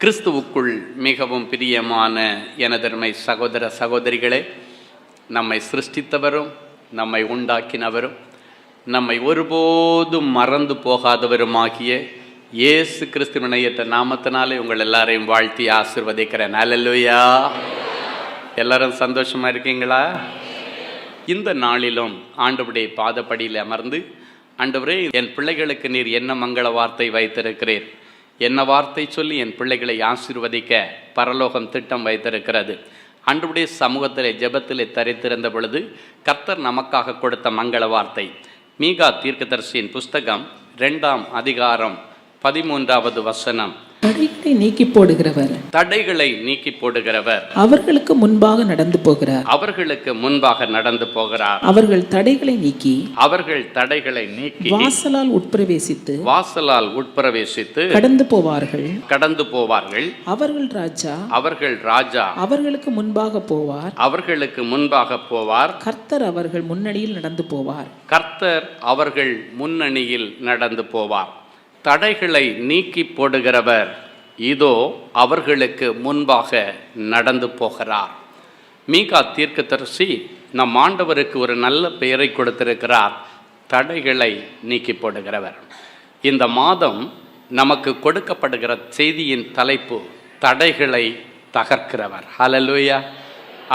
கிறிஸ்துவுக்குள் மிகவும் பிரியமான எனதருமை சகோதர சகோதரிகளே, நம்மை சிருஷ்டித்தவரும் நம்மை உண்டாக்கினவரும் நம்மை ஒருபோதும் மறந்து போகாதவருமாகிய இயேசு கிறிஸ்துவின் இணையற்ற நாமத்தினாலே உங்கள் எல்லாரையும் வாழ்த்தி ஆசீர்வதிக்கிறேன். அல்லேலூயா. எல்லாரும் சந்தோஷமா இருக்கீங்களா? இந்த நாளிலும் ஆண்டவருடைய பாதப்படியில் அமர்ந்து, ஆண்டவரே, என் பிள்ளைகளுக்கு நீர் என்ன மங்கள வார்த்தை வைத்திருக்கிறீர், என்ன வார்த்தை சொல்லி என் பிள்ளைகளை ஆசீர்வதிக்க பரலோகம் திட்டம் வைத்திருக்கிறது. ஆண்டவருடைய சமூகத்திலே ஜெபத்திலே தரித்திருந்த பொழுது கர்த்தர் நமக்காக கொடுத்த மங்கள வார்த்தை மீகா தீர்க்கதரிசியின் புஸ்தகம் 2ஆம் அதிகாரம் 13வது வசனம். தடைகளை நீக்கி போடுகிறவர், தடைகளை நீக்கி போடுகிறவர், அவர்களுக்கு முன்பாக நடந்து போகிறார். அவர்களுக்கு முன்பாக நடந்து போகிறார். அவர்கள் தடைகளை நீக்கி வாசலால் உட்பிரவேசித்து கடந்து போவார்கள். அவர்கள் ராஜா அவர்களுக்கு முன்பாக போவார். கர்த்தர் அவர்கள் முன்னணியில் நடந்து போவார். தடைகளை நீக்கி போடுகிறவர் இதோ அவர்களுக்கு முன்பாக நடந்து போகிறார். மீகா தீர்க்கதரிசி நம் ஆண்டவருக்கு ஒரு நல்ல பெயரை கொடுத்திருக்கிறார், தடைகளை நீக்கி போடுகிறவர். இந்த மாதம் நமக்கு கொடுக்கப்படுகிற செய்தியின் தலைப்பு தடைகளை தகர்க்கிறவர். ஹல்லேலூயா.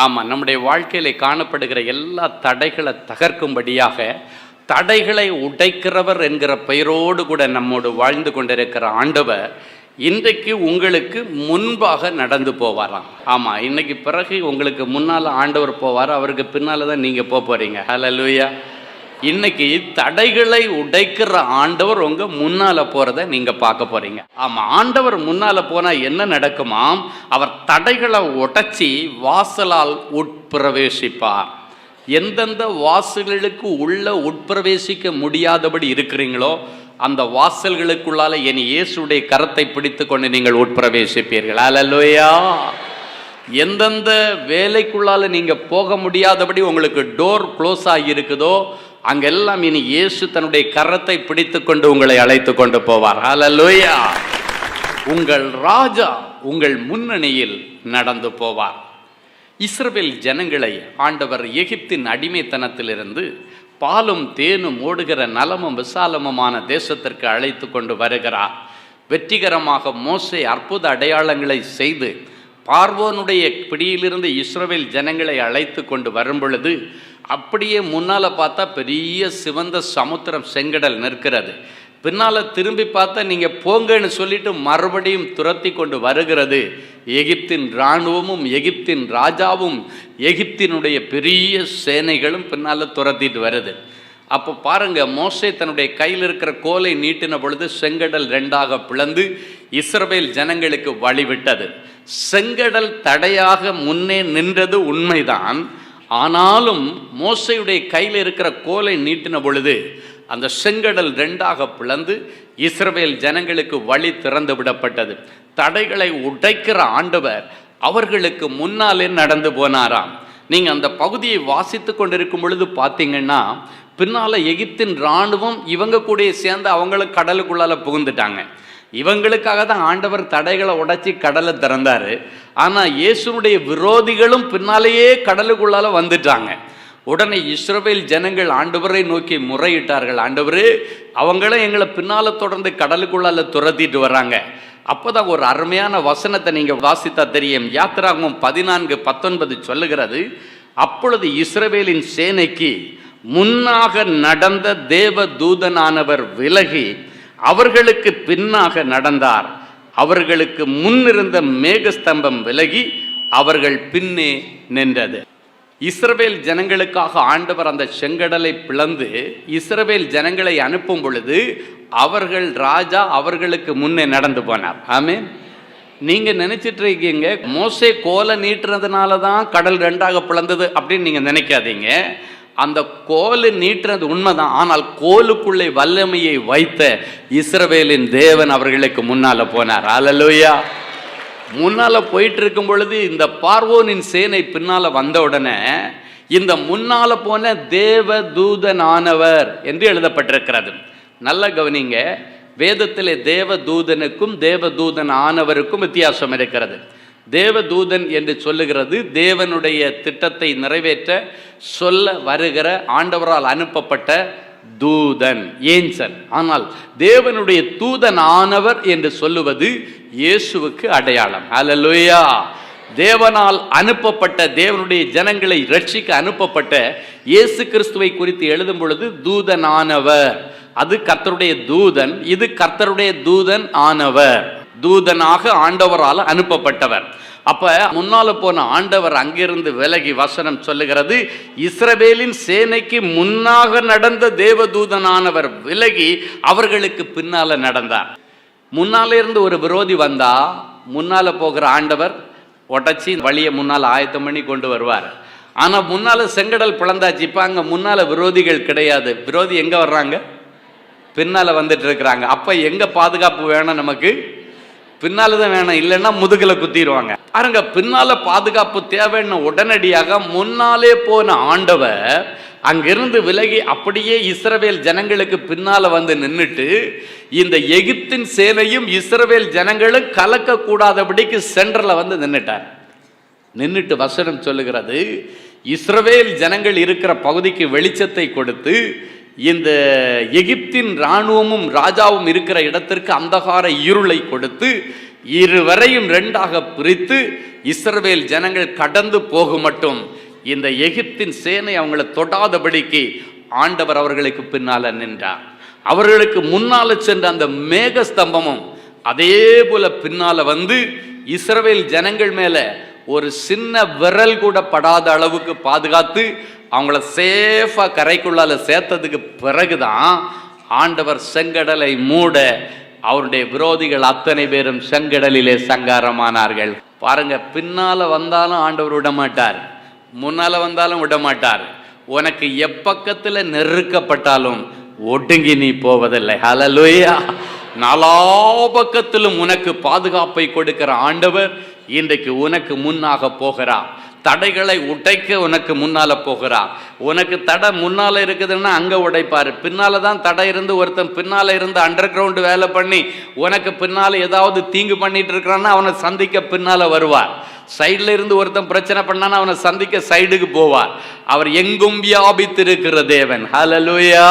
ஆமாம், நம்முடைய வாழ்க்கையில காணப்படுகிற எல்லா தடைகளை தகர்க்கும்படியாக தடைகளை உடைக்கிறவர் என்கிற பெயரோடு கூட நம்மோடு வாழ்ந்து கொண்டிருக்கிற ஆண்டவர் இன்றைக்கு உங்களுக்கு முன்பாக நடந்து போவாராம். ஆமாம், இன்னைக்கு பிறகு உங்களுக்கு முன்னால் ஆண்டவர் போவார், அவருக்கு பின்னால் தான் நீங்கள் போகிறீங்க. ஹல்லேலூயா. இன்னைக்கு தடைகளை உடைக்கிற ஆண்டவர் உங்கள் முன்னால் போகிறத நீங்கள் பார்க்க போகிறீங்க. ஆமாம், ஆண்டவர் முன்னால் போனால் என்ன நடக்குமாம்? அவர் தடைகளை உடைச்சி வாசலால் உட்பிரவேசிப்பார். எந்தெந்த வாசல்களுக்கு உள்ள உட்பிரவேசிக்க முடியாதபடி இருக்கிறீங்களோ அந்த வாசல்களுக்குள்ளால என் இயேசுடைய கரத்தை பிடித்து கொண்டு நீங்கள் உட்பிரவேசிப்பீர்கள். அல்லேலூயா. எந்தெந்த வேலைக்குள்ளால நீங்க போக முடியாதபடி உங்களுக்கு டோர் க்ளோஸ் ஆகி இருக்குதோ அங்கெல்லாம் இனி இயேசு தன்னுடைய கரத்தை பிடித்து கொண்டு உங்களை அழைத்து கொண்டு போவார். அல்லேலூயா. உங்கள் ராஜா உங்கள் முன்னணியில் நடந்து போவார். இஸ்ரவேல் ஜனங்களை ஆண்டவர் எகிப்தின் அடிமைத்தனத்திலிருந்து பாலும் தேனும் ஓடுகிற நலமும் விசாலமுமான தேசத்திற்கு அழைத்து கொண்டு வருகிறார். வெற்றிகரமாக மோசே அற்புத அடையாளங்களை செய்து பார்வோனுடைய பிடியிலிருந்து இஸ்ரவேல் ஜனங்களை அழைத்து கொண்டு வரும் பொழுது அப்படியே முன்னால் பார்த்தா பெரிய சிவந்த சமுத்திரம் செங்கடல் நிற்கிறது. பின்னால் திரும்பி பார்த்தா நீங்கள் போங்கன்னு சொல்லிட்டு மறுபடியும் துரத்தி கொண்டு வருகிறது எகிப்தின் இராணுவமும் எகிப்தின் ராஜாவும் எகிப்தினுடைய பெரிய சேனைகளும் பின்னால் துரத்திட்டு வருது. அப்போ பாருங்க, மோசே தன்னுடைய கையில் இருக்கிற கோலை நீட்டின பொழுது செங்கடல் ரெண்டாக பிளந்து இஸ்ரவேல் ஜனங்களுக்கு வழிவிட்டது. செங்கடல் தடையாக முன்னே நின்றது உண்மைதான். ஆனாலும் மோசையுடைய கையில் இருக்கிற கோலை நீட்டின பொழுது அந்த செங்கடல் ரெண்டாக பிளந்து இஸ்ரவேல் ஜனங்களுக்கு வழி திறந்து விடப்பட்டது. தடைகளை உடைக்கிற ஆண்டவர் அவர்களுக்கு முன்னாலே நடந்து போனாராம். நீங்கள் அந்த பகுதியை வாசித்து கொண்டிருக்கும் பொழுது பார்த்தீங்கன்னா பின்னால் எகிப்தின் இராணுவம் இவங்க கூட சேர்ந்து அவங்களுக்கு கடலுக்குள்ளால புகுந்துட்டாங்க. இவங்களுக்காக தான் ஆண்டவர் தடைகளை உடைச்சி கடலை திறந்தார். ஆனால் இயேசுனுடைய விரோதிகளும் பின்னாலேயே கடலுக்குள்ளால வந்துட்டாங்க. உடனே இஸ்ரவேல் ஜனங்கள் ஆண்டவரை நோக்கி முறையிட்டார்கள், ஆண்டவரே அவங்களும் எங்களை பின்னால் தொடர்ந்து கடலுக்குள்ளால துரத்திட்டு வர்றாங்க. அப்போதான் ஒரு அருமையான வசனத்தை நீங்கள் வாசித்தா தெரியும். யாத்திராகமம் 14:19 சொல்லுகிறது, அப்பொழுது இஸ்ரவேலின் சேனைக்கு முன்னாக நடந்த தேவ தூதனானவர் விலகி அவர்களுக்கு பின்னாக நடந்தார். அவர்களுக்கு முன்னிருந்த மேகஸ்தம்பம் விலகி அவர்கள் பின்னே நின்றது. இஸ்ரவேல் ஜனங்களுக்காக ஆண்டவர் அந்த செங்கடலை பிளந்து இஸ்ரவேல் ஜனங்களை அனுப்பும் பொழுது அவர்கள் ராஜா அவர்களுக்கு முன்னே நடந்து போனார். ஆமென். நீங்க நினைச்சிட்டு இருக்கீங்க மோசே கோலை நீட்டுறதுனால தான் கடல் ரெண்டாக பிளந்தது அப்படின்னு நீங்க நினைக்காதீங்க. அந்த கோல் நீட்டுறது உண்மைதான். ஆனால் கோலுக்குள்ளே வல்லமையை வைத்த இஸ்ரவேலின் தேவன் அவர்களுக்கு முன்னால போனார். அல்லேலூயா. முன்னால போயிட்டு இருக்கும் பொழுது இந்த பார்வோனின் சேனை பின்னால வந்த உடனே இந்த முன்னால போன தேவ தூதனானவர் என்று எழுதப்பட்டிருக்கிறது. நல்ல கவனிங்க, வேதத்திலே தேவ தூதனுக்கும் தேவ தூதன் ஆனவருக்கும் வித்தியாசம் இருக்கிறது. தேவதூதன் என்று சொல்லுகிறது தேவனுடைய திட்டத்தை நிறைவேற்ற சொல்ல வருகிற ஆண்டவரால் அனுப்பப்பட்ட தூதன், ஏஞ்சல். ஆனால் தேவனுடைய தூதன் ஆனவர் என்று சொல்லுவது இயேசுவுக்கு அடையாளம். அல்லேலூயா. தேவனால் அனுப்பப்பட்ட, தேவனுடைய ஜனங்களை ரட்சிக்க அனுப்பப்பட்ட இயேசு கிறிஸ்துவை குறித்து எழுதும் பொழுது தூதனானவர், அது கர்த்தருடைய தூதன், இது கர்த்தருடைய தூதன் ஆனவர், தூதனாக ஆண்டவரால் அனுப்பப்பட்டவர். அப்ப முன்னால போன ஆண்டவர் அங்கிருந்து விலகி வசனம் சொல்லுகிறது, இஸ்ரவேலின் சேனைக்கு முன்னாக நடந்த தேவதூதனானவர் விலகி அவர்களுக்கு பின்னால நடந்தார். முன்னால இருந்து ஒரு விரோதி வந்தா முன்னால போகிற ஆண்டவர் உடச்சி வழியை முன்னால் ஆயத்தம் பண்ணி கொண்டு வருவார். ஆனா முன்னால செங்கடல் பிளந்தாச்சு. இப்ப அங்க முன்னால விரோதிகள் கிடையாது. விரோதி எங்க வர்றாங்க? பின்னால வந்துட்டு இருக்கிறாங்க. அப்ப எங்க பாதுகாப்பு வேணும்? நமக்கு பின்னாலதான் வேணும், இல்லைன்னா முதுகுல குத்திடுவாங்க. பாருங்க, பின்னால பாதுகாப்பு தேவைன்னு உடனடியாக முன்னாலே போன ஆண்டவர் அங்கிருந்து விலகி அப்படியே இஸ்ரவேல் ஜனங்களுக்கு பின்னால வந்து நின்றுட்டு இந்த எகிப்தின் சேனையும் இஸ்ரவேல் ஜனங்களும் கலக்க கூடாதபடிக்கு சென்டர்ல வந்து நின்றுட்டார். நின்றுட்டு வசனம் சொல்லுகிறது, இஸ்ரவேல் ஜனங்கள் இருக்கிற பகுதிக்கு வெளிச்சத்தை கொடுத்து இந்த எகிப்தின் இராணுவமும் ராஜாவும் இருக்கிற இடத்திற்கு அந்தகார இருளை கொடுத்து இருவரையும் ரெண்டாக பிரித்து இஸ்ரவேல் ஜனங்கள் கடந்து போக மட்டும் இந்த எகிப்தின் சேனை அவங்களை தொடாதபடிக்கு ஆண்டவர் அவர்களுக்கு பின்னால நின்றார். அவர்களுக்கு முன்னால சென்ற அந்த மேக ஸ்தம்பமும் அதே போல பின்னால வந்து இஸ்ரவேல் ஜனங்கள் மேல ஒரு சின்ன விரல் கூட படாத அளவுக்கு பாதுகாத்து அவங்கள சேஃபா கரைக்குள்ளால சேர்த்ததுக்கு பிறகுதான் ஆண்டவர் செங்கடலை மூட அவருடைய விரோதிகள் அத்தனை பேரும் செங்கடலிலே சங்காரமானார்கள். பாருங்க, பின்னால வந்தாலும் ஆண்டவர் விட மாட்டார், முன்னால வந்தாலும் விட மாட்டார். உனக்கு எப்பக்கத்துல நெருக்கப்பட்டாலும் ஒடுங்கி நீ போவதில்லை. ஹல்லேலூயா. நாலா பக்கத்திலும் உனக்கு பாதுகாப்பை கொடுக்கிற ஆண்டவர் இன்றைக்கு உனக்கு முன்னாக போகிறார். தடைகளை உடைக்க உனக்கு முன்னால போகிறார். உனக்கு தடை முன்னால இருக்குதுன்னா அங்க உடைப்பாரு. பின்னால தான் தடை இருந்து ஒருத்தன் பின்னால இருந்து அண்டர் கிரவுண்ட் வேலை பண்ணி உனக்கு பின்னால ஏதாவது தீங்கு பண்ணிட்டு இருக்கிறான்னா அவனை சந்திக்க பின்னால வருவார். சைட்ல இருந்து ஒருத்தன் பிரச்சனை பண்ணான்னா அவனை சந்திக்க சைடுக்கு போவார். அவர் எங்கும் வியாபித்திருக்கிற தேவன். ஹல்லேலூயா.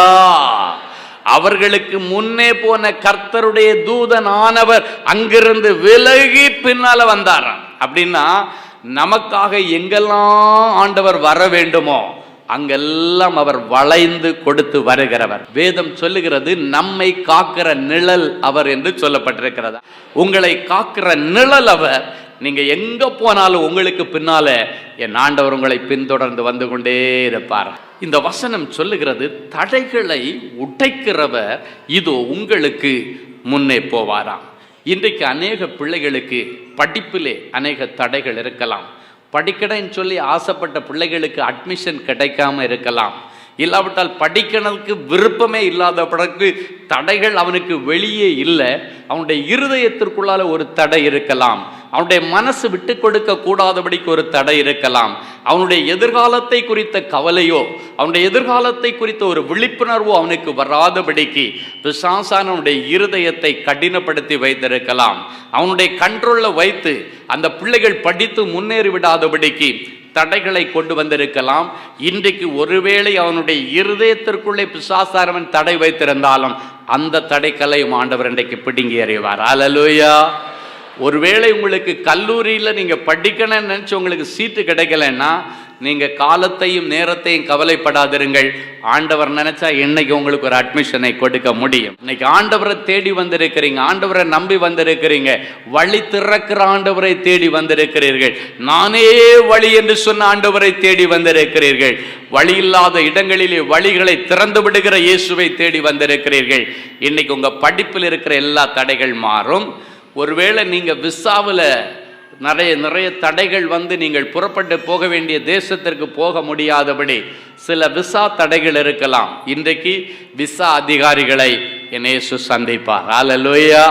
அவர்களுக்கு முன்னே போன கர்த்தருடைய தூதன் ஆனவர் அங்கிருந்து விலகி பின்னால வந்தாராம். அப்படின்னா நமக்காக எங்கெல்லாம் ஆண்டவர் வர வேண்டுமோ அங்கெல்லாம் அவர் வளைந்து கொடுத்து வருகிறவர். வேதம் சொல்லுகிறது, நம்மை காக்கிற நிழல் அவர் என்று சொல்லப்பட்டிருக்கிறது. உங்களை காக்கிற நிழல் அவர். நீங்க எங்க போனாலும் உங்களுக்கு பின்னால என் ஆண்டவர் உங்களை பின்தொடர்ந்து வந்து கொண்டே இருப்பார். இந்த வசனம் சொல்லுகிறது, தடைகளை உடைக்கிறவர் இதோ உங்களுக்கு முன்னே போவாராம். இன்றைக்கு அநேக பிள்ளைகளுக்கு படிப்பிலே அநேக தடைகள் இருக்கலாம். படிக்கணும்னு சொல்லி ஆசைப்பட்ட பிள்ளைகளுக்கு அட்மிஷன் கிடைக்காம இருக்கலாம். இல்லாவிட்டால் படிக்கிறதுக்கு விருப்பமே இல்லாத பிறகு தடைகள் அவனுக்கு வெளியே இல்லை, அவனுடைய இருதயத்திற்குள்ளால ஒரு தடை இருக்கலாம். அவனுடைய மனசு விட்டு கொடுக்க கூடாதபடிக்கு ஒரு தடை இருக்கலாம். அவனுடைய எதிர்காலத்தை குறித்த கவலையோ அவனுடைய எதிர்காலத்தை குறித்த ஒரு விழிப்புணர்வோ அவனுக்கு வராதபடிக்கு பிசாசான் அவனுடைய இருதயத்தை கடினப்படுத்தி வைத்திருக்கலாம். அவனுடைய கண்ட்ரோல்ல வைத்து அந்த பிள்ளைகள் படித்து முன்னேறி விடாதபடிக்கு தடைகளை கொண்டு வந்திருக்கலாம். இன்றைக்கு ஒருவேளை அவனுடைய இருதயத்திற்குள்ளே பிசாசாரவன் தடை வைத்திருந்தாலும் அந்த தடைக்கலையும் ஆண்டவர் இன்றைக்கு பிடுங்கி எறிவார். ஹல்லேலூயா. ஒருவேளை உங்களுக்கு கல்லூரியில் நீங்கள் படிக்கணும்னு நினச்சி உங்களுக்கு சீட்டு கிடைக்கலன்னா நீங்கள் காலத்தையும் நேரத்தையும் கவலைப்படாதிருங்கள். ஆண்டவர் நினைச்சா இன்னைக்கு உங்களுக்கு ஒரு அட்மிஷனை கொடுக்க முடியும். இன்னைக்கு ஆண்டவரை தேடி வந்திருக்கிறீங்க, ஆண்டவரை நம்பி வந்திருக்கிறீங்க, வழி திறக்கிற ஆண்டவரை தேடி வந்திருக்கிறீர்கள். நானே வழி என்று சொன்ன ஆண்டவரை தேடி வந்திருக்கிறீர்கள். வழி இல்லாத இடங்களிலே வழிகளை திறந்து விடுகிற இயேசுவை தேடி வந்திருக்கிறீர்கள். இன்னைக்கு உங்க படிப்பில் இருக்கிற எல்லா தடைகள் மாறும். ஒருவேளை நீங்க விசாவில் நிறைய தடைகள் வந்து நீங்கள் புறப்பட்டு போக வேண்டிய தேசத்திற்கு போக முடியாதபடி சில விசா தடைகள் இருக்கலாம். இன்றைக்கு விசா அதிகாரிகளை இயேசு சந்திப்பார். ஹல்லேலூயா.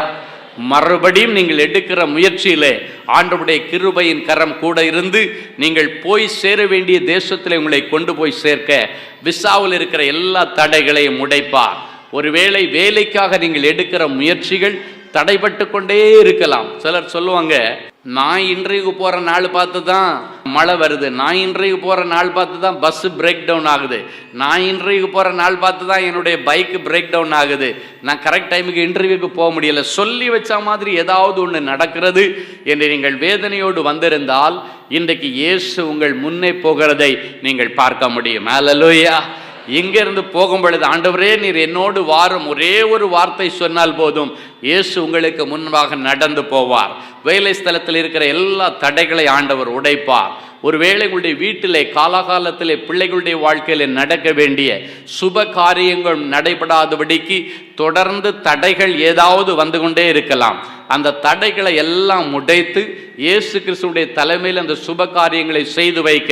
மறுபடியும் நீங்கள் எடுக்கிற முயற்சியிலே ஆண்டவருடைய கிருபையின் கரம் கூட இருந்து நீங்கள் போய் சேர வேண்டிய தேசத்தில் உங்களை கொண்டு போய் சேர்க்க விசாவில் இருக்கிற எல்லா தடைகளையும் உடைப்பார். ஒருவேளை வேலைக்காக நீங்கள் எடுக்கிற முயற்சிகள் தடைபட்டு கொண்டே இருக்கலாம். சிலர் சொல்லுவாங்க, நான் இன்றைக்கு போகிற நாள் பார்த்து தான் மழை வருது, நான் இன்றைக்கு போகிற நாள் பார்த்து தான் பஸ்ஸு பிரேக் டவுன் ஆகுது, நான் இன்றைக்கு போகிற நாள் பார்த்து தான் என்னுடைய பைக்கு பிரேக் டவுன் ஆகுது, நான் கரெக்ட் டைமுக்கு இன்டர்வியூக்கு போக முடியலை. சொல்லி வச்ச மாதிரி ஏதாவது ஒன்று நடக்கிறது என்று நீங்கள் வேதனையோடு வந்திருந்தால் இன்றைக்கு இயேசு உங்கள் முன்னே போகிறதை நீங்கள் பார்க்க முடியும். ஹல்லேலூயா. இங்கிருந்து போகும் பொழுது, ஆண்டவரே நீர் என்னோடு வாரும் ஒரே ஒரு வார்த்தை சொன்னால் போதும், இயேசு உங்களுக்கு முன்பாக நடந்து போவார். வேலை ஸ்தலத்தில் இருக்கிற எல்லா தடைகளை ஆண்டவர் உடைப்பார். ஒருவேளை உங்களுடைய வீட்டிலே காலாகாலத்திலே பிள்ளைகளுடைய வாழ்க்கையில நடக்க வேண்டிய சுப காரியங்கள் நடைபெறாதபடிக்கு தொடர்ந்து தடைகள் ஏதாவது வந்து கொண்டே இருக்கலாம். அந்த தடைகளை எல்லாம் உடைத்து இயேசு கிறிஸ்துவுடைய தலைமையில் அந்த சுப காரியங்களை செய்து வைக்க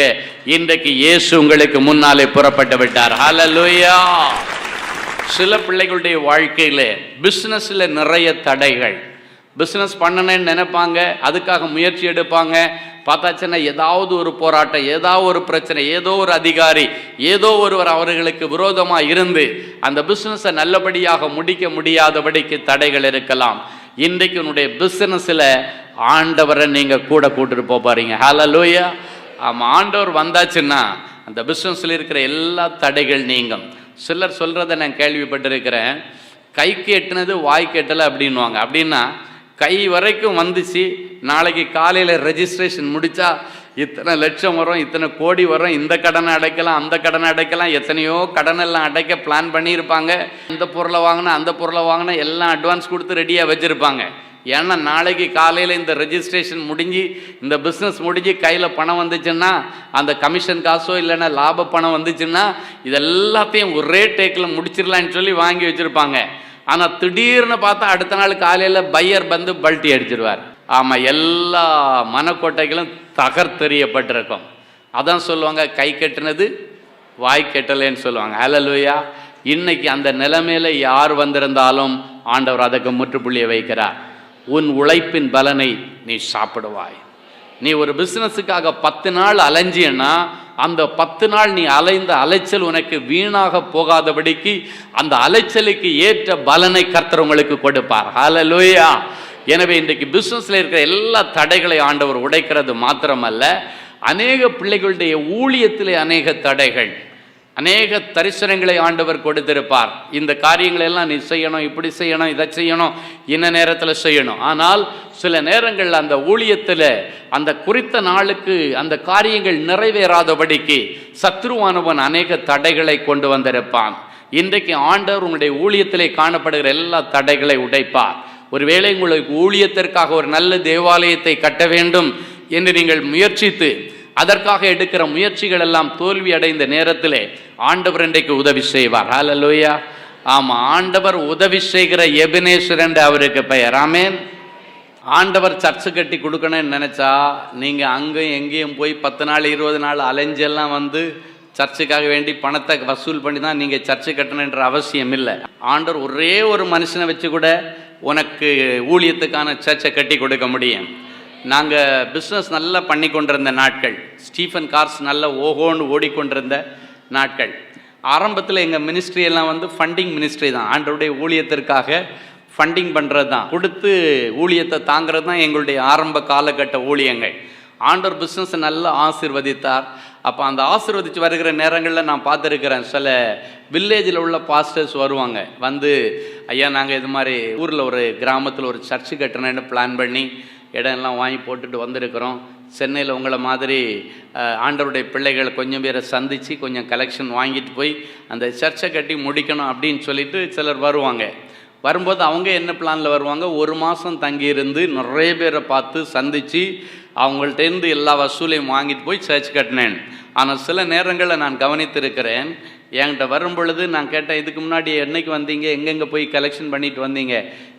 இன்றைக்கு இயேசு உங்களுக்கு முன்னாலே புறப்பட்டு விட்டார். ஹல்லேலூயா. சில பிள்ளைகளுடைய வாழ்க்கையில பிசினஸ்ல நிறைய தடைகள். பிசினஸ் பண்ணணும்னு நினைப்பாங்க, அதுக்காக முயற்சி எடுப்பாங்க. பார்த்தாச்சுன்னா ஏதாவது ஒரு போராட்டம், ஏதாவது ஒரு பிரச்சனை, ஏதோ ஒரு அதிகாரி, ஏதோ ஒருவர் அவர்களுக்கு விரோதமாக இருந்து அந்த பிசினஸை நல்லபடியாக முடிக்க முடியாதபடிக்கு தடைகள் இருக்கலாம். இன்றைக்கு உன்னுடைய பிசினஸ்ல ஆண்டவரை நீங்க கூட கூட்டிட்டு போறீங்க. ஹல்லேலூயா. ஆமா, ஆண்டவர் வந்தாச்சுன்னா அந்த பிசினஸ்ல இருக்கிற எல்லா தடைகள் நீங்கும். சிலர் சொல்றதை நான் கேள்விப்பட்டிருக்கிறேன், கைக்கு எட்டுனது வாய்க்கு எட்டலை அப்படின்வாங்க. அப்படின்னா கை வரைக்கும் வந்துச்சு, நாளைக்கு காலையில் ரெஜிஸ்ட்ரேஷன் முடித்தா இத்தனை லட்சம் வரும், இத்தனை கோடி வரும், இந்த கடனை அடைக்கலாம், அந்த கடனை அடைக்கலாம், எத்தனையோ கடனெல்லாம் அடைக்க பிளான் பண்ணியிருப்பாங்க. இந்த பொருளை வாங்கினா அந்த பொருளை வாங்கினா எல்லாம் அட்வான்ஸ் கொடுத்து ரெடியாக வச்சுருப்பாங்க. ஏன்னா நாளைக்கு காலையில் இந்த ரெஜிஸ்ட்ரேஷன் முடிஞ்சு இந்த பிஸ்னஸ் முடிஞ்சு கையில் பணம் வந்துச்சுன்னா, அந்த கமிஷன் காசோ இல்லைன்னா லாப பணம் வந்துச்சுன்னா இதெல்லாத்தையும் ஒரே டேக்கில் முடிச்சிடலான்னு சொல்லி வாங்கி வச்சுருப்பாங்க. ஆனால் திடீர்னு பார்த்தா அடுத்த நாள் காலையில் பையர் வந்து பல்ட்டி அடிச்சிடுவார். ஆமாம், எல்லா மனக்கோட்டைகளும் தகர்த்தெறியப்பட்டிருக்கும். அதான் சொல்லுவாங்க, கை கட்டினது வாய் கட்டலைன்னு சொல்லுவாங்க. ஹல்லேலூயா. இன்னைக்கு அந்த நிலைமையில யார் வந்திருந்தாலும் ஆண்டவர் அதற்கு முற்றுப்புள்ளியை வைக்கிறார். உன் உழைப்பின் பலனை நீ சாப்பிடுவாய். நீ ஒரு பிசினஸுக்காக 10 நாள் அலைஞ்சியன்னா அந்த 10 நாள் நீ அலைந்த அலைச்சல் உனக்கு வீணாக போகாதபடிக்கு அந்த அலைச்சலுக்கு ஏற்ற பலனை கர்த்தர் உங்களுக்கு கொடுப்பார். ஹல்லேலூயா. எனவே இன்றைக்கு பிசினஸ்ல இருக்கிற எல்லா தடைகளை ஆண்டவர் உடைக்கிறது மாத்திரமல்ல, அநேக பிள்ளைகளுடைய ஊழியத்திலே அநேக தடைகள், அநேக தரிசனங்களை ஆண்டவர் கொடுத்திருப்பார். இந்த காரியங்களை எல்லாம் நீ செய்யணும், இப்படி செய்யணும், இதை செய்யணும், இன்ன நேரத்தில் செய்யணும். ஆனால் சில நேரங்களில் அந்த ஊழியத்தில் அந்த குறித்த நாளுக்கு அந்த காரியங்கள் நிறைவேறாதபடிக்கு சத்ருவானவன் அநேக தடைகளை கொண்டு வந்திருப்பான். இன்றைக்கு ஆண்டவர் உங்களுடைய ஊழியத்திலே காணப்படுகிற எல்லா தடைகளை உடைப்பார். ஒருவேளை உங்களுக்கு ஊழியத்திற்காக ஒரு நல்ல தேவாலயத்தை கட்ட வேண்டும் என்று நீங்கள் முயற்சித்து அதற்காக எடுக்கிற முயற்சிகள் எல்லாம் தோல்வி அடைந்த நேரத்திலே ஆண்டவர் இன்றைக்கு உதவி செய்வார். ஹல்லேலூயா. ஆமாம், ஆண்டவர் உதவி செய்கிற எபினேசர் என்று அவருக்கு பெயர். ஆமென். ஆண்டவர் சர்ச்சு கட்டி கொடுக்கணும்னு நினச்சா நீங்கள் அங்கேயும் எங்கேயும் போய் 10 நாள் 20 நாள் அலைஞ்செல்லாம் வந்து சர்ச்சுக்காக வேண்டி பணத்தை வசூல் பண்ணி தான் நீங்கள் சர்ச்சு கட்டணுன்ற அவசியம் இல்லை. ஆண்டவர் ஒரே ஒரு மனுஷனை வச்சு கூட உனக்கு ஊழியத்துக்கான சர்ச்சை கட்டி கொடுக்க முடியும். நாங்கள் பிஸ்னஸ் நல்லா பண்ணி கொண்டிருந்த நாட்கள், ஸ்டீஃபன் கார்ஸ் நல்ல ஓஹோன்னு ஓடிக்கொண்டிருந்த நாட்கள். ஆரம்பத்தில் எங்கள் மினிஸ்ட்ரி எல்லாம் வந்து ஃபண்டிங் மினிஸ்ட்ரி தான். ஆண்டவருடைய ஊழியத்திற்காக ஃபண்டிங் பண்ணுறது தான், கொடுத்து ஊழியத்தை தாங்கிறது தான் எங்களுடைய ஆரம்ப காலகட்ட ஊழியங்கள். ஆண்டவர் பிஸ்னஸை நல்லா ஆசீர்வதித்தார். அப்போ அந்த ஆசீர்வதித்து வருகிற நேரங்களில் நான் பார்த்துருக்கிறேன், சில வில்லேஜில் உள்ள பாஸ்டர்ஸ் வருவாங்க, வந்து ஐயா நாங்கள் இது மாதிரி ஊரில் ஒரு கிராமத்தில் ஒரு சர்ச்சு கட்டணுன்னு பிளான் பண்ணி இடம் எல்லாம் வாங்கி போட்டுட்டு வந்திருக்கிறோம். சென்னையில் உங்களை மாதிரி ஆண்டவருடைய பிள்ளைகளை கொஞ்சம் பேரை சந்தித்து கொஞ்சம் கலெக்ஷன் வாங்கிட்டு போய் அந்த சர்ச்சை கட்டி முடிக்கணும் அப்படின்னு சொல்லிட்டு சிலர் வருவாங்க. வரும்போது அவங்க என்ன பிளானில் வருவாங்க, 1 மாதம் தங்கியிருந்து நிறைய பேரை பார்த்து சந்தித்து அவங்கள்ட்டேருந்து எல்லா வசூலையும் வாங்கிட்டு போய் சர்ச் கட்டினேன். ஆனால் சில நேரங்களில் நான் கவனித்திருக்கிறேன், என்கிட்ட வரும் பொழுது நான் கேட்டேன், இதுக்கு முன்னாடி என்னைக்கு வந்தீங்க, எங்கெங்கே போய் கலெக்ஷன் பண்ணிட்டு வந்தீங்க?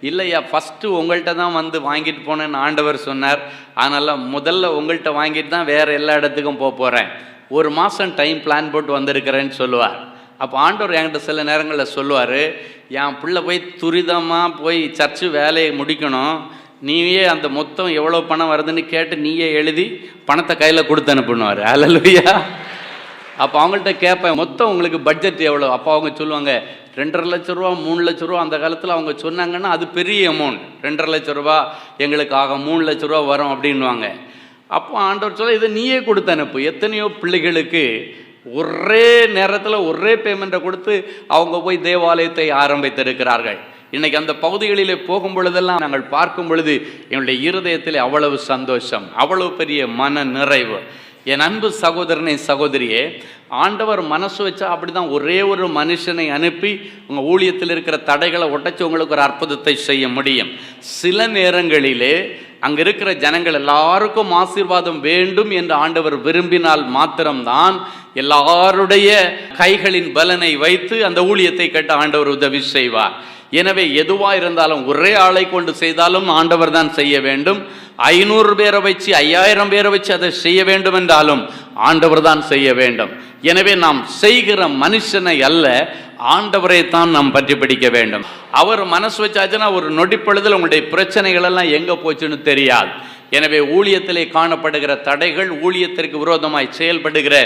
இல்லையா, ஃபஸ்ட்டு உங்கள்கிட்ட தான் வந்து வாங்கிட்டு போனேன்னு ஆண்டவர் சொன்னார், அதனால் முதல்ல உங்கள்கிட்ட வாங்கிட்டு தான் வேறு எல்லா இடத்துக்கும் போகிறேன், 1 மாதம் டைம் பிளான் போட்டு வந்திருக்கிறேன்னு சொல்லுவார். அப்போ ஆண்டவர் என்கிட்ட சில நேரங்களில் சொல்லுவார், என் பிள்ளை போய் துரிதமாக போய் சர்ச்சு வேலையை முடிக்கணும், நீயே அந்த மொத்தம் எவ்வளோ பணம் வருதுன்னு கேட்டு நீயே எழுதி பணத்தை கையில் கொடுத்து அனுப்புனார். ஹல்லேலூயா. அப்போ அவங்கள்ட்ட கேட்பேன், மொத்தம் உங்களுக்கு பட்ஜெட் எவ்வளோ? அப்போ அவங்க சொல்லுவாங்க 2.5 லட்ச ரூபா 3 லட்ச ரூபா. அந்த காலத்தில் அவங்க சொன்னாங்கன்னா அது பெரிய அமௌண்ட், 2.5 லட்ச ரூபா எங்களுக்கு ஆக 3 லட்ச ரூபா வரும் அப்படின்வாங்க. அப்போ ஆண்டவர் சொல்ல, இதை நீயே கொடுத்து அனுப்பு. எத்தனையோ பிள்ளைகளுக்கு ஒரே நேரத்தில் ஒரே பேமெண்ட்டை கொடுத்து அவங்க போய் தேவாலயத்தை ஆரம்பித்திருக்கிறார்கள். இன்றைக்கி அந்த பகுதிகளிலே போகும் பொழுதெல்லாம் நாங்கள் பார்க்கும் பொழுது என்னுடைய இருதயத்தில் அவ்வளவு சந்தோஷம், அவ்வளவு பெரிய மன நிறைவு. என் அன்பு சகோதரனை சகோதரியே, ஆண்டவர் மனசு வச்சா அப்படி தான் ஒரே ஒரு மனுஷனை அனுப்பி உங்கள் ஊழியத்தில் இருக்கிற தடைகளை உடைச்சி உங்களுக்கு ஒரு அற்புதத்தை செய்ய முடியும். சில நேரங்களிலே அங்க இருக்கிற ஜனங்கள் எல்லாருக்கும் ஆசீர்வாதம் வேண்டும் என்று ஆண்டவர் விரும்பினால் மாத்திரம்தான் எல்லாருடைய கைகளின் பலனை வைத்து அந்த ஊழியத்தை கட்ட ஆண்டவர் உதவி செய்வார். எனவே எதுவா இருந்தாலும் ஒரே ஆளை கொண்டு செய்தாலும் ஆண்டவர் தான் செய்ய வேண்டும். 500 பேரை வச்சு 5000 பேரை வச்சு அதை செய்ய வேண்டும் என்றாலும் ஆண்டவர் தான் செய்ய வேண்டும். எனவே நாம் செய்கிற மனுஷனை அல்ல, ஆண்டவரை தான் நாம் பற்றி பிடிக்க வேண்டும். அவர் மனசு வச்சாச்சுன்னா ஒரு நொடிப்பொழுதில் உங்களுடைய பிரச்சனைகள் எல்லாம் எங்க போச்சுன்னு தெரியாது. எனவே ஊழியத்திலே காணப்படுகிற தடைகள், ஊழியத்திற்கு விரோதமாய் செயல்படுகிற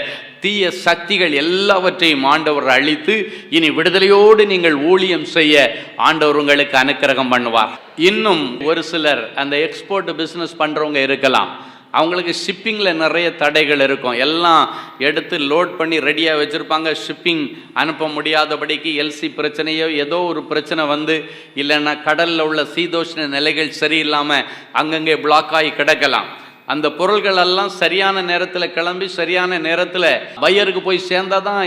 தீய சக்திகள் எல்லாவற்றையும் ஆண்டவர் அழித்து இனி விடுதலையோடு நீங்கள் ஊழியம் செய்ய ஆண்டவர் உங்களுக்கு அனுக்கிரகம் பண்ணுவார். இன்னும் ஒரு சிலர் அந்த எக்ஸ்போர்ட் பிஸ்னஸ் பண்றவங்க இருக்கலாம். அவங்களுக்கு ஷிப்பிங்கில் நிறைய தடைகள் இருக்கும். எல்லாம் எடுத்து லோட் பண்ணி ரெடியாக வச்சுருப்பாங்க. ஷிப்பிங் அனுப்ப முடியாதபடிக்கு எல்சி பிரச்சனையோ ஏதோ ஒரு பிரச்சனை வந்து, இல்லைன்னா கடலில் உள்ள சீதோஷ்ண நிலைகள் சரியில்லாமல் அங்கங்கே பிளாக் ஆகி கிடக்கலாம். அந்த பொருள்கள் எல்லாம் சரியான நேரத்தில் கிளம்பி சரியான நேரத்தில் பையருக்கு போய் சேர்ந்தால் தான்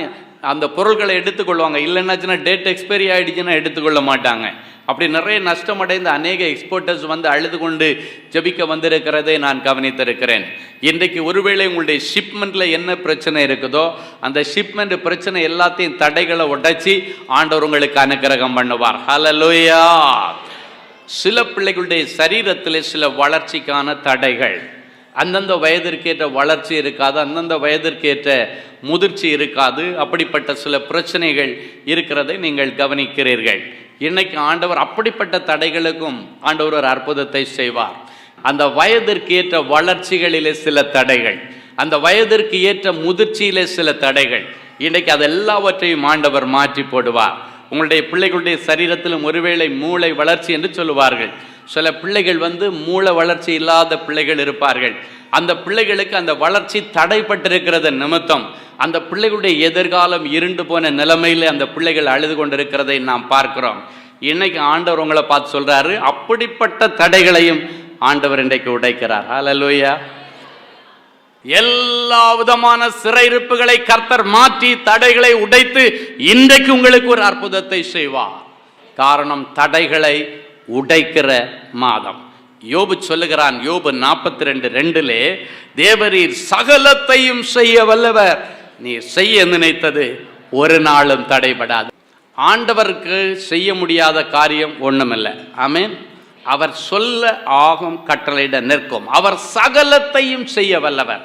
அந்த பொருள்களை எடுத்துக்கொள்வாங்க. இல்லைன்னாச்சுன்னா டேட் எக்ஸ்பைரி ஆகிடுச்சுன்னா எடுத்துக்கொள்ள மாட்டாங்க. அப்படி நிறைய நஷ்டமடைந்த அநேக எக்ஸ்போர்ட்டர்ஸ் வந்து அழுது கொண்டு ஜெபிக்க வந்திருக்கிறதை நான் கவனித்திருக்கிறேன். இன்றைக்கு ஒருவேளை உங்களுடைய ஷிப்மெண்ட்ல என்ன பிரச்சனை இருக்குதோ அந்த ஷிப்மெண்ட் பிரச்சனை எல்லாத்தையும் தடைகளை உடைச்சி ஆண்டவர் உங்களுக்கு அனுக்கிரகம் பண்ணுவார். ஹல்லேலூயா. சில பிள்ளைகளுடைய சரீரத்தில் சில வளர்ச்சிக்கான தடைகள், அந்தந்த வயதிற்கேற்ற வளர்ச்சி இருக்காது, அந்தந்த வயதிற்கேற்ற முதிர்ச்சி இருக்காது. அப்படிப்பட்ட சில பிரச்சனைகள் இருக்கிறதை நீங்கள் கவனிக்கிறீர்கள். இன்னைக்கு ஆண்டவர் அப்படிப்பட்ட தடைகளுக்கும் ஆண்டவர் ஒரு அற்புதத்தை செய்வார். அந்த வயதிற்கு ஏற்ற வளர்ச்சிகளிலே சில தடைகள், அந்த வயதிற்கு ஏற்ற முதிர்ச்சியிலே சில தடைகள், இன்னைக்கு அது எல்லாவற்றையும் ஆண்டவர் மாற்றி போடுவார். உங்களுடைய பிள்ளைகளுடைய சரீரத்திலும் ஒருவேளை மூளை வளர்ச்சி என்று சொல்லுவார்கள். சில பிள்ளைகள் வந்து மூளை வளர்ச்சி இல்லாத பிள்ளைகள் இருப்பார்கள். அந்த பிள்ளைகளுக்கு அந்த வளர்ச்சி தடைப்பட்டிருக்கிறது நிமித்தம் அந்த பிள்ளைகளுடைய எதிர்காலம் இருண்டு போன நிலைமையில அந்த பிள்ளைகள் அழுது கொண்டிருக்கிறதை நாம் பார்க்கிறோம். இன்னைக்கு ஆண்டவர் உங்களை பார்த்து சொல்றாரு, அப்படிப்பட்ட தடைகளையும் ஆண்டவர் இன்றைக்கு உடைக்கிறார். ஹல்லேலூயா. எல்லா விதமான சிறையிருப்புகளை கர்த்தர் மாற்றி தடைகளை உடைத்து இன்றைக்கு உங்களுக்கு ஒரு அற்புதத்தை செய்வார். காரணம், தடைகளை உடைக்கிற மாதம். யோபு சொல்லுகிறான், யோபு 42:2 தேவரீர் சகலத்தையும் செய்ய வல்லவர், நீ செய்ய நினைத்தது ஒரு நாளும் தடைபடாது. ஆண்டவருக்கு செய்ய முடியாத காரியம் ஒண்ணுமில்லை. ஆமென். அவர் சொல்ல ஆகும், கட்டளையிட நிற்கும். அவர் சகலத்தையும் செய்ய வல்லவர்.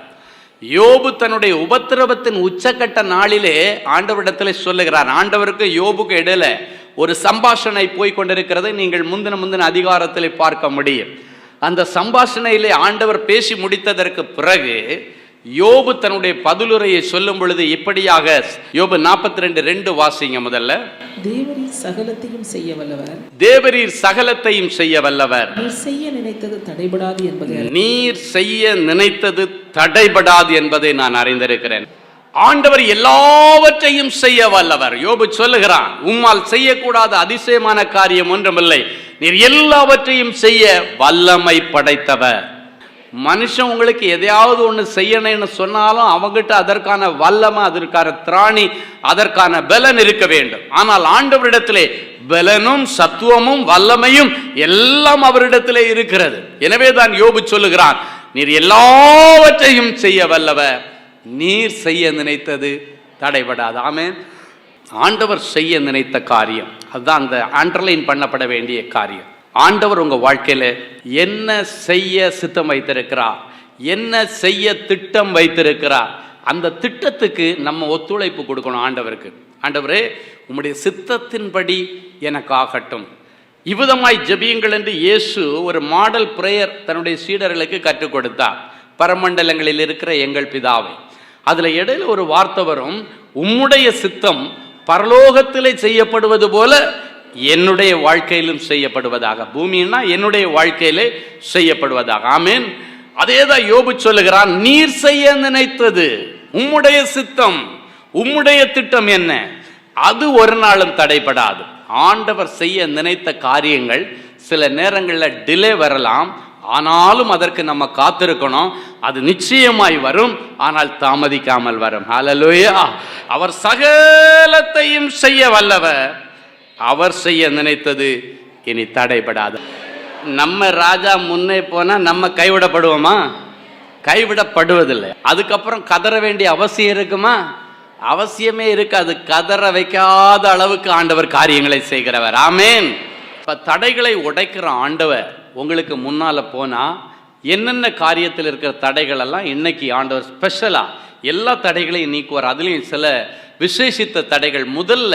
யோபு தன்னுடைய உபத்திரவத்தின் உச்சக்கட்ட நாளிலே ஆண்டவரிடத்தில் சொல்லுகிறார். ஆண்டவருக்கு யோபுக்கு இடையில ஒரு சம்பாஷணை போய் கொண்டிருக்கிறதை நீங்கள் முந்தின அதிகாரத்திலே பார்க்க முடியும். அந்த சம்பாஷணையிலே ஆண்டவர் பேசி முடித்ததற்கு பிறகு யோபு தன்னுடைய பதிலுரையை சொல்லும் பொழுது இப்படியாக, யோபு 42:2 வாசிங்க முதல்ல. தேவரீர் சகலத்தையும் செய்ய வல்லவர், தேவரீர் சகலத்தையும் செய்ய வல்லவர், நீர் செய்ய நினைத்தது தடைபடாது என்பதை, நீர் செய்ய நினைத்தது தடைபடாது என்பதை நான் அறிந்திருக்கிறேன். ஆண்டவர் எல்லாவற்றையும் செய்ய வல்லவர். யோபு சொல்லுகிறான், உம்மால் செய்யக்கூடாத அதிசயமான காரியம் ஒன்றுமில்லை, நீர் எல்லாவற்றையும் செய்ய வல்லமை படைத்தவர். மனுஷன் உங்களுக்கு எதையாவது ஒன்று செய்யணும்னு சொன்னாலும் அவங்ககிட்ட அதற்கான வல்லமை, அதற்கான திராணி, அதற்கான பலன் இருக்க வேண்டும். ஆனால் ஆண்டவரிடத்திலே பலனும் சத்துவமும் வல்லமையும் எல்லாம் அவரிடத்திலே இருக்கிறது. எனவே தான் யோபு சொல்லுகிறான், நீர் எல்லாவற்றையும் செய்ய வல்லவர், நீர் செய்ய நினைத்தது தடைபடாது. ஆமென். ஆண்டவர் செய்ய நினைத்த காரியம், அதுதான் அந்த அண்டர்லைன் பண்ணப்பட வேண்டிய காரியம். ஆண்டவர் உங்க வாழ்க்கையில என்ன செய்ய சித்தம் வைத்திருக்கிறார், என்ன செய்ய திட்டம் வைத்திருக்கிறார், அந்த திட்டத்துக்கு நம்ம ஒத்துழைப்பு கொடுக்கணும் ஆண்டவருக்கு. ஆண்டவரே, உம்முடைய சித்தத்தின்படி எனக்கு ஆகட்டும், இவ்விதமாய் ஜெபியுங்கள் என்று இயேசு ஒரு மாடல் பிரேயர் தன்னுடைய சீடர்களுக்கு கற்றுக் கொடுத்தார். பரமண்டலங்களில் இருக்கிற எங்கள் பிதாவை. அதுல இடையில ஒரு வார்த்தை வரும், உம்முடைய சித்தம் பரலோகத்திலே செய்யப்படுவது போல என்னுடைய வாழ்க்கையிலும் செய்யப்படுவதாக. பூமின்னா என்னுடைய வாழ்க்கையிலே செய்யப்படுவதாக. ஆமென். அதேதான் யோபு சொல்லுகிறான், நீர் செய்ய நினைத்தது உம்முடைய சித்தம், உம்முடைய திட்டம் என்ன, அது ஒரு நாளும் தடைபடாது. ஆண்டவர் செய்ய நினைத்த காரியங்கள் சில நேரங்களில் டிலே வரலாம், ஆனாலும் அதற்கு நம்ம காத்திருக்கணும். அது நிச்சயமாய் வரும், ஆனால் தாமதிக்காமல் வரும். ஹல்லேலூயா. அவர் சகலத்தையும் செய்ய வல்லவர், அவர் செய்ய நினைத்தது இனி தடைபடாது. நம்ம ராஜா முன்னே போனா நம்ம கைவிடப்படுவோமா? கைவிடப்படுவதில்லை. அதுக்கப்புறம் கதற வேண்டிய அவசியம் இருக்குமா? அவசியமே இருக்காது. கதற வைக்காத அளவுக்கு ஆண்டவர் காரியங்களை செய்கிறவர். ஆமென். இப்ப தடைகளை உடைக்கிற ஆண்டவர் உங்களுக்கு முன்னால போனா என்னென்ன காரியத்தில் இருக்கிற தடைகள் எல்லாம் இன்னைக்கு ஆண்டவர் ஸ்பெஷலா எல்லா தடைகளையும் நீக்குவார். அதுலேயும் சில விசேஷித்த தடைகள். முதல்ல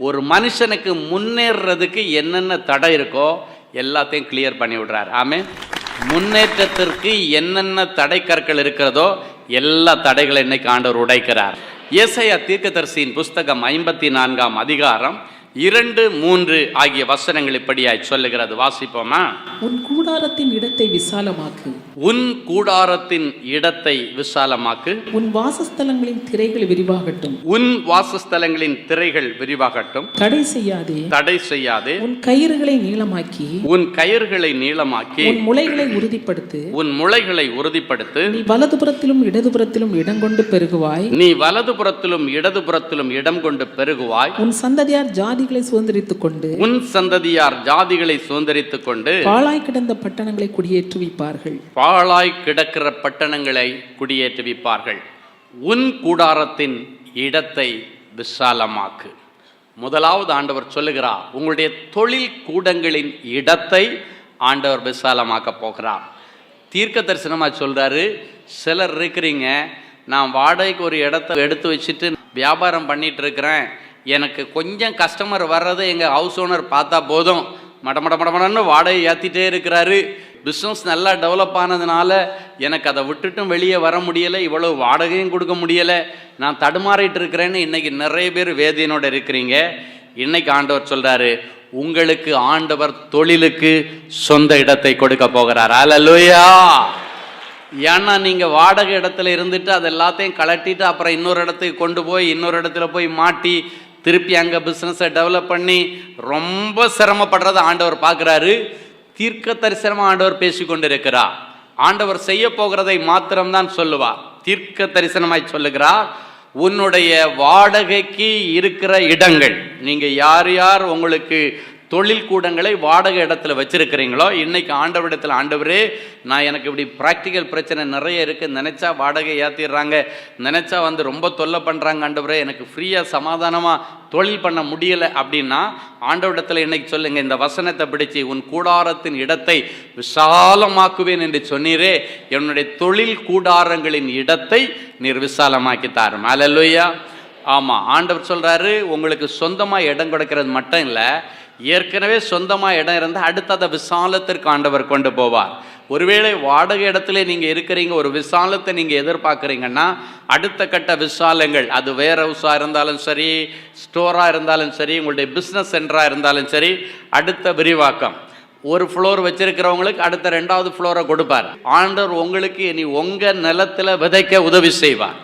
ஒரு மனுஷனுக்கு முன்னேறதுக்கு என்னென்ன தடை இருக்கோ எல்லாத்தையும் கிளியர் பண்ணி விடுறார். ஆமென். முன்னேற்றத்திற்கு என்னென்ன தடை கற்கள் இருக்கிறதோ எல்லா தடைகளை இன்னைக்கு ஆண்டவர் உடைக்கிறார். ஏசாயா தீர்க்கதரிசியின் புஸ்தகம் 54ஆம் அதிகாரம் 2, 3 ஆகிய வசனங்கள் இப்படியாய் சொல்லுகிறது. வாசிப்போமா? உன் கூடாரத்தின் இடத்தை விசாலமாக்கு. உன் கூடாரத்தின் இடத்தை விசாலமாக்கு. உன் வாசஸ்தலங்களின் திரைகள் விரிவாகட்டும். உன் வாசஸ்தலங்களின் திரைகள் விரிவாகட்டும். தடை செய்யாதே. தடை செய்யாதே. உன் கயிறுகளை நீளமாக்கி. உன் கயிறுகளை நீளமாக்கி. உன் முளைகளை உறுதிப்படுத்து. உன் முளைகளை உறுதிப்படுத்து. நீ வலதுபுறத்திலும் இடதுபுறத்திலும் இடம் கொண்டு பெருகுவாய். நீ வலதுபுறத்திலும் இடதுபுறத்திலும் இடம் கொண்டு பெருகுவாய். உன் சந்ததியார் ஜாதிகளை சுதந்தரித்துக் கொண்டு. உன் சந்ததியார் ஜாதிகளை சுதந்தரித்துக் கொண்டு பாழாய் கிடந்த பட்டணங்களை குடியேற்றுவிப்பார்கள். பாழாய் கிடக்கிற பட்டணங்களை குடியேற்றுவிப்பார்கள். உன் கூடாரத்தின் இடத்தை விசாலமாக்கு. முதலாவது ஆண்டவர் சொல்லுகிறார், உங்களுடைய தொழில் கூடங்களின் இடத்தை ஆண்டவர் விசாலமாக்க போகிறார். தீர்க்க தரிசனமா சொல்றாரு. சிலர் இருக்கிறீங்க, நான் வாடகைக்கு ஒரு இடத்தை எடுத்து வச்சுட்டு வியாபாரம் பண்ணிட்டு இருக்கிறேன், எனக்கு கொஞ்சம் கஸ்டமர் வர்றது எங்கள் ஹவுஸ் ஓனர் பார்த்தா போதும், மடமடன்னு வாடகை ஏற்றிட்டே இருக்கிறாரு, பிஸ்னஸ் நல்லா டெவலப் ஆனதுனால எனக்கு அதை விட்டுட்டும் வெளியே வர முடியலை, இவ்வளவு வாடகையும் கொடுக்க முடியலை, நான் தடுமாறிட்டு இருக்கிறேன்னு இன்னைக்கு நிறைய பேர் வேதியனோட இருக்கிறீங்க. இன்னைக்கு ஆண்டவர் சொல்றாரு, உங்களுக்கு ஆண்டவர் தொழிலுக்கு சொந்த இடத்தை கொடுக்க போகிறார். அல்லேலூயா. ஏன்னா நீங்கள் வாடகை இடத்துல இருந்துட்டு அது எல்லாத்தையும் கலட்டிட்டு அப்புறம் இன்னொரு இடத்துக்கு கொண்டு போய் இன்னொரு இடத்துல போய் மாட்டி திருப்பி அங்கே பிஸ்னஸை டெவலப் பண்ணி ரொம்ப சிரமப்படுறத ஆண்டவர் பார்க்குறாரு. தீர்க்க தரிசனமாக ஆண்டவர் பேசி கொண்டு இருக்கிறார். ஆண்டவர் செய்ய போகிறதை மாத்திரம்தான் சொல்லுவார். தீர்க்க தரிசனமாய் சொல்லுகிறார், உன்னுடைய வாடகைக்கு இருக்கிற இடங்கள், நீங்கள் யார் யார் உங்களுக்கு தொழில் கூடங்களை வாடகை இடத்துல வச்சிருக்கிறீங்களோ, இன்னைக்கு ஆண்டவரிடத்தில், ஆண்டவரே நான் எனக்கு இப்படி ப்ராக்டிக்கல் பிரச்சனை நிறைய இருக்குது, நினச்சா வாடகை ஏற்றிடுறாங்க, நினச்சா வந்து ரொம்ப தொல்லை பண்ணுறாங்க, ஆண்டவரே எனக்கு ஃப்ரீயாக சமாதானமாக தொழில் பண்ண முடியலை அப்படின்னா ஆண்டவரிடத்தில் இன்னைக்கு சொல்லுங்கள், இந்த வசனத்தை பிடிச்சி உன் கூடாரத்தின் இடத்தை விசாலமாக்குவேன் என்று சொன்னீரே, என்னுடைய தொழில் கூடாரங்களின் இடத்தை நீர் விசாலமாக்கி தாரும். அல்லேலூயா. ஆமாம், ஆண்டவர் சொல்கிறாரு, உங்களுக்கு சொந்தமாக இடம் கொடுக்கறது மட்டும் இல்லை, ஏற்கனவே சொந்தமாக இடம் இருந்தால் அடுத்த அதை விசாலத்திற்கு ஆண்டவர் கொண்டு போவார். ஒருவேளை வாடகை இடத்துல நீங்கள் இருக்கிறீங்க, ஒரு விசாலத்தை நீங்கள் எதிர்பார்க்குறீங்கன்னா அடுத்த கட்ட விசாலங்கள், அது வேர் ஹவுஸாக இருந்தாலும் சரி, ஸ்டோராக இருந்தாலும் சரி, உங்களுடைய பிஸ்னஸ் சென்டராக இருந்தாலும் சரி, அடுத்த விரிவாக்கம். ஒரு ஃப்ளோர் வச்சிருக்கிறவங்களுக்கு அடுத்த 2வது ஃப்ளோரை கொடுப்பார். ஆண்டவர் உங்களுக்கு இனி உங்கள் நிலத்தில் விதைக்க உதவி செய்வார்.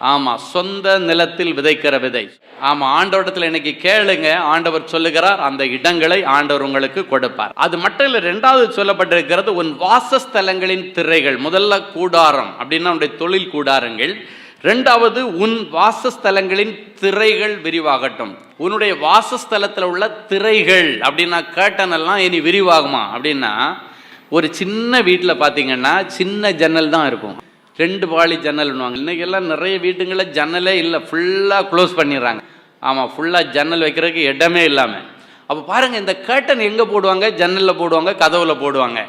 ஆமாம், சொந்த நிலத்தில் விதைக்கிற விதை. ஆமாம், ஆண்டவரிடத்தில் இன்னைக்கு கேளுங்க, ஆண்டவர் சொல்லுகிறார், அந்த இடங்களை ஆண்டவர் உங்களுக்கு கொடுப்பார். அது மட்டும் இல்லை, 2வது சொல்லப்பட்டிருக்கிறது உன் வாசஸ்தலங்களின் திரைகள். முதல்ல கூடாரம் அப்படின்னா உன்னுடைய தொழில் கூடாரங்கள். 2வது உன் வாசஸ்தலங்களின் திரைகள் விரிவாகட்டும். உன்னுடைய வாசஸ்தலத்தில் உள்ள திரைகள் அப்படின்னா கேட்டன் எல்லாம் இனி விரிவாகுமா அப்படின்னா, ஒரு சின்ன வீட்டில் பார்த்தீங்கன்னா சின்ன ஜன்னல் தான் இருக்கும், 2 பாலி ஜன்னல் பண்ணுவாங்க. இன்றைக்கெல்லாம் நிறைய வீட்டுங்களில் ஜன்னலே இல்லை, ஃபுல்லாக க்ளோஸ் பண்ணிடுறாங்க. ஆமாம், ஃபுல்லாக ஜன்னல் வைக்கிறதுக்கு இடமே இல்லாமல். அப்போ பாருங்கள், இந்த கேட்டன் எங்கே போடுவாங்க? ஜன்னலில் போடுவாங்க, கதவுல போடுவாங்க.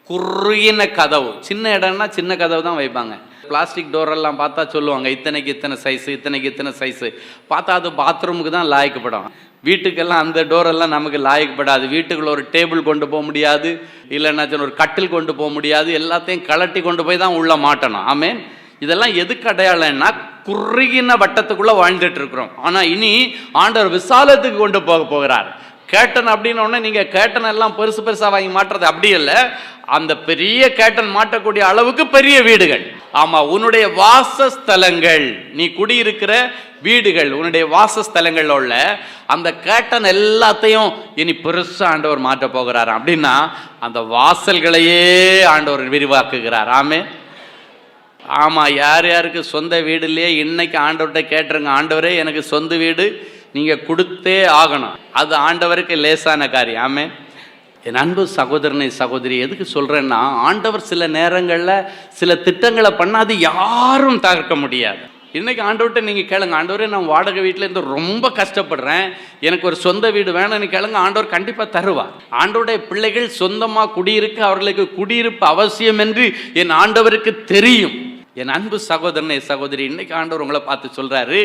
குறுகின கதவு, சின்ன இடம்னா சின்ன கதவு தான் வைப்பாங்க. பிளாஸ்டிக் டோரெல்லாம் பார்த்தா சொல்லுவாங்க, இத்தனைக்கு இத்தனை சைஸு, இத்தனைக்கு இத்தனை சைஸு. பார்த்தா அது பாத்ரூமுக்கு தான் லாய்க்கப்படும். வீட்டுக்கெல்லாம் அந்த டோரெல்லாம் நமக்கு லாய்க்கப்படாது. வீட்டுக்குள்ள ஒரு டேபிள் கொண்டு போக முடியாது, இல்லைன்னா ஒரு கட்டில் கொண்டு போக முடியாது, எல்லாத்தையும் கலட்டி கொண்டு போய் தான் உள்ள மாட்டணும். ஆமென். இதெல்லாம் எதுக்கு அடையாளம்னா, குறுகின வட்டத்துக்குள்ள வாழ்ந்துட்டு இருக்கிறோம். ஆனா இனி ஆண்டவர் விசாலத்துக்கு கொண்டு போக போகிறார். கேட்டன் அப்படின்னு உடனே நீங்க கேட்டன் எல்லாம் பெருசு பெருசா வாங்கி மாட்டுறது அப்படி இல்லை, அந்த பெரிய கேட்டன் மாட்டக்கூடிய அளவுக்கு பெரிய வீடுகள். ஆமா, உன்னுடைய வாசஸ்தலங்கள், நீ குடியிருக்கிற வீடுகள், உன்னுடைய வாசஸ்தலங்கள் உள்ள அந்த கேட்டன் எல்லாத்தையும் இனி பெருசா ஆண்டவர் மாற்ற போகிறார். அப்படின்னா அந்த வாசல்களையே ஆண்டவர் விரிவாக்குகிறார். ஆமே. ஆமா, யார் யாருக்கு சொந்த வீடு இல்லையே, இன்னைக்கு ஆண்டவர்கிட்ட கேட்டுருங்க, ஆண்டவரே எனக்கு சொந்த வீடு நீங்க கொடுத்தே ஆகணும். அது ஆண்டவருக்கு லேசான காரியம். ஆமே. என் அன்பு சகோதரனை சகோதரி, எதுக்கு சொல்கிறேன்னா, ஆண்டவர் சில நேரங்களில் சில திட்டங்களை பண்ணாது யாரும் தகர்க்க முடியாது. இன்றைக்கி ஆண்டவர்கிட்ட நீங்கள் கேளுங்க, ஆண்டவரே நான் வாடகை வீட்டில் இருந்து ரொம்ப கஷ்டப்படுறேன், எனக்கு ஒரு சொந்த வீடு வேணும்னு கேளுங்க, ஆண்டவர் கண்டிப்பாக தருவார். ஆண்டவருடைய பிள்ளைகள் சொந்தமாக குடியிருக்க அவர்களுக்கு குடியிருப்பு அவசியம் என்று என் ஆண்டவருக்கு தெரியும். என் அன்பு சகோதரனை சகோதரி, இன்னைக்கு ஆண்டவர் உங்களை பார்த்து சொல்கிறாரு,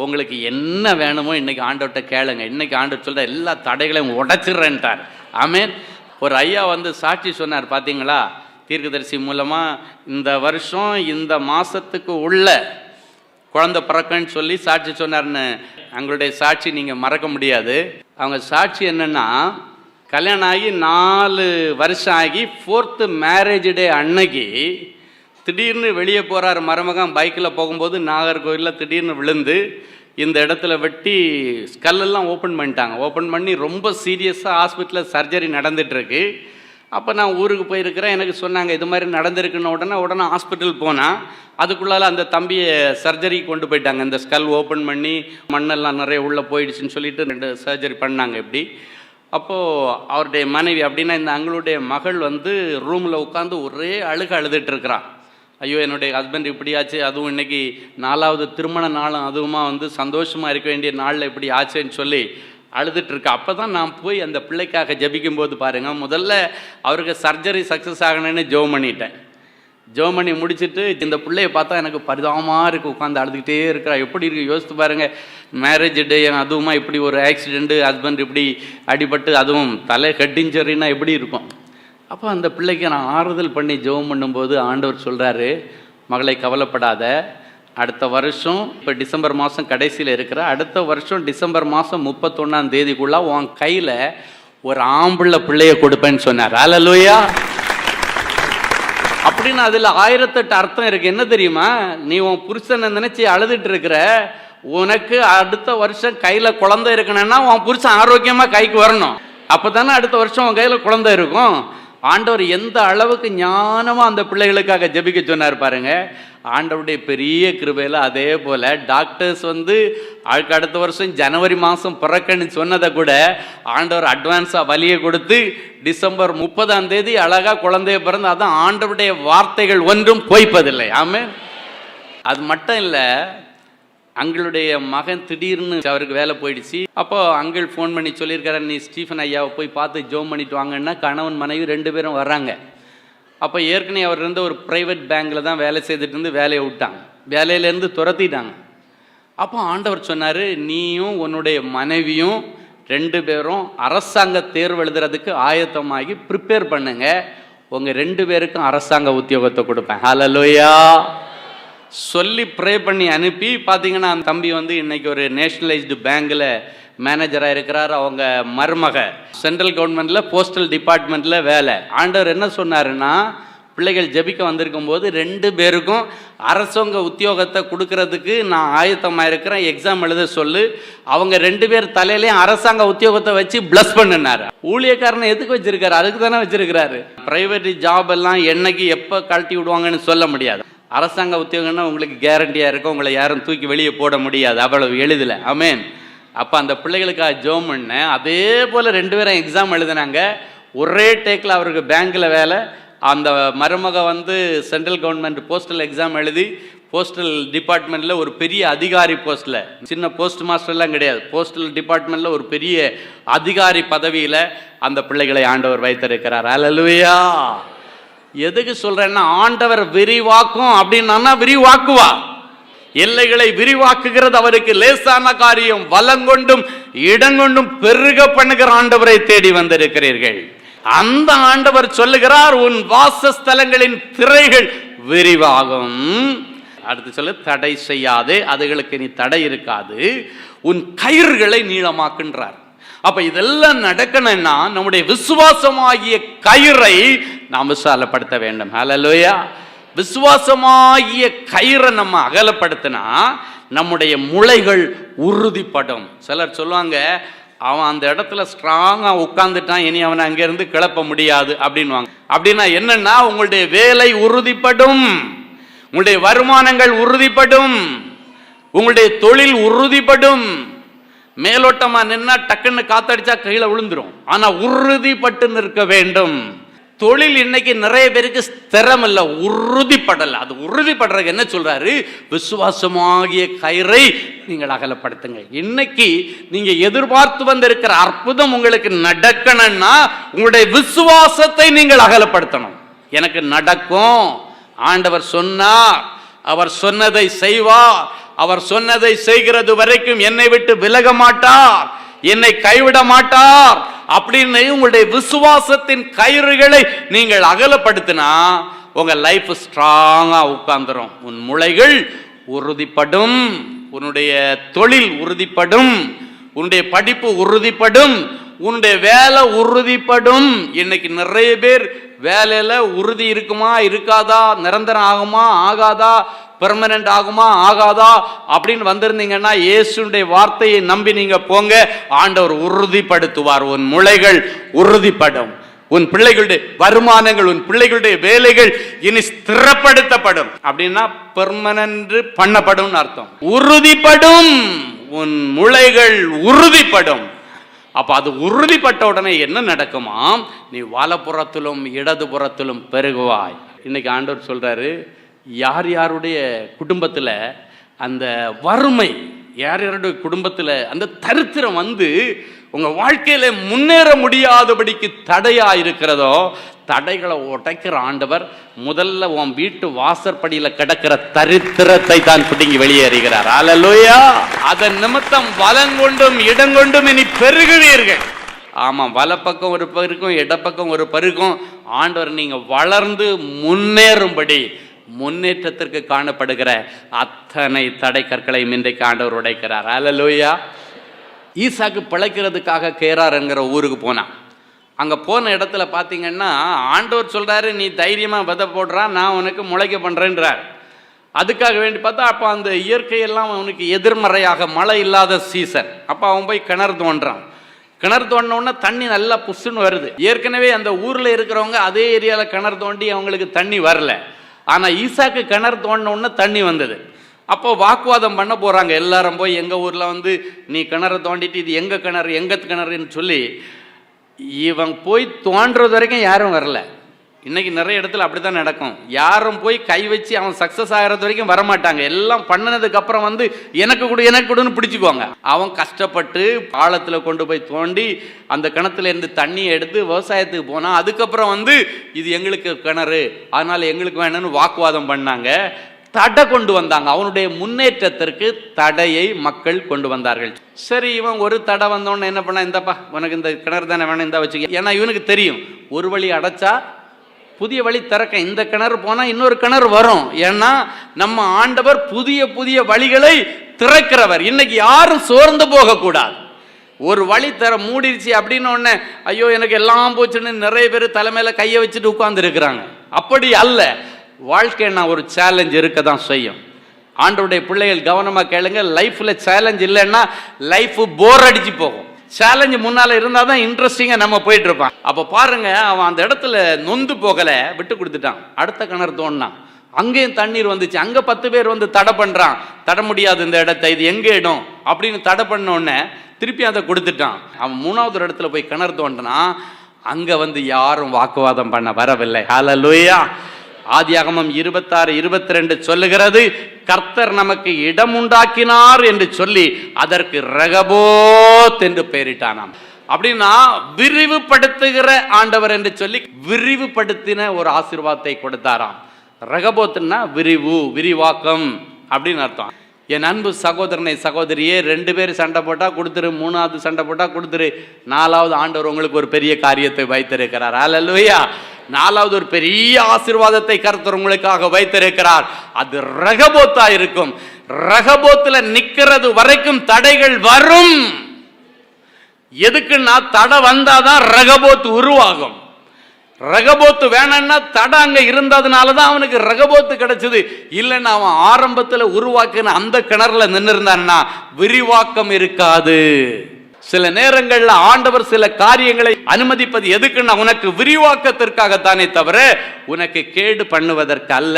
உங்களுக்கு என்ன வேணுமோ இன்னைக்கு ஆண்டவர்கிட்ட கேளுங்க. இன்னைக்கு ஆண்டவர் சொல்கிற எல்லா தடைகளையும் உடைச்சிட்றேன்ட்டார். ஆமென். ஒரு ஐயா வந்து சாட்சி சொன்னார் பார்த்தீங்களா, தீர்க்கதரிசி மூலமாக இந்த வருஷம் இந்த மாதத்துக்கு உள்ள குழந்தை பிறக்குன்னு சொல்லி சாட்சி சொன்னார்னு. அவங்களுடைய சாட்சி நீங்கள் மறக்க முடியாது. அவங்க சாட்சி என்னென்னா, கல்யாணம் ஆகி 4 வருஷம் ஆகி 4th மேரேஜ் டே அன்னைக்கு திடீர்னு வெளியே போகிறார் மருமகன். பைக்கில் போகும்போது நாகர்கோவிலில் திடீர்னு விழுந்து இந்த இடத்துல வெட்டி ஸ்கல்லெல்லாம் ஓப்பன் பண்ணிட்டாங்க. ஓப்பன் பண்ணி ரொம்ப சீரியஸாக ஹாஸ்பிட்டலில் சர்ஜரி நடந்துகிட்ருக்கு. அப்போ நான் ஊருக்கு போயிருக்கிறேன், எனக்கு சொன்னாங்க இது மாதிரி நடந்திருக்குன்னு. உடனே ஹாஸ்பிட்டல் போனால் அதுக்குள்ளால அந்த தம்பியை சர்ஜரி கொண்டு போயிட்டாங்க. இந்த ஸ்கல் ஓப்பன் பண்ணி மண்ணெல்லாம் நிறைய உள்ளே போயிடுச்சுன்னு சொல்லிட்டு 2 சர்ஜரி பண்ணாங்க. இப்படி அப்போது அவருடைய மனைவி அப்படின்னா இந்த அவங்களுடைய மகள் வந்து ரூமில் உட்காந்து ஒரே அழுதுட்டு இருக்கிறான். ஐயோ என்னுடைய ஹஸ்பண்ட் இப்படியாச்சு, அதுவும் இன்றைக்கி 4வது திருமண நாளும் அதுவுமா வந்து சந்தோஷமாக இருக்க வேண்டிய நாளில் இப்படி ஆச்சுன்னு சொல்லி அழுதுட்டுருக்கா. அப்போ தான் நான் போய் அந்த பிள்ளைக்காக ஜபிக்கும்போது பாருங்கள், முதல்ல அவருக்கு சர்ஜரி சக்ஸஸ் ஆகணும்னு ஜெபம் பண்ணிட்டேன். ஜெபம் பண்ணி முடிச்சுட்டு இந்த பிள்ளையை பார்த்தா எனக்கு பரிதாபமாக இருக்குது, உட்காந்து அழுதுகிட்டே இருக்கிறா. எப்படி இருக்குது யோசித்து பாருங்கள், மேரேஜ் டே அதுவுமா இப்படி ஒரு ஆக்சிடெண்ட்டு, ஹஸ்பண்ட் இப்படி அடிபட்டு அதுவும் தலை ஹெட் இன்ஜரின்னா எப்படி இருக்கும். அப்போ அந்த பிள்ளைக்கு நான் ஆறுதல் பண்ணி ஜெபம் பண்ணும்போது ஆண்டவர் சொல்கிறாரு, மகளை கவலைப்படாத, அடுத்த வருஷம் இப்போ டிசம்பர் மாதம் கடைசியில் இருக்கிற அடுத்த வருஷம் டிசம்பர் மாதம் 31ஆம் தேதிக்குள்ளே உன் கையில் ஒரு ஆம்பளை பிள்ளையை கொடுப்பேன்னு சொன்னார். அல்லேலூயா. அப்படின்னு அதில் 1008 அர்த்தம் இருக்குது. என்ன தெரியுமா, நீ உன் புருஷனை நினச்சி அழுதுட்டு இருக்கிற, உனக்கு அடுத்த வருஷம் கையில் குழந்தை இருக்கணும்னா உன் புருஷன் ஆரோக்கியமாக கைக்கு வரணும். அப்போ தானே அடுத்த வருஷம் உன் கையில் குழந்தை இருக்கும். ஆண்டவர் எந்த அளவுக்கு ஞானமாக அந்த பிள்ளைகளுக்காக ஜெபிக்க சொன்னார் பாருங்க. ஆண்டவருடைய பெரிய கிருபையில் அதே போல் டாக்டர்ஸ் வந்து அடுத்த வருஷம் ஜனவரி மாதம் பிறக்கன்னு சொன்னதை கூட ஆண்டவர் அட்வான்ஸாக வலியை கொடுத்து டிசம்பர் 30ஆம் தேதி அழகாக குழந்தைய பிறந்து. அதான் ஆண்டவருடைய வார்த்தைகள் ஒன்றும் பொய்ப்பதில்லை. ஆமென். அது மட்டும் இல்லை, அங்களுடைய மகன் திடீர்னு அவருக்கு வேலை போயிடுச்சு. அப்போ அங்கிள் ஃபோன் பண்ணி சொல்லியிருக்காரு, நீ ஸ்டீஃபன் ஐயாவை போய் பார்த்து ஜோம் பண்ணிட்டு வாங்கன்னா. கணவன் மனைவி 2 பேரும் வர்றாங்க. அப்போ ஏற்கனவே அவர் இருந்த ஒரு ப்ரைவேட் பேங்க்கில் தான் வேலை செய்துட்டு இருந்து வேலையை விட்டாங்க, வேலையிலேருந்து துரத்திட்டாங்க. அப்போ ஆண்டவர் சொன்னார், நீயும் உன்னுடைய மனைவியும் 2 பேரும் அரசாங்க தேர்வு எழுதுறதுக்கு ஆயத்தமாகி ப்ரிப்பேர் பண்ணுங்க, உங்கள் 2 பேருக்கும் அரசாங்க உத்தியோகத்தை கொடுப்பேன். ஹல்லேலூயா. சொல்லி ப்ரே பண்ணி அனுப்பி பார்த்தீங்கன்னா அந்த தம்பி வந்து இன்றைக்கி ஒரு நேஷ்னலைஸ்டு பேங்க்கில் மேனேஜராக இருக்கிறார். அவங்க மருமக சென்ட்ரல் கவர்மெண்ட்டில் போஸ்டல் டிபார்ட்மெண்ட்டில் வேலை. ஆண்டவர் என்ன சொன்னாருன்னா, பிள்ளைகள் ஜெபிக்க வந்திருக்கும் போது 2 பேருக்கும் அரசாங்க உத்தியோகத்தை கொடுக்கறதுக்கு நான் ஆயத்தமாக இருக்கிறேன், எக்ஸாம் எழுத சொல்லு. அவங்க 2 பேர் தலையிலையும் அரசாங்க உத்தியோகத்தை வச்சு பிளஸ் பண்ணினார். ஊழியக்காரனை எதுக்கு வச்சிருக்காரு? அதுக்கு தானே வச்சிருக்கிறாரு. பிரைவேட் ஜாப் எல்லாம் என்னைக்கு எப்போ கழட்டி விடுவாங்கன்னு சொல்ல முடியாது. அரசாங்க உத்தியோகம்னா உங்களுக்கு கேரண்டியாக இருக்கும், உங்களை யாரும் தூக்கி வெளியே போட முடியாது அவ்வளவு எளிதில். ஆமென். அப்போ அந்த பிள்ளைகளுக்காக ஜெபம் பண்ணேன். அதே போல் 2 பேரும் எக்ஸாம் எழுதினாங்க. ஒரே டேக்கில் அவருக்கு பேங்க்கில் வேலை. அந்த மருமக வந்து சென்ட்ரல் கவர்மெண்ட் போஸ்டல் எக்ஸாம் எழுதி போஸ்டல் டிபார்ட்மெண்ட்டில் ஒரு பெரிய அதிகாரி போஸ்ட்டில், சின்ன போஸ்ட் மாஸ்டர்லாம் கிடையாது, போஸ்டல் டிபார்ட்மெண்ட்டில் ஒரு பெரிய அதிகாரி பதவியில் அந்த பிள்ளைகளை ஆண்டவர் வைத்திருக்கிறார். அல்லேலூயா. எதுக்கு சொல்கிறேன்னா, ஆண்டவர் விரிவாக்கும் அப்படின்னா விரிவாக்குவா. எல்லைகளை விரிவாக்குகிறது அவருக்கு லேசான காரியம். வலங்கொண்டும் இடங்கொண்டும் பெருக பண்ணுகிற ஆண்டவரை தேடி வந்திருக்கிறீர்கள். அந்த ஆண்டவர் சொல்லுகிறார், உன் வாசஸ்தலங்களின் திரைகள் விரிவாகும். அடுத்து சொல்லு, தடை செய்யாதே, அதுகளுக்கு நீ தடை இருக்காது, உன் கயிறுகளை நீளமாக்குன்றார். அப்ப இதெல்லாம் நடக்கணும்னா நம்முடைய விசுவாசமாகிய கயிறை நாம் விசாலப்படுத்த வேண்டும். ஹல்லேலூயா. விசுவாசமாகிய கயிறை நம்ம அகலப்படுத்தினா நம்முடைய முளைகள் உறுதிப்படும். சிலர் சொல்லுவாங்க, அவன் அந்த இடத்துல ஸ்ட்ராங்காக உட்கார்ந்துட்டான், இனி அவனை அங்கேருந்து கிளப்ப முடியாது அப்படின்வாங்க. அப்படின்னா என்னன்னா, உங்களுடைய வேலை உறுதிப்படும், உங்களுடைய வருமானங்கள் உறுதிப்படும், உங்களுடைய தொழில் உறுதிப்படும், மேலோட்டமா நின்னா டக்குன்னு காத்தடிச்சா கீழே விழுந்துரும். ஆனா உறுதிப்பட்டு நிற்க வேண்டும். தொழில் இன்னைக்கு நிறைய பேருக்கு ஸ்திரம் இல்ல, உறுதிப்படல. அது உறுதிப்படுறதுக்கு என்ன சொல்றாரு? விசுவாசமாகிய கயிறை நீங்கள் அகலப்படுத்துங்க. இன்னைக்கு நீங்க எதிர்பார்த்து வந்திருக்கிற அற்புதம் உங்களுக்கு நடக்கணும்னா உங்களுடைய விசுவாசத்தை நீங்கள் அகலப்படுத்தணும். எனக்கு நடக்கும், ஆண்டவர் சொன்னார், அவர் சொன்னதை செய்வார், அவர் சொன்னதை செய்கிறது வரைக்கும் என்னை விட்டு விலக மாட்டார், என்னை கைவிட மாட்டார் அப்படின்னு உங்களுடைய விசுவாசத்தின் கயிறுகளை நீங்கள் அகலப்படுத்தினா உங்க லைஃப் ஸ்ட்ராங்கா உட்கார்ந்துரும். உன் முளைகள் உறுதிப்படும், உன்னுடைய தொழில் உறுதிப்படும், உன்னுடைய படிப்பு உறுதிப்படும், உன்னுடைய வேலை உறுதிப்படும். இன்னைக்கு நிறைய பேர் வேலையில உறுதி இருக்குமா இருக்காதா, நிரந்தரம் ஆகுமா ஆகாதா, பெர்மனன்ட் ஆகுமா ஆகாதா அப்படின்னு வந்திருந்தீங்கன்னா இயேசுடைய வார்த்தையை நம்பி நீங்க போங்க. ஆண்டவர் உறுதிப்படுத்துவார். உன் முளைகள் உறுதிப்படும், உன் பிள்ளைகளுடைய வருமானங்கள், உன் பிள்ளைகளுடைய வேலைகள் இனி ஸ்திரப்படுத்தப்படும். அப்படின்னா பெர்மனன்ட் பண்ணப்படும் அர்த்தம். உறுதிப்படும், உன் முளைகள் உறுதிப்படும். அப்ப அது உறுதிப்பட்ட உடனே என்ன நடக்குமா? நீ வலப்புறத்திலும் இடதுபுறத்திலும் பெருகுவாய். இன்னைக்கு ஆண்டவர் சொல்றாரு, யார் யாருடைய குடும்பத்தில் அந்த வறுமை, யார் யாருடைய குடும்பத்தில் அந்த தரித்திரம் வந்து உங்கள் வாழ்க்கையில் முன்னேற முடியாதபடிக்கு தடையாக இருக்கிறதோ, தடைகளை உடைக்கிற ஆண்டவர் முதல்ல உன் வீட்டு வாசற்படியில் கிடக்கிற தரித்திரத்தை தான் பிடுங்கி வெளியேறுகிறார். அல்லேலூயா. அதன் நிமித்தம் வலங்கொண்டும் இடங்கொண்டும் இனி பெருகுவீர்கள். ஆமாம், வலப்பக்கம் ஒரு பெருக்கும், இடப்பக்கம் ஒரு பெருக்கும். ஆண்டவர் நீங்கள் வளர்ந்து முன்னேறும்படி, முன்னேற்றத்திற்கு காணப்படுகிற அத்தனை தடை கற்களையும் இன்றைக்கு ஆண்டவர் உடைக்கிறார். அல்லேலூயா. ஈசாக்கு பிழைக்கிறதுக்காக கேரார் என்கிற ஊருக்கு போனான். அங்கே போன இடத்துல பார்த்தீங்கன்னா ஆண்டவர் சொல்கிறாரு, நீ தைரியமாக விதை போடுறான், நான் உனக்கு முளைக்க பண்ணுறேன்றார். அதுக்காக வேண்டி பார்த்தா அப்போ அந்த இயற்கையெல்லாம் அவனுக்கு எதிர்மறையாக, மழை இல்லாத சீசன். அப்போ அவன் போய் கிணறு தோன்றான். கிணறு தோண்டினோடனே தண்ணி நல்லா புஷ்ஷுன்னு வருது. ஏற்கனவே அந்த ஊரில் இருக்கிறவங்க அதே ஏரியாவில் கிணறு தோண்டி அவங்களுக்கு தண்ணி வரல. ஆனால் ஈசாக்கு கிணறு தோண்டினோடனே தண்ணி வந்தது. அப்போ வாக்குவாதம் பண்ண போகிறாங்க எல்லாரும். போய் எங்கள் ஊரில் வந்து நீ கிணறு தோண்டிட்டு இது எங்கள் கிணறு எங்கள் கிணறுன்னு சொல்லி இவன் போய் தோன்றது வரைக்கும் யாரும் வரல. இன்றைக்கி நிறைய இடத்துல அப்படி தான் நடக்கும். யாரும் போய் கை வச்சு அவன் சக்ஸஸ் ஆகிறது வரைக்கும் வரமாட்டாங்க. எல்லாம் பண்ணினதுக்கப்புறம் வந்து எனக்கு கொடுன்னு பிடிச்சிக்குவாங்க. அவன் கஷ்டப்பட்டு ஆழத்தில் கொண்டு போய் தோண்டி அந்த கிணத்துலேருந்து தண்ணியை எடுத்து விவசாயத்துக்கு போனான். அதுக்கப்புறம் வந்து இது எங்களுக்கு கிணறு, அதனால் எங்களுக்கு வேணும்னு வாக்குவாதம் பண்ணாங்க. தடை கொண்டு வந்தாங்க. அவனுடைய முன்னேற்றத்திற்கு தடையை மக்கள் கொண்டு வந்தார்கள். சரி, இவன் ஒரு தடை வந்தோன்னு என்ன பண்ண, இந்தப்பா உனக்கு இந்த கிணறு தானே வேணும், இந்த வச்சுக்க. ஏன்னா இவனுக்கு தெரியும், ஒரு வழி அடைச்சா புதிய வழி திறக்க, இந்த கிணறு போனால் இன்னொரு கிணறு வரும். ஏன்னா நம்ம ஆண்டவர் புதிய புதிய வழிகளை திறக்கிறவர். இன்னைக்கு யாரும் சோர்ந்து போகக்கூடாது. ஒரு வழி தர மூடிடுச்சு அப்படின்னு ஒன்று ஐயோ எனக்கு எல்லாம் போச்சுன்னு நிறைய பேர் தலைமையில கையை வச்சுட்டு உட்கார்ந்து இருக்கிறாங்க. அப்படி அல்ல. வாழ்க்கைன்னா ஒரு சேலஞ்ச் இருக்க தான் செய்யும். ஆண்டவருடைய பிள்ளைகள் கவனமாக கேளுங்க. லைஃப்பில் சேலஞ்ச் இல்லைன்னா லைஃப் போர் அடிச்சு போகும். சேலஞ்சு முன்னால் இருந்தால் தான் இன்ட்ரெஸ்டிங்காக நம்ம போயிட்டு இருப்பான். அப்போ பாருங்க, அவன் அந்த இடத்துல நொந்து போகலை, விட்டு கொடுத்துட்டான். அடுத்த கிணறு தோண்டினான். அங்கேயும் தண்ணீர் வந்துச்சு. அங்கே 10 பேர் வந்து தடை பண்ணுறான். தட முடியாது இந்த இடத்த, இது எங்கே இடம் அப்படின்னு தடை பண்ணோடனே திருப்பி அதை கொடுத்துட்டான். அவன் 3வது இடத்துல போய் கிணறு தோண்டினா அங்கே வந்து யாரும் வாக்குவாதம் பண்ண வரவில்லை. ஹல்லேலூயா. ஆதியாகமம் 26:22 சொல்லுகிறது, கர்த்தர் நமக்கு இடம் உண்டாக்கினார் என்று சொல்லி அதற்கு ரெகபோத் என்று பெயரிட்டானாம். அப்படின்னா விரிவுபடுத்துகிற ஆண்டவர் என்று சொல்லி விரிவுபடுத்தின ஒரு ஆசீர்வாதத்தை கொடுத்தாராம். ரெகபோத்னா விரிவு, விரிவாக்கம் அப்படின்னு அர்த்தம். என் அன்பு சகோதரனை சகோதரியே, 2 பேர் சண்டை போட்டால் கொடுத்துரு, 3வது சண்டை போட்டால் கொடுத்துரு, 4வது ஆண்டவர் உங்களுக்கு ஒரு பெரிய காரியத்தை வைத்திருக்கிறார். அல்லேலூயா. 4வது ஒரு பெரிய ஆசீர்வாதத்தை கர்த்தர் உங்களுக்காக வைத்திருக்கிறார். அது ரெகபோத்தா இருக்கும். ரெகபோத்துல நிக்கிறது வரைக்கும் தடைகள் வரும். எதுக்குன்னா தடை வந்தாதான் ரெகபோத் உருவாகும். ரெகபோத்து வேணும்னா தடை அங்க இருந்ததுனால தான் அவனுக்கு ரெகபோத்து கிடைச்சது. இல்லைன்னா அவன் ஆரம்பத்தில் உருவாக்கின அந்த கிணறுல நின்று இருந்தான்னா விரிவாக்கம் இருக்காது. சில நேரங்கள்ல ஆண்டவர் சில காரியங்களை அனுமதிப்பது எதுக்குன்னா உனக்கு விரிவாக்கத்திற்காகத்தானே தவிர உனக்கு கேடு பண்ணுவதற்கு அல்ல.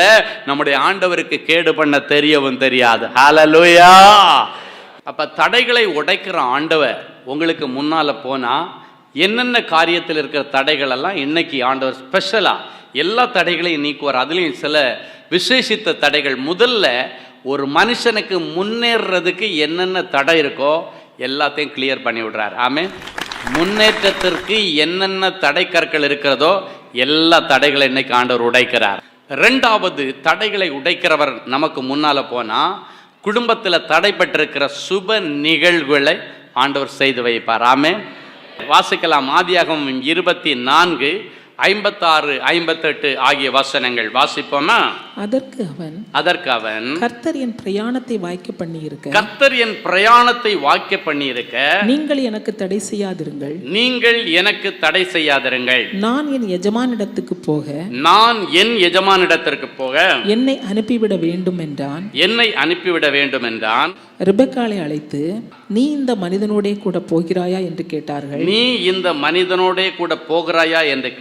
நம்முடைய ஆண்டவருக்கு கேடு பண்ண தெரியவும் தெரியாது. ஹல்லேலூயா. அப்போ தடைகளை உடைக்கிற ஆண்டவர் உங்களுக்கு முன்னால் போனால் என்னென்ன காரியத்தில் இருக்கிற தடைகள் எல்லாம் இன்னைக்கு ஆண்டவர் ஸ்பெஷலாக எல்லா தடைகளையும் நீக்குவார். அதுலேயும் சில விசேஷித்த தடைகள். முதல்ல ஒரு மனுஷனுக்கு முன்னேறதுக்கு என்னென்ன தடை இருக்கோ எல்லாத்தையும் கிளியர் பண்ணி விடுறார். ஆமென். முன்னேற்றத்திற்கு என்னென்ன தடை கற்கள் இருக்கிறதோ எல்லா தடைகளை இன்னைக்கு ஆண்டவர் உடைக்கிறார். ரெண்டாவது, தடைகளை உடைக்கிறவர் நமக்கு முன்னால் போனால் குடும்பத்தில் தடைப்பட்டிருக்கிற சுப நிகழ்வுகளை ஆண்டவர் செய்து வைப்பார். ஆமென். வாசிக்கலாம். ஆதியாகமம் 24, 56, 58 ஆகிய வசனங்கள் வாசிப்போமா? அதற்கு அவன் கர்த்தர் என் பிரயாணத்தை வாய்க்க பண்ணியிருக்க நீங்கள் எனக்கு தடை செய்யாதிருங்கள். நான் என் எஜமானிடத்துக்கு போக என்னை அனுப்பிவிட வேண்டும் என்றான். ரெபெக்காளை அழைத்து, நீ இந்த மனிதனோடே கூட போகிறாயா என்று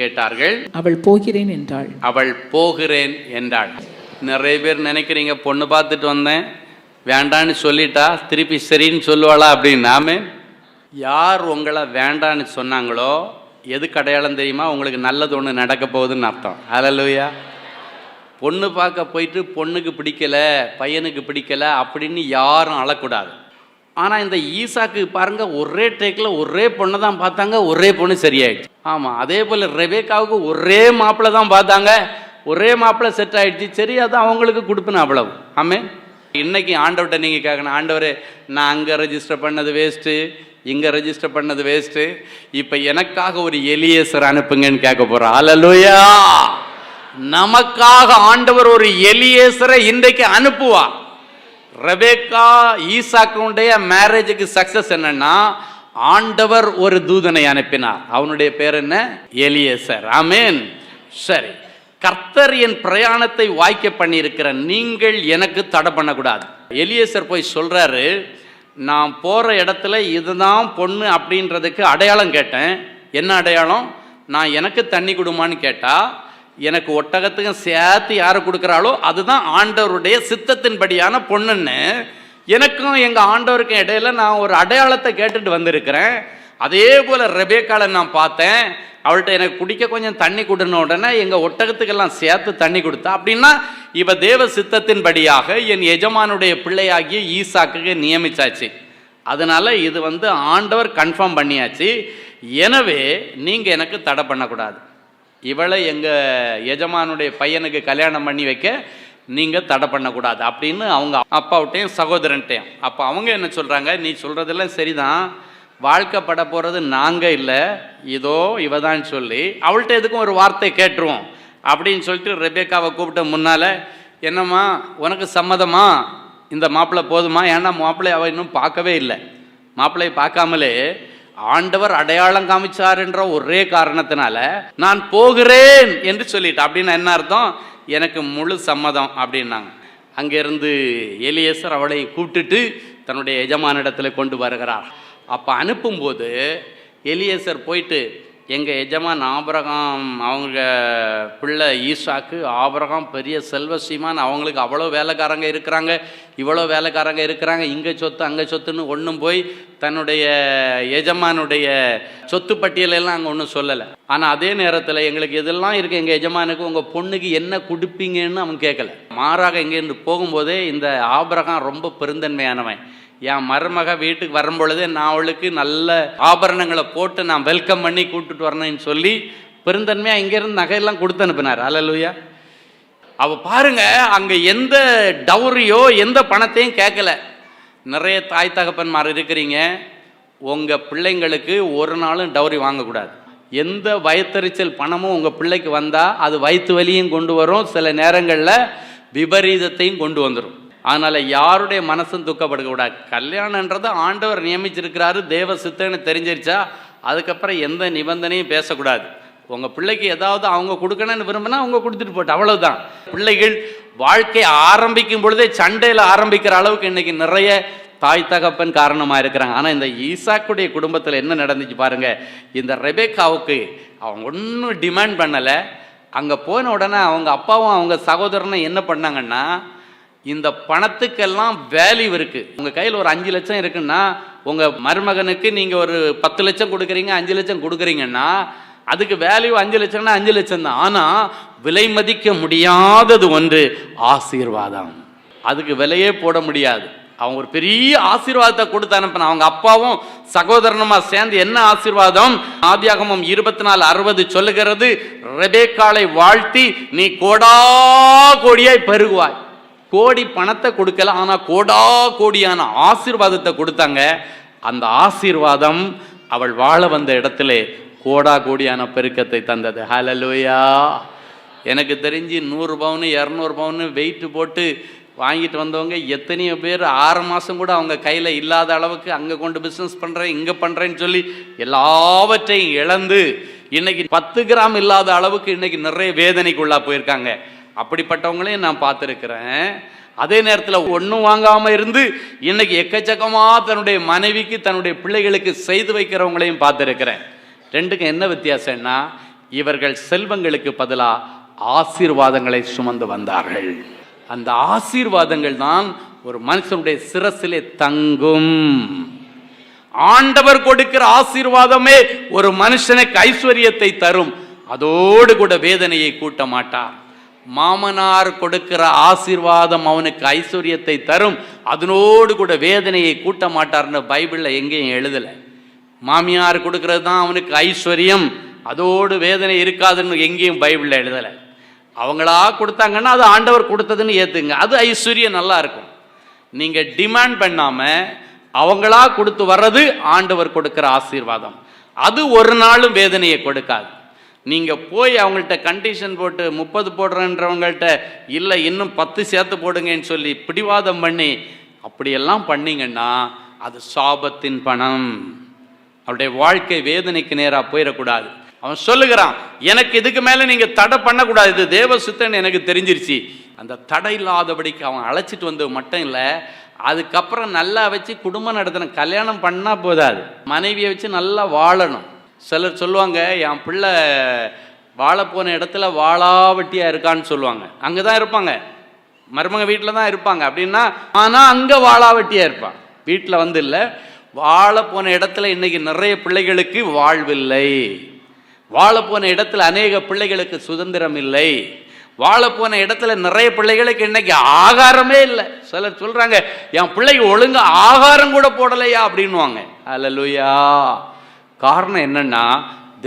கேட்டார்கள். அவள் போகிறேன் என்றாள். நிறைய பேர் நினைக்கிறீங்க, பொண்ணு பார்த்துட்டு வந்தேன் வேண்டான்னு சொல்லிட்டா திருப்பி சரின்னு சொல்லுவாளா அப்படின்னு. நாம யார் உங்களை வேண்டான்னு சொன்னாங்களோ எதுக்கு அடையாளம் தெரியுமா? உங்களுக்கு நல்லது ஒன்று நடக்க போகுதுன்னு அர்த்தம். ஹல்லேலூயா. பொண்ணு பார்க்க போயிட்டு பொண்ணுக்கு பிடிக்கல, பையனுக்கு பிடிக்கல அப்படின்னு யாரும் அழக்கூடாது. ஆனால் இந்த ஈசாக்கு பாருங்க, ஒரே டேக்கில் ஒரே பொண்ணை தான் பார்த்தாங்க, ஒரே பொண்ணு சரியாயிடுச்சு. ஆமாம், அதே போல் ரெபேக்காவுக்கு ஒரே மாப்பிள்ளை தான் பார்த்தாங்க, ஒரே மாப்பிள்ளை செட் ஆகிடுச்சு. சரி, அது அவங்களுக்கு கொடுப்பேன் அவ்வளவு. ஆமென். இன்னைக்கு ஆண்டவர்கிட்ட நீங்கள் கேட்கணும், ஆண்டவரே நான் அங்கே ரெஜிஸ்டர் பண்ணது வேஸ்ட்டு, இங்கே ரெஜிஸ்டர் பண்ணது வேஸ்ட்டு, இப்போ எனக்காக ஒரு எலியேசர் அனுப்புங்கன்னு கேட்க போகிறோம். ஹல்லேலூயா. நமக்காக ஆண்டவர் ஒரு எலியேசரை இன்றைக்கு அனுப்புவார். ரெபேக்கா ஈசாக்குடைய மேரேஜுக்கு சக்சஸ் என்னன்னா, ஆண்டவர் ஒரு தூதனை அனுப்பினார். அவனுடைய பேர் என்ன? எலியேசர். ஆமென். சரி, கர்த்தர் என் பிரயாணத்தை வாய்க்க பண்ணியிருக்கிற நீங்கள் எனக்கு தடை பண்ணக்கூடாது. எலியேசர் போய் சொல்றாரு, நான் போற இடத்துல இதுதான் பொண்ணு அப்படின்றதுக்கு அடையாளம் கேட்டேன். என்ன அடையாளம்? நான் எனக்கு தண்ணி கொடுமான்னு கேட்டா எனக்கு ஒட்டகத்துக்கும் சேர்த்து யாரு கொடுக்குறாளோ அதுதான் ஆண்டவருடைய சித்தத்தின்படியான பொண்ணுன்னு எனக்கும் எங்கள் ஆண்டவருக்கும் இடையில நான் ஒரு அடையாளத்தை கேட்டுட்டு வந்திருக்கிறேன். அதே போல் ரெபேக்காளை நான் பார்த்தேன், அவள்கிட்ட எனக்கு குடிக்க கொஞ்சம் தண்ணி கொடுன உடனே எங்கள் ஒட்டகத்துக்கெல்லாம் சேர்த்து தண்ணி கொடுத்தா. அப்படின்னா இவ தேவ சித்தத்தின்படியாக என் எஜமானுடைய பிள்ளையாகிய ஈசாக்கு நியமிச்சாச்சு. அதனால இது ஆண்டவர் கன்ஃபார்ம் பண்ணியாச்சு. எனவே நீங்கள் எனக்கு தடை பண்ணக்கூடாது. இவளை எங்கள் எஜமானுடைய பையனுக்கு கல்யாணம் பண்ணி வைக்க நீங்கள் தடை பண்ணக்கூடாது அப்படின்னு அவங்க அப்பாவிட்டையும் சகோதரன்ட்டையும். அப்போ அவங்க என்ன சொல்கிறாங்க, நீ சொல்கிறதெல்லாம் சரிதான், வாழ்க்கைப்பட போகிறது நாங்கள் இல்லை, இதோ இவதான்னு சொல்லி அவள்கிட்ட எதுக்கும் ஒரு வார்த்தை கேட்டுருவோம் அப்படின்னு சொல்லிட்டு ரெபேக்காவை கூப்பிட்ட முன்னால், என்னம்மா உனக்கு சம்மதமா, இந்த மாப்பிள்ளை போதுமா? ஏன்னா மாப்பிள்ளை அவள் இன்னும் பார்க்கவே இல்லை. மாப்பிள்ளையை பார்க்காமலே ஆண்டவர் அடையாளம் காமிச்சார் என்ற ஒரே காரணத்தினால நான் போகிறேன் என்று சொல்லிட்டேன். அப்படின்னா என்ன அர்த்தம்? எனக்கு முழு சம்மதம் அப்படின்னாங்க. அங்கேருந்து எலியேசர் அவளை கூப்பிட்டுட்டு தன்னுடைய எஜமானிடத்தில் கொண்டு வருகிறார். அப்போ அனுப்பும்போது எலியேசர் போயிட்டு, எங்கள் எஜமான் ஆபிரகாம் அவங்க பிள்ளை ஈசாக்கு, ஆபிரகாம் பெரிய செல்வ சீமான், அவங்களுக்கு அவ்வளோ வேலைக்காரங்க இருக்கிறாங்க, இவ்வளோ வேலைக்காரங்க இருக்கிறாங்க, இங்கே சொத்து அங்கே சொத்துன்னு ஒன்றும் போய் தன்னுடைய எஜமானுடைய சொத்து பட்டியலெல்லாம் அங்கே ஒன்றும் சொல்லலை. ஆனால் அதே நேரத்தில் எங்களுக்கு இதெல்லாம் இருக்குது, எங்கள் எஜமானுக்கு உங்கள் பொண்ணுக்கு என்ன கொடுப்பீங்கன்னு அவன் கேட்கல. மாறாக இங்கேருந்து போகும்போதே இந்த ஆபிரகாம் ரொம்ப பெருந்தன்மையானவன். என் மருமக வீட்டுக்கு வரும்பொழுதே நான் அவளுக்கு நல்ல ஆபரணங்களை போட்டு நான் வெல்கம் பண்ணி கூப்பிட்டுட்டு வரணும்னு சொல்லி பெருந்தன்மையாக இங்கேருந்து நகையெல்லாம் கொடுத்து அனுப்பினார். ஹல்லேலூயா. அவள் பாருங்க, அங்கே எந்த டவுரியோ எந்த பணத்தையும் கேட்கல. நிறைய தாய் தகப்பன்மார் இருக்கிறீங்க, உங்கள் பிள்ளைங்களுக்கு ஒரு நாளும் டவுரி வாங்கக்கூடாது. எந்த வயத்தறிச்சல் பணமும் உங்கள் பிள்ளைக்கு வந்தால் அது வயிற்று வலியும் கொண்டு வரும், சில நேரங்களில் விபரீதத்தையும் கொண்டு வந்துடும். அதனால் யாருடைய மனசும் துக்கப்படுக்கக்கூடாது. கல்யாணன்றது ஆண்டவர் நியமிச்சிருக்கிறாரு, தேவ சித்தன்னு தெரிஞ்சிருச்சா அதுக்கப்புறம் எந்த நிபந்தனையும் பேசக்கூடாது. உங்கள் பிள்ளைக்கு ஏதாவது அவங்க கொடுக்கணும்னு விரும்பினா அவங்க கொடுத்துட்டு போட்டு, அவ்வளவுதான். பிள்ளைகள் வாழ்க்கை ஆரம்பிக்கும் பொழுதே சண்டையில் ஆரம்பிக்கிற அளவுக்கு இன்றைக்கி நிறைய தாய் தகப்பன் காரணமாக இருக்கிறாங்க. ஆனால் இந்த ஈசாக்குடைய குடும்பத்தில் என்ன நடந்துச்சு பாருங்கள். இந்த ரெபேக்காவுக்கு அவங்க ஒன்றும் டிமாண்ட் பண்ணலை. அங்கே போன உடனே அவங்க அப்பாவும் அவங்க சகோதரனும் என்ன பண்ணாங்கன்னா, இந்த பணத்துக்கெல்லாம் வேல்யூ இருக்கு. உங்க கையில் ஒரு 5 லட்சம் இருக்குன்னா உங்க மருமகனுக்கு நீங்க ஒரு 10 லட்சம் கொடுக்குறீங்க, 5 லட்சம் கொடுக்குறீங்கன்னா அதுக்கு வேல்யூ 5 லட்சம்னா 5 லட்சம் தான். ஆனா விலை மதிக்க முடியாதது ஒன்று ஆசீர்வாதம். அதுக்கு விலையே போட முடியாது. அவங்க ஒரு பெரிய ஆசீர்வாதத்தை கொடுத்து அனுப்பின. அவங்க அப்பாவும் சகோதரனுமா சேர்ந்து என்ன ஆசீர்வாதம்? ஆதியாகமம் 24:60 சொல்லுகிறது, ரெபேக்காளை வாழ்த்தி நீ கோடா கோடியாய் பெருகுவாய். கோடி பணத்தை கொடுக்கல, ஆனா கோடா கோடியான ஆசீர்வாதத்தை கொடுத்தாங்க. அந்த ஆசீர்வாதம் அவள் வாழ வந்த இடத்துல கோடா கோடியான பெருக்கத்தை தந்தது. ஹல்லேலூயா. எனக்கு தெரிஞ்சு 100 பவுன் 200 பவுன் வெயிட் போட்டு வாங்கிட்டு வந்தவங்க எத்தனையோ பேர் 6 மாதம் கூட அவங்க கையில் இல்லாத அளவுக்கு அங்கே கொண்டு பிஸ்னஸ் பண்ணுறேன் இங்கே பண்ணுறேன்னு சொல்லி எல்லாவற்றையும் இழந்து இன்னைக்கு 10 கிராம் இல்லாத அளவுக்கு இன்னைக்கு நிறைய வேதனைக்குள்ளா போயிருக்காங்க. அப்படிப்பட்டவங்களையும் நான் பார்த்துருக்கிறேன். அதே நேரத்தில் ஒன்றும் வாங்காமல் இருந்து இன்னைக்கு எக்கச்சக்கமாக தன்னுடைய மனைவிக்கு தன்னுடைய பிள்ளைகளுக்கு செய்து வைக்கிறவங்களையும் பார்த்துருக்கிறேன். ரெண்டுக்கும் என்ன வித்தியாசம்னா, இவர்கள் செல்வங்களுக்கு பதிலாக ஆசீர்வாதங்களை சுமந்து வந்தார்கள். அந்த ஆசீர்வாதங்கள் தான் ஒரு மனுஷனுடைய சிரசிலே தங்கும். ஆண்டவர் கொடுக்கிற ஆசீர்வாதமே ஒரு மனுஷனுக்கு ஐஸ்வர்யத்தை தரும். அதோடு கூட வேதனையை கூட்ட மாட்டார். மாமனார் கொடுக்கிற ஆசீர்வாதம் அவனுக்கு ஐஸ்வர்யத்தை தரும், அதனோடு கூட வேதனையை கூட்ட மாட்டார்னு பைபிளில் எங்கேயும் எழுதலை. மாமியார் கொடுக்கறது தான் அவனுக்கு ஐஸ்வர்யம், அதோடு வேதனை இருக்காதுன்னு எங்கேயும் பைபிளில் எழுதலை. அவங்களா கொடுத்தாங்கன்னா அது ஆண்டவர் கொடுத்ததுன்னு ஏற்றுங்க, அது ஐஸ்வர்யம் நல்லா இருக்கும். நீங்கள் டிமாண்ட் பண்ணாமல் அவங்களா கொடுத்து வர்றது ஆண்டவர் கொடுக்குற ஆசீர்வாதம். அது ஒரு நாளும் வேதனையை கொடுக்காது. நீங்கள் போய் அவங்கள்ட்ட கண்டிஷன் போட்டு 30 போடுறன்றவங்கள்ட்ட இல்லை இன்னும் 10 சேர்த்து போடுங்கன்னு சொல்லி பிடிவாதம் பண்ணி அப்படியெல்லாம் பண்ணிங்கன்னா அது சாபத்தின் பணம். அவருடைய வாழ்க்கை வேதனைக்கு நேராக போயிடக்கூடாது. அவன் சொல்லுகிறான், எனக்கு இதுக்கு மேலே நீங்கள் தடை பண்ணக்கூடாது, இது தேவ சித்தன் எனக்கு தெரிஞ்சிருச்சு. அந்த தடை இல்லாதபடிக்கு அவன் அழைச்சிட்டு வந்தது மட்டும் இல்லை, அதுக்கப்புறம் நல்லா வச்சு குடும்பம் நடத்தணும். கல்யாணம் பண்ணால் போதாது, மனைவியை வச்சு நல்லா வாழணும். சிலர் சொல்லுவாங்க, என் பிள்ளை வாழ போன இடத்துல வாழாவட்டியாக இருக்கான்னு சொல்லுவாங்க. அங்கே தான் இருப்பாங்க, மருமக வீட்டில் தான் இருப்பாங்க அப்படின்னா, ஆனால் அங்கே வாழாவட்டியாக இருப்பான். வீட்டில் வந்து இல்லை, வாழ போன இடத்துல இன்னைக்கு நிறைய பிள்ளைகளுக்கு வாழ்வில்லை. வாழ போன இடத்துல அநேக பிள்ளைகளுக்கு சுதந்திரம் இல்லை. வாழ போன இடத்துல நிறைய பிள்ளைகளுக்கு இன்னைக்கு ஆகாரமே இல்லை. சிலர் சொல்றாங்க, என் பிள்ளைக்கு ஒழுங்கா ஆகாரம் கூட போடலையா அப்படின்வாங்க. அல்லேலூயா. காரணம் என்னன்னா,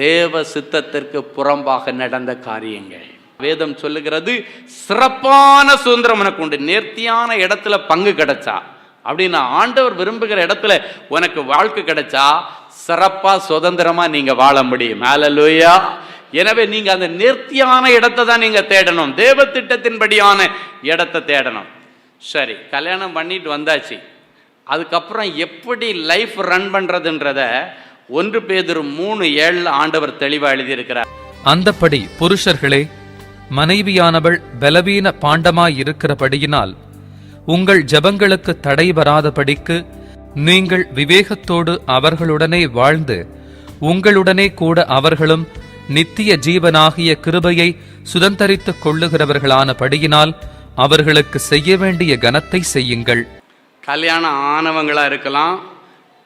தேவ சித்தத்திற்கு புறம்பாக நடந்த காரியங்கள். வேதம் சொல்லுகிறது, சிறப்பான சுதந்திரம் உனக்கு உண்டு. நேர்த்தியான இடத்துல பங்கு கிடைச்சா அப்படின்னா, ஆண்டவர் விரும்புகிற இடத்துல உனக்கு வாழ்க்கை கிடைச்சா சிறப்பா சுதந்திரமா நீங்க வாழ முடியும். ஹல்லேலூயா. எனவே நீங்க அந்த நேர்த்தியான இடத்தை தான் நீங்க தேடணும், தேவ திட்டத்தின்படியான இடத்தை தேடணும். சரி, கல்யாணம் பண்ணிட்டு வந்தாச்சு, அதுக்கப்புறம் எப்படி லைஃப் ரன் பண்றதுன்றத 1 பேதுரு 3:7 ஆண்டவர் தெளிவா எழுதியிருக்கிறார். அந்தப்படி புருஷர்களே, மனைவியானவள் பலவீன பாண்டமாயிருக்கிறபடியினால் உங்கள் ஜெபங்களுக்கு தடை வராதபடிக்கு நீங்கள் விவேகத்தோடு அவர்களுடனே வாழ்ந்து உங்களுடனே கூட அவர்களும் நித்திய ஜீவனாகிய கிருபையை சுதந்தரித்துக் கொள்ளுகிறவர்களானபடியினால் அவர்களுக்கு செய்ய வேண்டிய கனத்தை செய்யுங்கள். கல்யாணம் ஆனவங்களா இருக்கலாம்,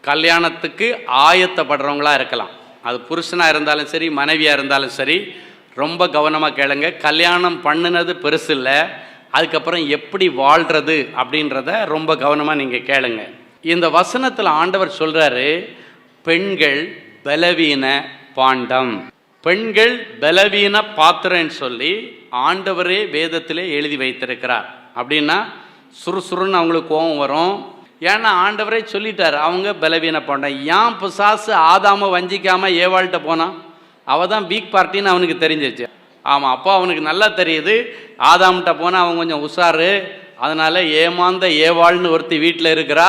கல்யாணத்துக்கு ஆயத்தப்படுறவங்களா இருக்கலாம். அது புருஷனா இருந்தாலும் சரி, மனைவியா இருந்தாலும் சரி, ரொம்ப கவனமா கேளுங்க. கல்யாணம் பண்ணினது பெருசு இல்லை, அதுக்கப்புறம் எப்படி வாழ்றது அப்படின்றத ரொம்ப கவனமா நீங்க கேளுங்க. இந்த வசனத்தில் ஆண்டவர் சொல்றாரு, பெண்கள் பலவீன பாண்டம், பெண்கள் பலவீன பாத்திரன்னு சொல்லி ஆண்டவரே வேதத்திலே எழுதி வைத்திருக்கிறார். அப்படின்னா சுறுசுறுன்னு அவங்களுக்கு கோபம் வரும். ஏன்னா ஆண்டவரே சொல்லிட்டார், அவங்க பலவீன பாண்டம். ஏன் பிசாசு ஆதாம வஞ்சிக்காம ஏவாள்கிட்ட போனான்? அவள் தான் வீக் பார்ட்டின்னு அவனுக்கு தெரிஞ்சிச்சு. ஆமாம், அப்போ அவனுக்கு நல்லா தெரியுது, ஆதாம்கிட்ட போனால் அவன் கொஞ்சம் உஷாரு, அதனால் ஏமாந்த ஏவாள்னு ஒருத்தி வீட்டில் இருக்கிறா,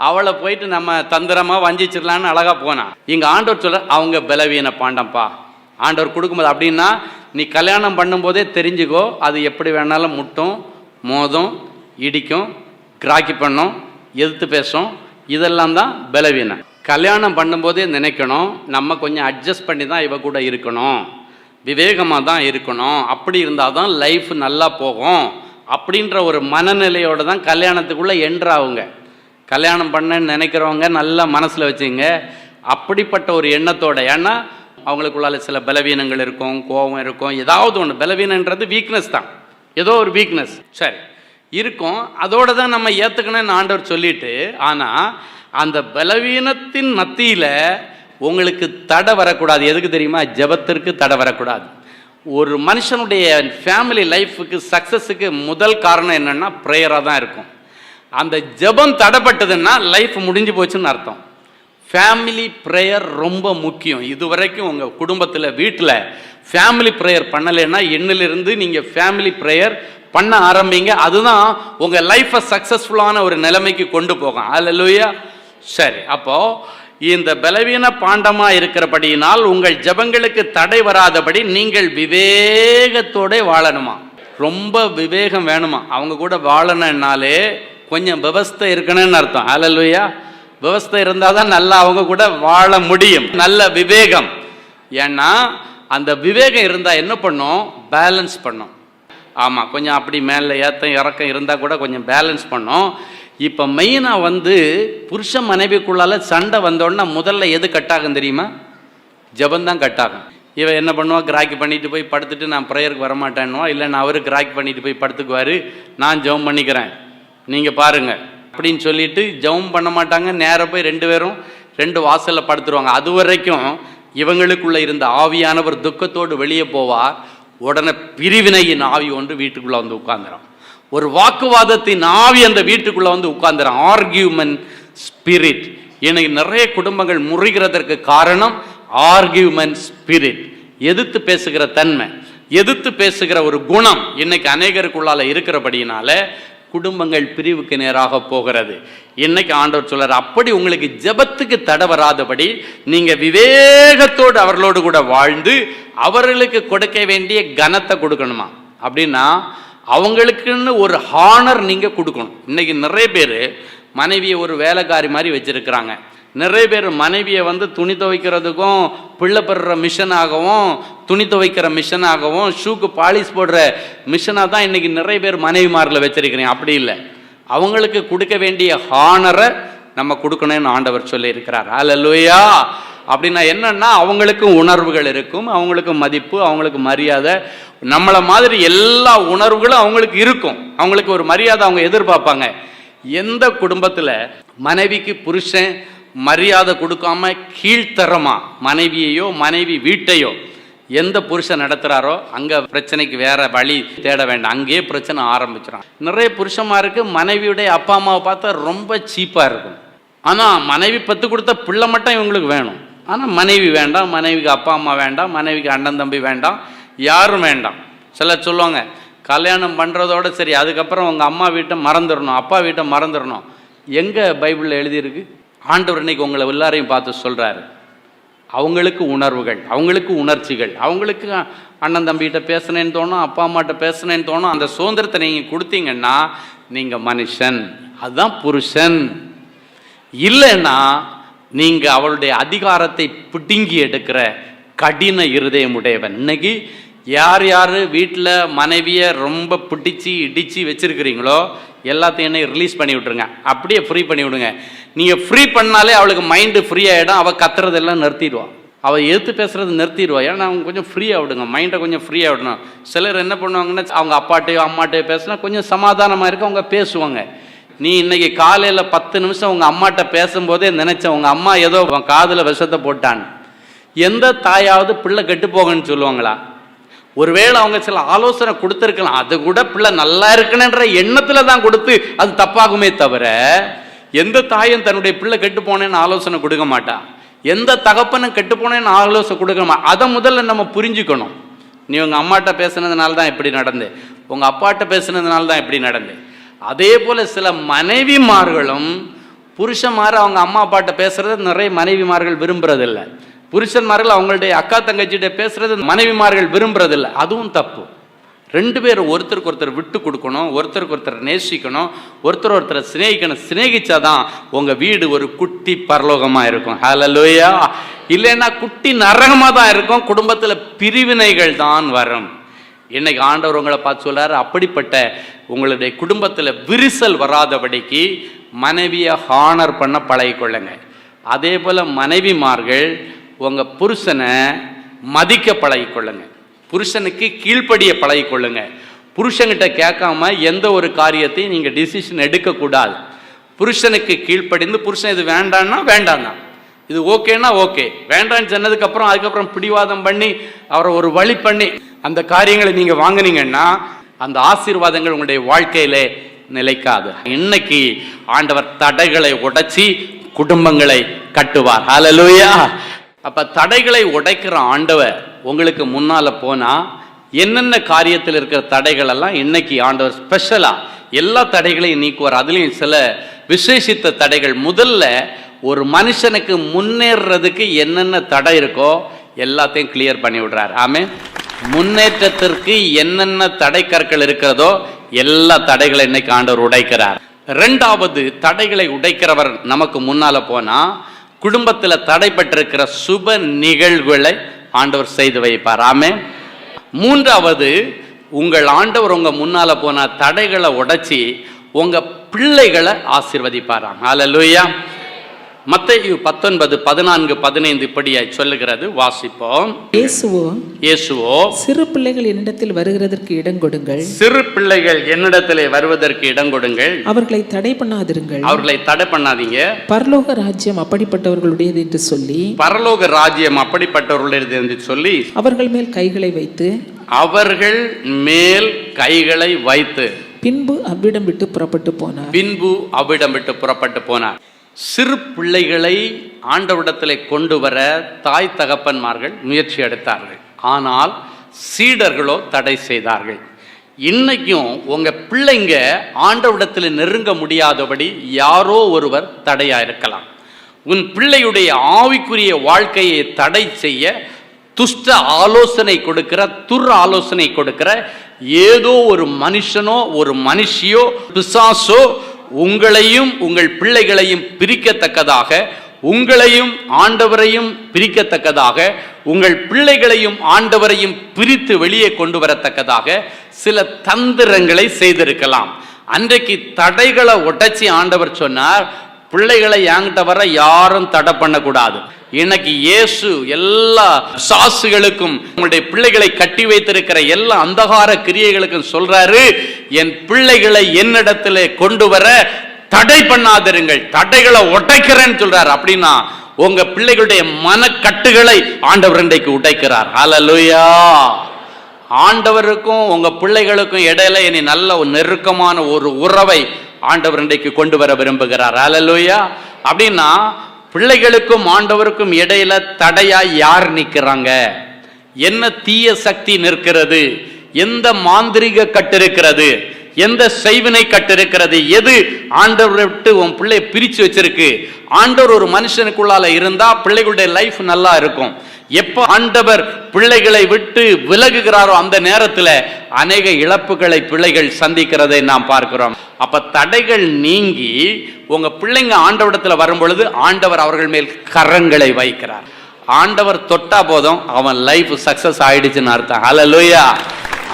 அவளை போயிட்டு நம்ம தந்திரமாக வஞ்சிச்சிடலான்னு அழகாக போனான். இங்கே ஆண்டவர் சொல்ற, அவங்க பலவீன பாண்டம்ப்பா. ஆண்டவர் கொடுக்கும்போது அப்படின்னா, நீ கல்யாணம் பண்ணும்போதே தெரிஞ்சுக்கோ, அது எப்படி வேணாலும் முட்டும், மோதும், இடிக்கும், கிராக்கி பண்ணும், எதிர்த்து பேசும், இதெல்லாம் தான் பலவீனம். கல்யாணம் பண்ணும்போதே நினைக்கணும், நம்ம கொஞ்சம் அட்ஜஸ்ட் பண்ணி தான் இவ கூட இருக்கணும், விவேகமாக தான் இருக்கணும், அப்படி இருந்தால் தான் லைஃப் நல்லா போகும் அப்படின்ற ஒரு மனநிலையோடு தான் கல்யாணத்துக்குள்ளே என்ட்ராவுங்க. கல்யாணம் பண்ணன்னு நினைக்கிறவங்க நல்லா மனசில் வச்சுங்க, அப்படிப்பட்ட ஒரு எண்ணத்தோட. ஏன்னா அவங்களுக்குள்ளால சில பலவீனங்கள் இருக்கும், கோபம் இருக்கும், ஏதாவது ஒன்று. பலவீனன்றது வீக்னஸ் தான், ஏதோ ஒரு வீக்னஸ் சரி இருக்கும். அதோடு தான் நம்ம ஏற்றுக்கணும்னு ஆண்டவர் சொல்லிட்டு, ஆனால் அந்த பலவீனத்தின் மத்தியில் உங்களுக்கு தடை வரக்கூடாது. எதுக்கு தெரியுமா? ஜெபத்திற்கு தடை வரக்கூடாது. ஒரு மனுஷனுடைய ஃபேமிலி லைஃபுக்கு சக்ஸஸுக்கு முதல் காரணம் என்னென்னா ப்ரேயராக தான் இருக்கும். அந்த ஜெபம் தடைப்பட்டதுன்னா லைஃப் முடிஞ்சு போச்சுன்னு அர்த்தம். ஃபேமிலி ப்ரேயர் ரொம்ப முக்கியம். இதுவரைக்கும் உங்கள் குடும்பத்தில் வீட்டில் ஃபேமிலி ப்ரேயர் பண்ணலைன்னா இன்னிலிருந்து நீங்கள் ஃபேமிலி ப்ரேயர் பண்ண ஆரம்பிங்க. அதுதான் உங்கள் லைஃப்பை சக்ஸஸ்ஃபுல்லான ஒரு நிலைமைக்கு கொண்டு போகும். அல்லேலூயா. சரி, அப்போது இந்த பலவீன பாண்டமாக இருக்கிறபடியினால் உங்கள் ஜெபங்களுக்கு தடை வராதபடி நீங்கள் விவேகத்தோட வாழணுமா. ரொம்ப விவேகம் வேணுமா. அவங்க கூட வாழணுன்னாலே கொஞ்சம் விவஸ்தை இருக்கணும்னு அர்த்தம். அல்லேலூயா. விவஸ்தை இருந்தால் தான் நல்லா அவங்க கூட வாழ முடியும். நல்ல விவேகம். ஏன்னா அந்த விவேகம் இருந்தால் என்ன பண்ணும்? பேலன்ஸ் பண்ணும். ஆமாம், கொஞ்சம் அப்படி மேலே ஏற்றம் இறக்கம் இருந்தால் கூட கொஞ்சம் பேலன்ஸ் பண்ணும். இப்போ மெயினாக புருஷ மனைவிக்குள்ளால சண்டை வந்தோடனே முதல்ல எது கட்டாகும் தெரியுமா? ஜெபந்தான் கட்டாகும். இவன் என்ன பண்ணுவான்? கிராக்கி பண்ணிட்டு போய் படுத்துட்டு நான் ப்ரேயருக்கு வரமாட்டேன்னுவா. இல்லை நான் அவரு கிராக்கி பண்ணிட்டு போய் படுத்துக்குவார், நான் ஜெபம் பண்ணிக்கிறேன், நீங்கள் பாருங்கள் அப்படின்னு சொல்லிட்டு ஜெபம் பண்ண மாட்டாங்க. நேராக போய் ரெண்டு பேரும் ரெண்டு வாசலில் படுத்துருவாங்க. அது வரைக்கும் இவங்களுக்குள்ளே இருந்த ஆவியானவர் துக்கத்தோடு வெளியே போவார். உடனே பிரிவினையின் ஆவி ஒன்று வீட்டுக்குள்ளே வந்து உட்கார்ந்துடும். ஒரு வாக்குவாதத்தின் ஆவி அந்த வீட்டுக்குள்ளே வந்து உட்கார்ந்துடும். Argument spirit. எனக்கு நிறைய குடும்பங்கள் முறிகிறதற்கு காரணம் ஆர்கியூமெண்ட் ஸ்பிரிட். எதிர்த்து பேசுகிற தன்மை, எதிர்த்து பேசுகிற ஒரு குணம் இன்னைக்கு அநேகருக்குள்ளால இருக்கிறபடியினால குடும்பங்கள் பிரிவுக்கு நேராக போகிறது. இன்னைக்கு ஆண்டவர் சொல்றார், அப்படி உங்களுக்கு ஜெபத்துக்கு தடை வராதபடி நீங்க விவேகத்தோடு அவர்களோடு கூட வாழ்ந்து அவர்களுக்கு கொடுக்க வேண்டிய கனத்தை கொடுக்கணுமா. அப்படின்னா அவங்களுக்குன்னு ஒரு ஹானர் நீங்க கொடுக்கணும். இன்னைக்கு நிறைய பேர் மனைவியை ஒரு வேலைக்காரி மாதிரி வச்சிருக்கிறாங்க. நிறைய பேர் மனைவியை துணி துவைக்கிறதுக்கும் பிள்ளை பெறுற மிஷனாகவும் துணி துவைக்கிற மிஷனாகவும் ஷூக்கு பாலிஷ் போடுற மிஷனாக தான் இன்றைக்கி நிறைய பேர் மனைவிமாரில் வச்சிருக்கிறேன். அப்படி இல்லை, அவங்களுக்கு கொடுக்க வேண்டிய ஹானரை நம்ம கொடுக்கணும்னு ஆண்டவர் சொல்லியிருக்கிறார். அல்லேலூயா. அப்படின்னா என்னன்னா அவங்களுக்கும் உணர்வுகள் இருக்கும், அவங்களுக்கும் மதிப்பு, அவங்களுக்கு மரியாதை. நம்மளை மாதிரி எல்லா உணர்வுகளும் அவங்களுக்கு இருக்கும். அவங்களுக்கு ஒரு மரியாதை அவங்க எதிர்பார்ப்பாங்க. எந்த குடும்பத்தில் மனைவிக்கு புருஷன் மரியாதை கொடுக்காம கீழ்த்தரமா மனைவியையோ மனைவி வீட்டையோ எந்த புருஷன் நடத்துகிறாரோ அங்கே பிரச்சனைக்கு வேற வழி தேட வேண்டாம், அங்கேயே பிரச்சனை ஆரம்பிச்சிடும். நிறைய புருஷன்மாருக்கு மனைவியுடைய அப்பா அம்மாவை பார்த்தா ரொம்ப சீப்பாக இருக்கும். ஆனால் மனைவி பத்து கொடுத்த பிள்ளை மட்டும் இவங்களுக்கு வேணும். ஆனால் மனைவி வேண்டாம், மனைவிக்கு அப்பா அம்மா வேண்டாம், மனைவிக்கு அண்ணன் தம்பி வேண்டாம், யாரும் வேண்டாம். சிலர் சொல்லுவாங்க, கல்யாணம் பண்ணுறதோட சரி, அதுக்கப்புறம் உங்கள் அம்மா வீட்டை மறந்துடணும், அப்பா வீட்டை மறந்துடணும். எங்கே பைபிளில் எழுதியிருக்கு? ஆண்டவர் இன்னைக்கு உங்களை எல்லாரையும் பார்த்து சொல்கிறாரு, அவங்களுக்கு உணர்வுகள், அவங்களுக்கு உணர்ச்சிகள், அவங்களுக்கு அண்ணன் தம்பிகிட்ட பேசுனேன்னு தோணும், அப்பா அம்மாட்ட பேசுனேன்னு தோணும். அந்த சுதந்திரத்தை நீங்கள் கொடுத்தீங்கன்னா நீங்கள் மனுஷன், அதுதான் புருஷன். இல்லைன்னா நீங்கள் அவளுடைய அதிகாரத்தை பிடுங்கி எடுக்கிற கடின இருதயம் உடையவன். இன்னைக்கு யார் யார் வீட்டில் மனைவியை ரொம்ப பிடிச்சி இடித்து வச்சுருக்கிறீங்களோ எல்லாத்தையும் என்ன ரிலீஸ் பண்ணி விட்ருங்க, அப்படியே ஃப்ரீ பண்ணி விடுங்க. நீங்கள் ஃப்ரீ பண்ணாலே அவளுக்கு மைண்டு ஃப்ரீ ஆகிடும். அவள் கத்துறதெல்லாம் நிறுத்திடுவாள், அவள் எதிர்த்து பேசுகிறது நிறுத்திடுவா. ஏன்னா அவங்க கொஞ்சம் ஃப்ரீயாக விடுங்க, மைண்டை கொஞ்சம் ஃப்ரீயாக விடணும். சிலர் என்ன பண்ணுவாங்கன்னா, அவங்க அப்பாட்டையோ அம்மாட்டையோ பேசினா கொஞ்சம் சமாதானமாக இருக்க அவங்க பேசுவாங்க. நீ இன்னைக்கு காலையில் 10 நிமிஷம் உங்கள் அம்மாட்ட பேசும்போதே நினச்ச உங்கள் அம்மா ஏதோ காதில் விஷத்தை போட்டான். எந்த தாயாவது பிள்ளை கெட்டு போகன்னு சொல்லுவாங்களா? ஒருவேளை அவங்க சில ஆலோசனை கொடுத்துருக்கலாம், அது கூட பிள்ளை நல்லா இருக்குன்ற எண்ணத்தில் தான் கொடுத்து அது தப்பாகுமே தவிர எந்த தாயும் தன்னுடைய பிள்ளை கெட்டு போனேன்னு ஆலோசனை கொடுக்க மாட்டான். எந்த தகப்பனும் கெட்டு போனேன்னு ஆலோசனை கொடுக்க மாட்டான். அதை முதல்ல நம்ம புரிஞ்சுக்கணும். நீ உங்கள் அம்மாட்ட பேசுனதுனால தான் இப்படி நடந்து, உங்கள் அப்பாட்ட பேசுனதுனால தான் இப்படி நடந்து. அதே போல் சில மனைவிமார்களும் புருஷன்மார் அவங்க அம்மா அப்பாட்ட பேசுறது நிறைய மனைவிமார்கள் விரும்புறதில்லை. புருஷன்மார்கள் அவங்களுடைய அக்கா தங்கச்சிட்ட பேசுறது மனைவிமார்கள் விரும்புறதில்லை. அதுவும் தப்பு. ரெண்டு பேரும் ஒருத்தருக்கு ஒருத்தர் விட்டு கொடுக்கணும், ஒருத்தருக்கு ஒருத்தர் நேசிக்கணும், ஒருத்தரை சிநேகிக்கணும். சிநேகிச்சாதான் உங்கள் வீடு ஒரு குட்டி பரலோகமாக இருக்கும். ஹல்லேலூயா. இல்லைன்னா குட்டி நரகமாக தான் இருக்கும். குடும்பத்தில் பிரிவினைகள் தான் வரும். இன்னைக்கு ஆண்டவர் உங்களை பார்த்து சொல்றாரு, அப்படிப்பட்ட உங்களுடைய குடும்பத்தில் விரிசல் வராதபடிக்கு மனைவியை ஹானர் பண்ண பழகிக்கொள்ளுங்க. அதே போல் மனைவிமார்கள் உங்கள் புருஷனை மதிக்க பழகிக்கொள்ளுங்க, புருஷனுக்கு கீழ்ப்படிய பழகிக்கொள்ளுங்க. புருஷன்கிட்ட கேட்காம எந்த ஒரு காரியத்தையும் நீங்கள் டிசிஷன் எடுக்கக்கூடாது. புருஷனுக்கு கீழ்ப்படிந்து, புருஷன் இது வேண்டான்னா வேண்டாம் தான், இது ஓகேன்னா ஓகே, வேண்டான்னு சொன்னதுக்கப்புறம் அதுக்கப்புறம் பிடிவாதம் பண்ணி அவரை ஒரு வழி பண்ணி அந்த காரியங்களை நீங்கள் வாங்கினீங்கன்னா அந்த ஆசீர்வாதங்கள் உங்களுடைய வாழ்க்கையிலே நிலைக்காது. இன்னைக்கு ஆண்டவர் தடைகளை உடைச்சி குடும்பங்களை கட்டுவார். ஹல்லேலூயா. அப்ப தடைகளை உடைக்கிற ஆண்டவர் உங்களுக்கு முன்னால போனா என்னென்ன காரியத்தில் இருக்கிற தடைகள் எல்லாம் இன்னைக்கு ஆண்டவர் ஸ்பெஷலா எல்லா தடைகளையும் நீக்குவார். அதுலயும் சில விசேஷித்த தடைகள். முதல்ல ஒரு மனுஷனுக்கு முன்னேறதுக்கு என்னென்ன தடை இருக்கோ எல்லாத்தையும் கிளியர் பண்ணி விடுறார். ஆமென். முன்னேற்றத்திற்கு என்னென்ன தடை கற்கள் இருக்கிறதோ எல்லா தடைகளை இன்னைக்கு ஆண்டவர் உடைக்கிறார். ரெண்டாவது, தடைகளை உடைக்கிறவர் நமக்கு முன்னால போனா குடும்பத்தில் தடைப்பட்டிருக்கிற சுப நிகழ்வுகளை ஆண்டவர் செய்து வைப்பார். ஆமென். மூன்றாவது, உங்கள் ஆண்டவர் உங்க முன்னால போனா தடைகளை உடைச்சி உங்க பிள்ளைகளை ஆசீர்வதிப்பாராம். ஹல்லேலூயா. மத்தேயு 19:14-15 இப்படியாய் சொல்லுகிறது. வாசிப்போம். இயேசுவோ சிறு பிள்ளைகள் என்னிடத்தில் வருகிறதற்கு இடம் கொடுங்கள், சிறு பிள்ளைகள் என்னிடத்திலே வருவதற்கு இடம் கொடுங்கள், அவர்களை தடை பண்ணாதிருங்கள், அவர்களை தடை பண்ணாதீங்க, பரலோக ராஜ்யம் அப்படிப்பட்டவர்களுடையது என்று சொல்லி, பரலோக ராஜ்யம் அப்படிப்பட்டவர்களுடையது என்று சொல்லி அவர்கள் மேல் கைகளை வைத்து, அவர்கள் மேல் கைகளை வைத்து பின்பு அவ்விடம் விட்டு புறப்பட்டு போனார். சிறு பிள்ளைகளை ஆண்டவரிடத்திலே கொண்டு வர தாய் தகப்பன்மார்கள் முயற்சி எடுத்தார்கள். ஆனால் சீடர்களோ தடை செய்தார்கள். இன்னைக்கும் உங்க பிள்ளைங்க ஆண்டவரிடத்தில் நெருங்க முடியாதபடி யாரோ ஒருவர் தடையா இருக்கலாம். உன் பிள்ளையுடைய ஆவிக்குரிய வாழ்க்கையை தடை செய்ய துஷ்ட ஆலோசனை கொடுக்கிற, ஆலோசனை கொடுக்கிற ஏதோ ஒரு மனுஷனோ ஒரு மனுஷியோ பிசாசோ உங்களையும் உங்கள் பிள்ளைகளையும் பிரிக்கத்தக்கதாக, உங்களையும் ஆண்டவரையும் பிரிக்கத்தக்கதாக, உங்கள் பிள்ளைகளையும் ஆண்டவரையும் பிரித்து வெளியே கொண்டு வரத்தக்கதாக சில தந்திரங்களை செய்திருக்கலாம். அன்றைக்கு தடைகளை உடைச்சி ஆண்டவர் சொன்னார், பிள்ளைகளை என்கிட்ட வர யாரும் தடை பண்ணக்கூடாது. இன்னைக்கு இயேசு எல்லா சாசுகளுக்கும், உங்களுடைய பிள்ளைகளை கட்டி வைத்திருக்கிற எல்லா அந்தகார கிரியைகளுக்கும் சொல்றாரு, என் பிள்ளைகளை என்னிடத்திலே கொண்டு வர தடை பண்ணாதிருங்கள், தடைகளை உடைக்கிறேன்னு சொல்றாரு. அப்படின்னா உங்க பிள்ளைகளுடைய மனக்கட்டுகளை ஆண்டவர் இன்றைக்கு உடைக்கிறார். ஹல்லேலூயா. ஆண்டவருக்கும் உங்க பிள்ளைகளுக்கும் இடையில இனி நல்ல ஒரு நெருக்கமான ஒரு உறவை ஆண்டவர் இன்றைக்கு கொண்டு வர விரும்புகிறார். ஹல்லேலூயா. அப்படின்னா பிள்ளைகளுக்கும் ஆண்டவருக்கும் இடையில தடையா யார் நிற்கிறாங்க? என்ன தீய சக்தி நிற்கிறது? எந்த மாந்திரிக கட்டு இருக்கிறது? எந்த செய்வினை கட்டு இருக்கிறது? எது ஆண்டவரை விட்டு உன் பிள்ளையை பிரிச்சு வச்சிருக்கு? ஆண்டவர் ஒரு மனுஷனுக்குள்ளால இருந்தா பிள்ளைகளுடைய லைஃப் நல்லா இருக்கும். எப்ப ஆண்டவர் பிள்ளைகளை விட்டு விலகுகிறாரோ அந்த நேரத்தில் அநேக இழப்புகளை பிள்ளைகள் சந்திக்கிறதை நாம் பார்க்கிறோம். அப்ப தடைகள் நீங்கி உங்க பிள்ளைங்க ஆண்டவரிடத்துல வரும் பொழுது ஆண்டவர் அவர்கள் மேல் கரங்களை வைக்கிறார். ஆண்டவர் தொட்டா போதும் அவன் லைஃப் சக்சஸ் ஆயிடுச்சுன்னு அர்த்தம். ஹல்லேலூயா.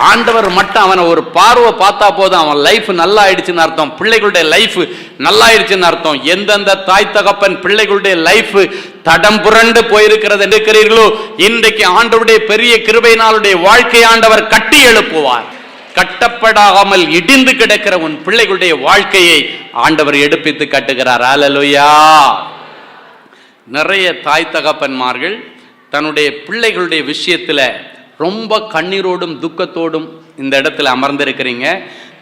ஆண்டவர் மட்டும் அவனை ஒரு பார்வை பார்த்தா போதும் அவன் லைஃப் நல்லா ஆயிடுச்சுன்னு அர்த்தம். பிள்ளைகளுடைய லைஃப் நல்லா ஆயிடுச்சுன்னு அர்த்தம். எந்தெந்த தாய் தகப்பன் பிள்ளைகளுடைய லைஃப் தடம் புரண்டு போயிருக்கிறது இருக்கிறீர்களோ, இன்றைக்கு ஆண்டவருடைய பெரிய கிருபையினாலுடைய வாழ்க்கை ஆண்டவர் கட்டி எழுப்புவார். கட்டப்படாமல் இடிந்து கிடக்கிற உன் பிள்ளைகளுடைய வாழ்க்கையை ஆண்டவர் எடுப்பித்து கட்டுகிறார். ஹல்லேலூயா. நிறைய தாய் தகப்பன்மார்கள் தன்னுடைய பிள்ளைகளுடைய விஷயத்துல ரொம்ப கண்ணீரோடும் துக்கத்தோடும் இந்த இடத்துல அமர்ந்திருக்கிறீங்க.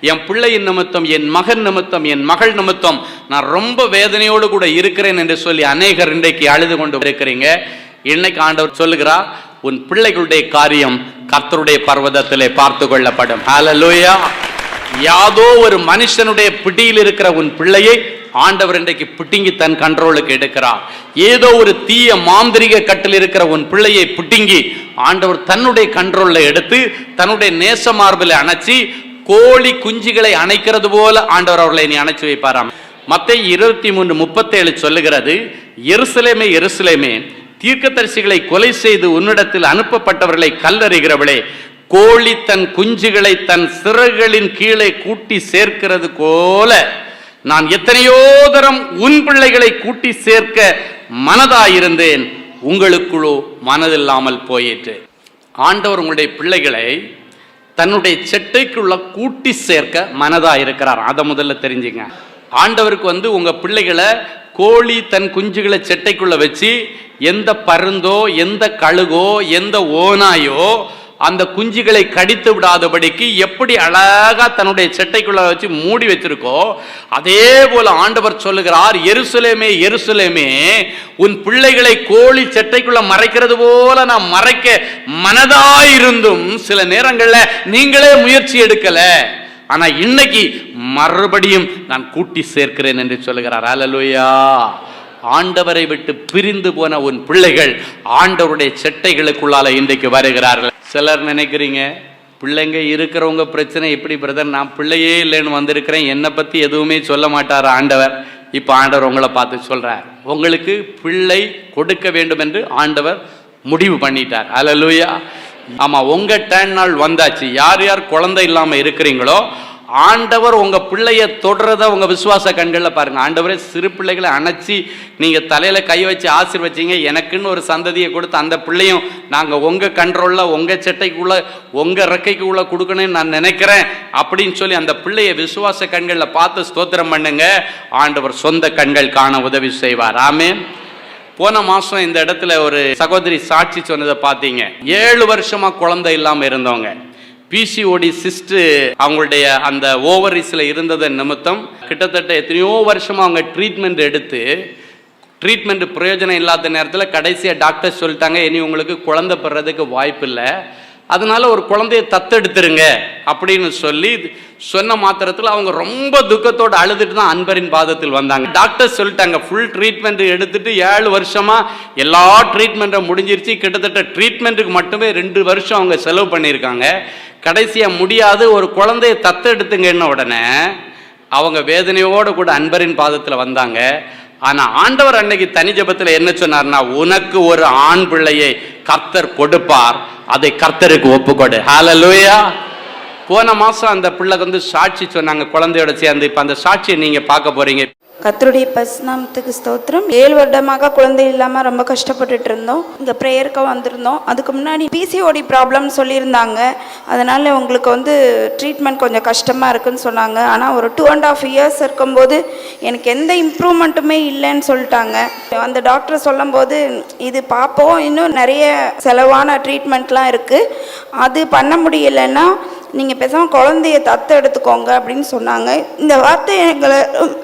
என் பிள்ளையின் நிமித்தம், என் மகன் நிமித்தம், என் மகள் நிமித்தம் நான் ரொம்ப வேதனையோடு கூட இருக்கிறேன் என்று சொல்லி அநேகர் இன்றைக்கு அழுது கொண்டு இருக்கிறீங்க. இன்னைக்கு ஆண்டவர் சொல்லுகிறார், உன் பிள்ளைகளுடைய காரியம் கர்த்தருடைய பர்வதத்திலே பார்த்து கொள்ளப்படும். ஹல்லேலூயா. யாதோ ஒரு மனுஷனுடைய பிடியில் இருக்கிற உன் பிள்ளையை ஆண்டவர் இன்றைக்கு பிட்டிங்கி தன் கண்ட்ரோலுக்கு எடுக்கிறார். ஏதோ ஒரு தீய மாந்திரிக கட்டில் இருக்கிற உன் பிள்ளையை பிட்டிங்கி ஆண்டவர் தன்னுடைய கண்ட்ரோல்ல எடுத்து தன்னுடைய நேச மார்பில் அணைச்சி கோழி குஞ்சுகளை அணைக்கிறது போல ஆண்டவர் அவர்களை நீ அணைச்சு வைப்பாராம். மத்தேயு 23:37 சொல்லுகிறது, எருசலேமே எருசலேமே, தீர்க்கதரிசிகளை கொலை செய்து உன்னிடத்தில் அனுப்பப்பட்டவர்களை கல்லறிகிறவளே, கோழி தன் குஞ்சுகளை தன் சிறகுகளின் கீழே கூட்டி சேர்க்கிறது போல நான் எத்தனையோ தரம் உன் பிள்ளைகளை கூட்டி சேர்க்க மனதாயிருந்தேன், உங்களுக்குள்ளோ மனதில்லாமல் போயிற்று. ஆண்டவர் உங்களுடைய பிள்ளைகளை தன்னுடைய செட்டைக்குள்ள கூட்டி சேர்க்க மனதா இருக்கிறார். அதை முதல்ல தெரிஞ்சுங்க. ஆண்டவருக்கு உங்க பிள்ளைகளை கோழி தன் குஞ்சுகளை செட்டைக்குள்ள வச்சு எந்த பருந்தோ எந்த கழுகோ எந்த ஓனாயோ அந்த குஞ்சுகளை கடித்து விடாதபடிக்கு எப்படி அழகா தன்னுடைய செட்டைக்குள்ள வச்சு மூடி வச்சிருக்கோ, அதே போல ஆண்டவர் சொல்லுகிறார், எருசலேமே எருசலேமே, உன் பிள்ளைகளை கோழி செட்டைக்குள்ள மறைக்கிறது போல நான் மறைக்க மனதாயிருந்தும் சில நேரங்கள்ல நீங்களே முயற்சி எடுக்கல, ஆனா இன்னைக்கு மறுபடியும் நான் கூட்டி சேர்க்கிறேன் என்று சொல்லுகிறார். அல்லேலூயா. ஆண்டவரை விட்டு பிரிந்து போன உன் பிள்ளைகள் ஆண்டவருடைய செட்டைகளுக்குள்ளால இன்றைக்கு வருகிறார்கள். சிலர் நினைக்கிறீங்க, பிள்ளைங்க இருக்கிறவங்க பிரச்சனை எப்படி பிரதர், நான் பிள்ளையே இல்லைன்னு வந்திருக்கிறேன், என்னை பற்றி எதுவுமே சொல்ல மாட்டார் ஆண்டவர். இப்போ ஆண்டவர் உங்களை பார்த்து சொல்கிறார், உங்களுக்கு பிள்ளை கொடுக்க வேண்டும் என்று ஆண்டவர் முடிவு பண்ணிட்டார். அல்லேலூயா. ஆமாம், உங்கள் டேன் நாள் வந்தாச்சு. யார் யார் குழந்தை இல்லாமல் இருக்கிறீங்களோ ஆண்டவர் உங்க பிள்ளைய தொடுறத உங்க விசுவாச கண்களில் பாருங்க. ஆண்டவரே, சிறு பிள்ளைகளை அணைச்சி நீங்க தலையில கை வச்சு ஆசீர்வச்சீங்க, எனக்குன்னு ஒரு சந்ததியை கொடுத்து அந்த பிள்ளையும் நாங்க உங்க கண்ட்ரோல்ல உங்க செட்டைக்குள்ள உங்க ரெக்கைக்குள்ள கொடுக்கணும்னு நான் நினைக்கிறேன் அப்படின்னு சொல்லி அந்த பிள்ளைய விசுவாச கண்களில் பார்த்து ஸ்தோத்திரம் பண்ணுங்க. ஆண்டவர் சொந்த கண்கள் காண உதவி செய்வார். ஆமென். போன மாசம் இந்த இடத்துல ஒரு சகோதரி சாட்சி சொன்னதை பார்த்தீங்க. 7 வருஷமா குழந்தை இல்லாம இருந்தவங்க, பிசிஓடி சிஸ்ட் அவங்களுடைய அந்த ஓவரிஸில் இருந்தது நிமித்தம் கிட்டத்தட்ட எத்தனையோ வருஷமாக அவங்க ட்ரீட்மெண்ட் எடுத்து ட்ரீட்மெண்ட் பிரயோஜனம் இல்லாத நேரத்தில் கடைசியாக டாக்டர் சொல்லிட்டாங்க, இனி உங்களுக்கு குழந்தை பெறதுக்கு வாய்ப்பு இல்லை, அதனால ஒரு குழந்தைய தத்தெடுத்துருங்க அப்படின்னு சொல்லி சொன்ன மாத்திரத்தில் அவங்க ரொம்ப துக்கத்தோடு அழுதுட்டு தான் அன்பரின் பாதத்தில் வந்தாங்க. டாக்டர் சொல்லிட்டாங்க, ஃபுல் ட்ரீட்மெண்ட் எடுத்துட்டு 7 வருஷமா எல்லா ட்ரீட்மெண்ட்டும் முடிஞ்சிருச்சு, கிட்டத்தட்ட ட்ரீட்மெண்ட்டுக்கு மட்டுமே 2 வருஷம் அவங்க செலவு பண்ணியிருக்காங்க. கடைசியாக முடியாது, ஒரு குழந்தைய தத்தெடுத்துங்கன்ன உடனே அவங்க வேதனையோடு கூட அன்பரின் பாதத்தில் வந்தாங்க. ஆனால் ஆண்டவர் அன்னைக்கு தனி ஜெபத்தில் என்ன சொன்னார்னா, உனக்கு ஒரு ஆண் பிள்ளையை கர்த்தர் கொடுப்பார், அதை கர்த்தருக்கு ஒப்புக்கொடு. ஹல்லேலூயா. போன மாதம் அந்த பிள்ளை சாட்சி சொன்னாங்க குழந்தையோட சேர்ந்து. இப்போ அந்த சாட்சியை நீங்கள் பார்க்க போறீங்க. கர்த்தருடைய பரிசுநாமத்துக்கு ஸ்தோத்திரம். 7 வருடமாக குழந்தை இல்லாமல் ரொம்ப கஷ்டப்பட்டுட்டு இருந்தோம். இங்கே ப்ரேயருக்கு வந்திருந்தோம். அதுக்கு முன்னாடி பிசிஓடி ப்ராப்ளம் சொல்லியிருந்தாங்க, அதனால் உங்களுக்கு ட்ரீட்மெண்ட் கொஞ்சம் கஷ்டமாக இருக்குதுன்னு சொன்னாங்க. ஆனால் ஒரு 2.5 இயர்ஸ் இருக்கும்போது எனக்கு எந்த இம்ப்ரூவ்மெண்ட்டுமே இல்லைன்னு சொல்லிட்டாங்க. அந்த டாக்டர் சொல்லும்போது, இது பார்ப்போம், இன்னும் நிறைய செலவான ட்ரீட்மெண்ட்லாம் இருக்குது, அது பண்ண முடியலைன்னா நீங்கள் பேசாமல் குழந்தைய தத்து எடுத்துக்கோங்க அப்படின்னு சொன்னாங்க. இந்த வார்த்தை எங்களை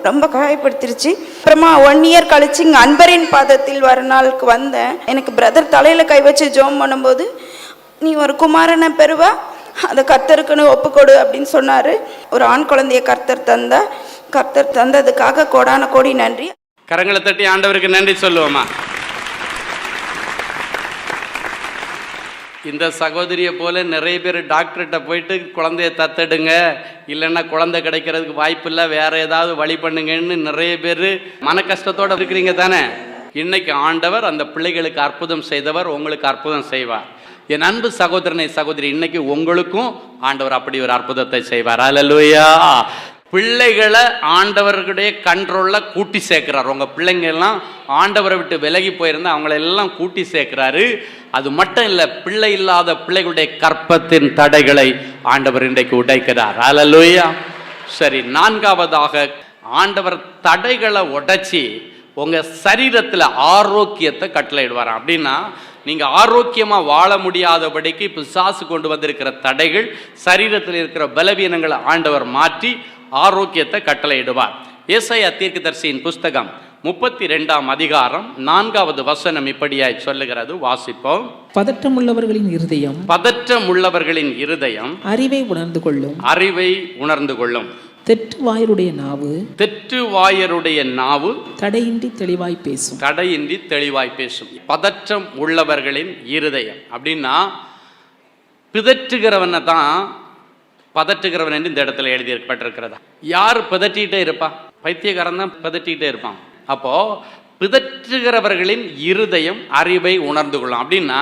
ரொம்ப காயப்படுத்திருச்சு. அப்புறமா 1 இயர் கழிச்சு இங்கே அன்பரின் பாதத்தில் வர நாளுக்கு வந்தேன். எனக்கு பிரதர் தலையில் கை வச்சு ஜெபம் பண்ணும்போது, நீ ஒரு குமாரனை பெறுவா, அதை கர்த்தருக்குன்னு ஒப்புக்கொடு அப்படின்னு சொன்னார். ஒரு ஆண் குழந்தைய கர்த்தர் தந்ததுக்காக கோடான கோடி நன்றி. கரங்களை தட்டி ஆண்டவருக்கு நன்றி சொல்லுவோமா. இந்த சகோதரியை போல நிறைய பேர் டாக்டர்கிட்ட போயிட்டு குழந்தைய தத்தெடுங்க, இல்லைன்னா குழந்தை கிடைக்கிறதுக்கு வாய்ப்பு இல்லை, வேற ஏதாவது வழி பண்ணுங்கன்னு நிறைய பேர் மன கஷ்டத்தோடு இருக்கிறீங்க தானே. இன்னைக்கு ஆண்டவர் அந்த பிள்ளைகளுக்கு அற்புதம் செய்தவர், உங்களுக்கு அற்புதம் செய்வார். என் அன்பு சகோதரனை சகோதரி, இன்னைக்கு உங்களுக்கும் ஆண்டவர் அப்படி ஒரு அற்புதத்தை செய்வார். அல்லேலூயா. பிள்ளைகளை ஆண்டவர்களுடைய கண்ட்ரோலில் கூட்டி சேர்க்கிறார். உங்கள் பிள்ளைங்க எல்லாம் ஆண்டவரை விட்டு விலகி போயிருந்தா அவங்களெல்லாம் கூட்டி சேர்க்கிறாரு. அது மட்டும் இல்லை, பிள்ளை இல்லாத பிள்ளைகளுடைய கற்பத்தின் தடைகளை ஆண்டவர் இன்றைக்கு உடைக்கிறார். அல்லேலூயா. சரி, 4வதாக ஆண்டவர் தடைகளை உடைச்சி உங்கள் சரீரத்தில் ஆரோக்கியத்தை கட்டளையிடுவார். அப்படின்னா நீங்கள் ஆரோக்கியமாக வாழ முடியாதபடிக்கு பிசாசு கொண்டு வந்திருக்கிற தடைகள், சரீரத்தில் இருக்கிற பலவீனங்களை ஆண்டவர் மாற்றி ஆரோக்கியத்தை கட்டளையிடுவார். ஏசாயா தீர்க்கதரிசியின் புஸ்தகம் 32ஆம் அதிகாரம் 4வது வசனம் இப்படியாய் சொல்லுகிறது, வாசிப்போம். பதற்றமுள்ளவர்களின் இருதயம் அறிவை உணர்ந்து கொள்ளும். தெற்று வாயருடைய நாவு தடையின்றி தெளிவாய் பேசும். பதற்றம் உள்ளவர்களின் இருதயம் அப்படின்னா பிதற்றுகிறவனை தான் பதற்றுகிறவன் என்று இந்த இடத்துல எழுதியிருக்கப்பட்டிருக்கிறதா. யார் பிதற்றிகிட்டே இருப்பா? பைத்தியக்காரன் தான் பிதற்றிக்கிட்டே இருப்பான். அப்போ பிதற்றுகிறவர்களின் இருதயம் அறிவை உணர்ந்து கொள்ளும். அப்படின்னா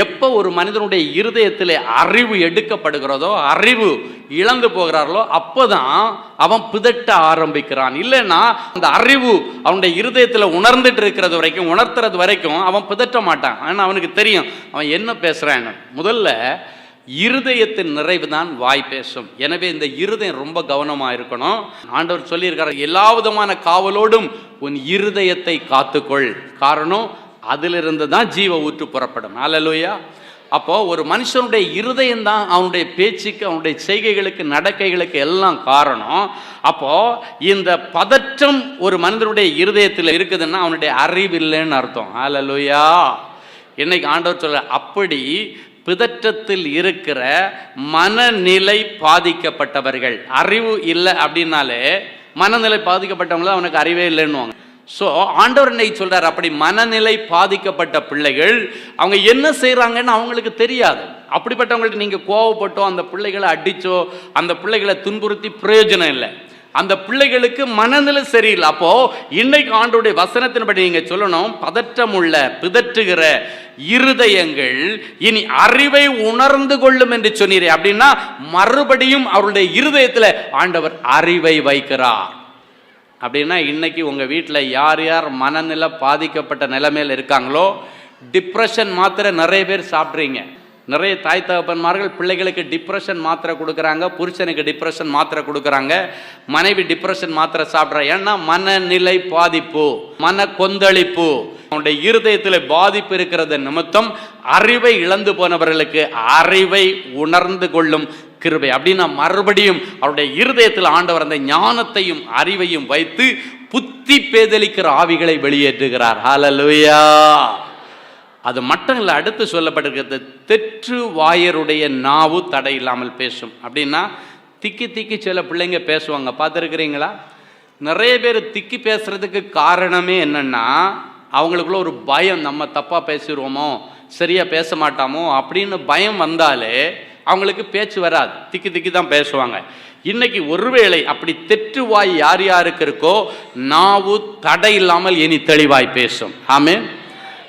எப்போ ஒரு மனிதனுடைய இருதயத்தில் அறிவு எடுக்கப்படுகிறதோ, அறிவு இழந்து போகிறார்களோ, அப்போதான் அவன் பிதட்ட ஆரம்பிக்கிறான். இல்லைன்னா அந்த அறிவு அவனுடைய இருதயத்தில் உணர்ந்துட்டு இருக்கிறது வரைக்கும், உணர்த்துறது வரைக்கும் அவன் பிதட்ட மாட்டான். ஆனால் அவனுக்கு தெரியும் அவன் என்ன பேசுகிறான். முதல்ல இருதயத்தின் நிறைவு தான் வாய் பேசும். எனவே இந்த இருதயம் ரொம்ப கவனமாக இருக்கணும். ஆண்டவர் சொல்லியிருக்காரு, எல்லா விதமான காவலோடும் உன் இருதயத்தை காத்துக்கொள். காரணம், அதிலிருந்து தான் ஜீவ ஊற்று புறப்படும். அல்லேலூயா. அப்போ ஒரு மனுஷனுடைய இருதயம் தான் அவனுடைய பேச்சுக்கு, அவனுடைய செய்கைகளுக்கு, நடக்கைகளுக்கு எல்லாம் காரணம். அப்போ இந்த பதற்றம் ஒரு மனிதனுடைய இருதயத்தில் இருக்குதுன்னா அவனுடைய அறிவு இல்லைன்னு அர்த்தம். அல்லேலூயா. இன்னைக்கு ஆண்டவர் சொல்ற, அப்படி பிதற்றத்தில் இருக்கிற மனநிலை பாதிக்கப்பட்டவர்கள், அறிவு இல்லை அப்படின்னாலே மனநிலை பாதிக்கப்பட்டவங்கள அவனுக்கு அறிவே இல்லைன்னுவாங்க. ஸோ ஆண்டவர் இன்னைக்கு சொல்றார், அப்படி மனநிலை பாதிக்கப்பட்ட பிள்ளைகள் அவங்க என்ன செய்கிறாங்கன்னு அவங்களுக்கு தெரியாது. அப்படிப்பட்டவங்களுக்கு நீங்கள் கோவப்பட்டோ, அந்த பிள்ளைகளை அடிச்சோ, அந்த பிள்ளைகளை துன்புறுத்தி பிரயோஜனம் இல்லை. அந்த பிள்ளைகளுக்கு மனநிலை சரியில்லை. அப்போ இன்னைக்கு ஆண்டவருடைய வசனத்தின்படி நீங்க சொல்லணும், பதற்றமுள்ள பிதற்றுகிற இருதயங்கள் இனி அறிவை உணர்ந்து கொள்ளும் என்று சொன்னீரே. அப்படின்னா மறுபடியும் அவருடைய இருதயத்தில் ஆண்டவர் அறிவை வைக்கிறார். அப்படின்னா இன்னைக்கு உங்க வீட்டில் யார் யார் மனநிலை பாதிக்கப்பட்ட நிலைமையில் இருக்காங்களோ, டிப்ரெஷன் மாத்திரை நிறைய பேர் சாப்பிட்றீங்க. நிறைய தாய் தகப்பன்மார்கள் பிள்ளைகளுக்கு டிப்ரெஷன் மாத்திரை கொடுக்குறாங்க, புருஷனுக்கு டிப்ரெஷன் மாத்திரை கொடுக்குறாங்க, மனைவி டிப்ரெஷன் மாத்திரை சாப்பிட்றா. ஏன்னா மனநிலை பாதிப்பு, மன கொந்தளிப்பு, அவனுடைய இருதயத்தில் பாதிப்பு இருக்கிறது நிமித்தம் அறிவை இழந்து போனவர்களுக்கு அறிவை உணர்ந்து கொள்ளும் கிருபை. அப்படின்னா மறுபடியும் அவருடைய இருதயத்தில் ஆண்டவர் அந்த ஞானத்தையும் அறிவையும் வைத்து புத்தி பேதலிக்கிற ஆவிகளை வெளியேற்றுகிறார். ஹல்லேலூயா. அது மட்டும் இல்லை, அடுத்து சொல்லப்பட்டிருக்கிறது, தெற்று வாயருடைய நாவு தடை இல்லாமல் பேசும். அப்படின்னா திக்கி திக்கி சில பிள்ளைங்க பேசுவாங்க, பார்த்துருக்கிறீங்களா? நிறைய பேர் திக்கி பேசுறதுக்கு காரணமே என்னன்னா, அவங்களுக்குள்ள ஒரு பயம், நம்ம தப்பாக பேசிடுவோமோ, சரியாக பேச மாட்டாமோ அப்படின்னு பயம் வந்தாலே அவங்களுக்கு பேச்சு வராது, திக்கி திக்கி தான் பேசுவாங்க. இன்னைக்கு ஒருவேளை அப்படி தெற்று வாய் யார் யாருக்கு இருக்கோ, நாவு தடை இல்லாமல் இனி தெளிவாய் பேசும். ஆமென்.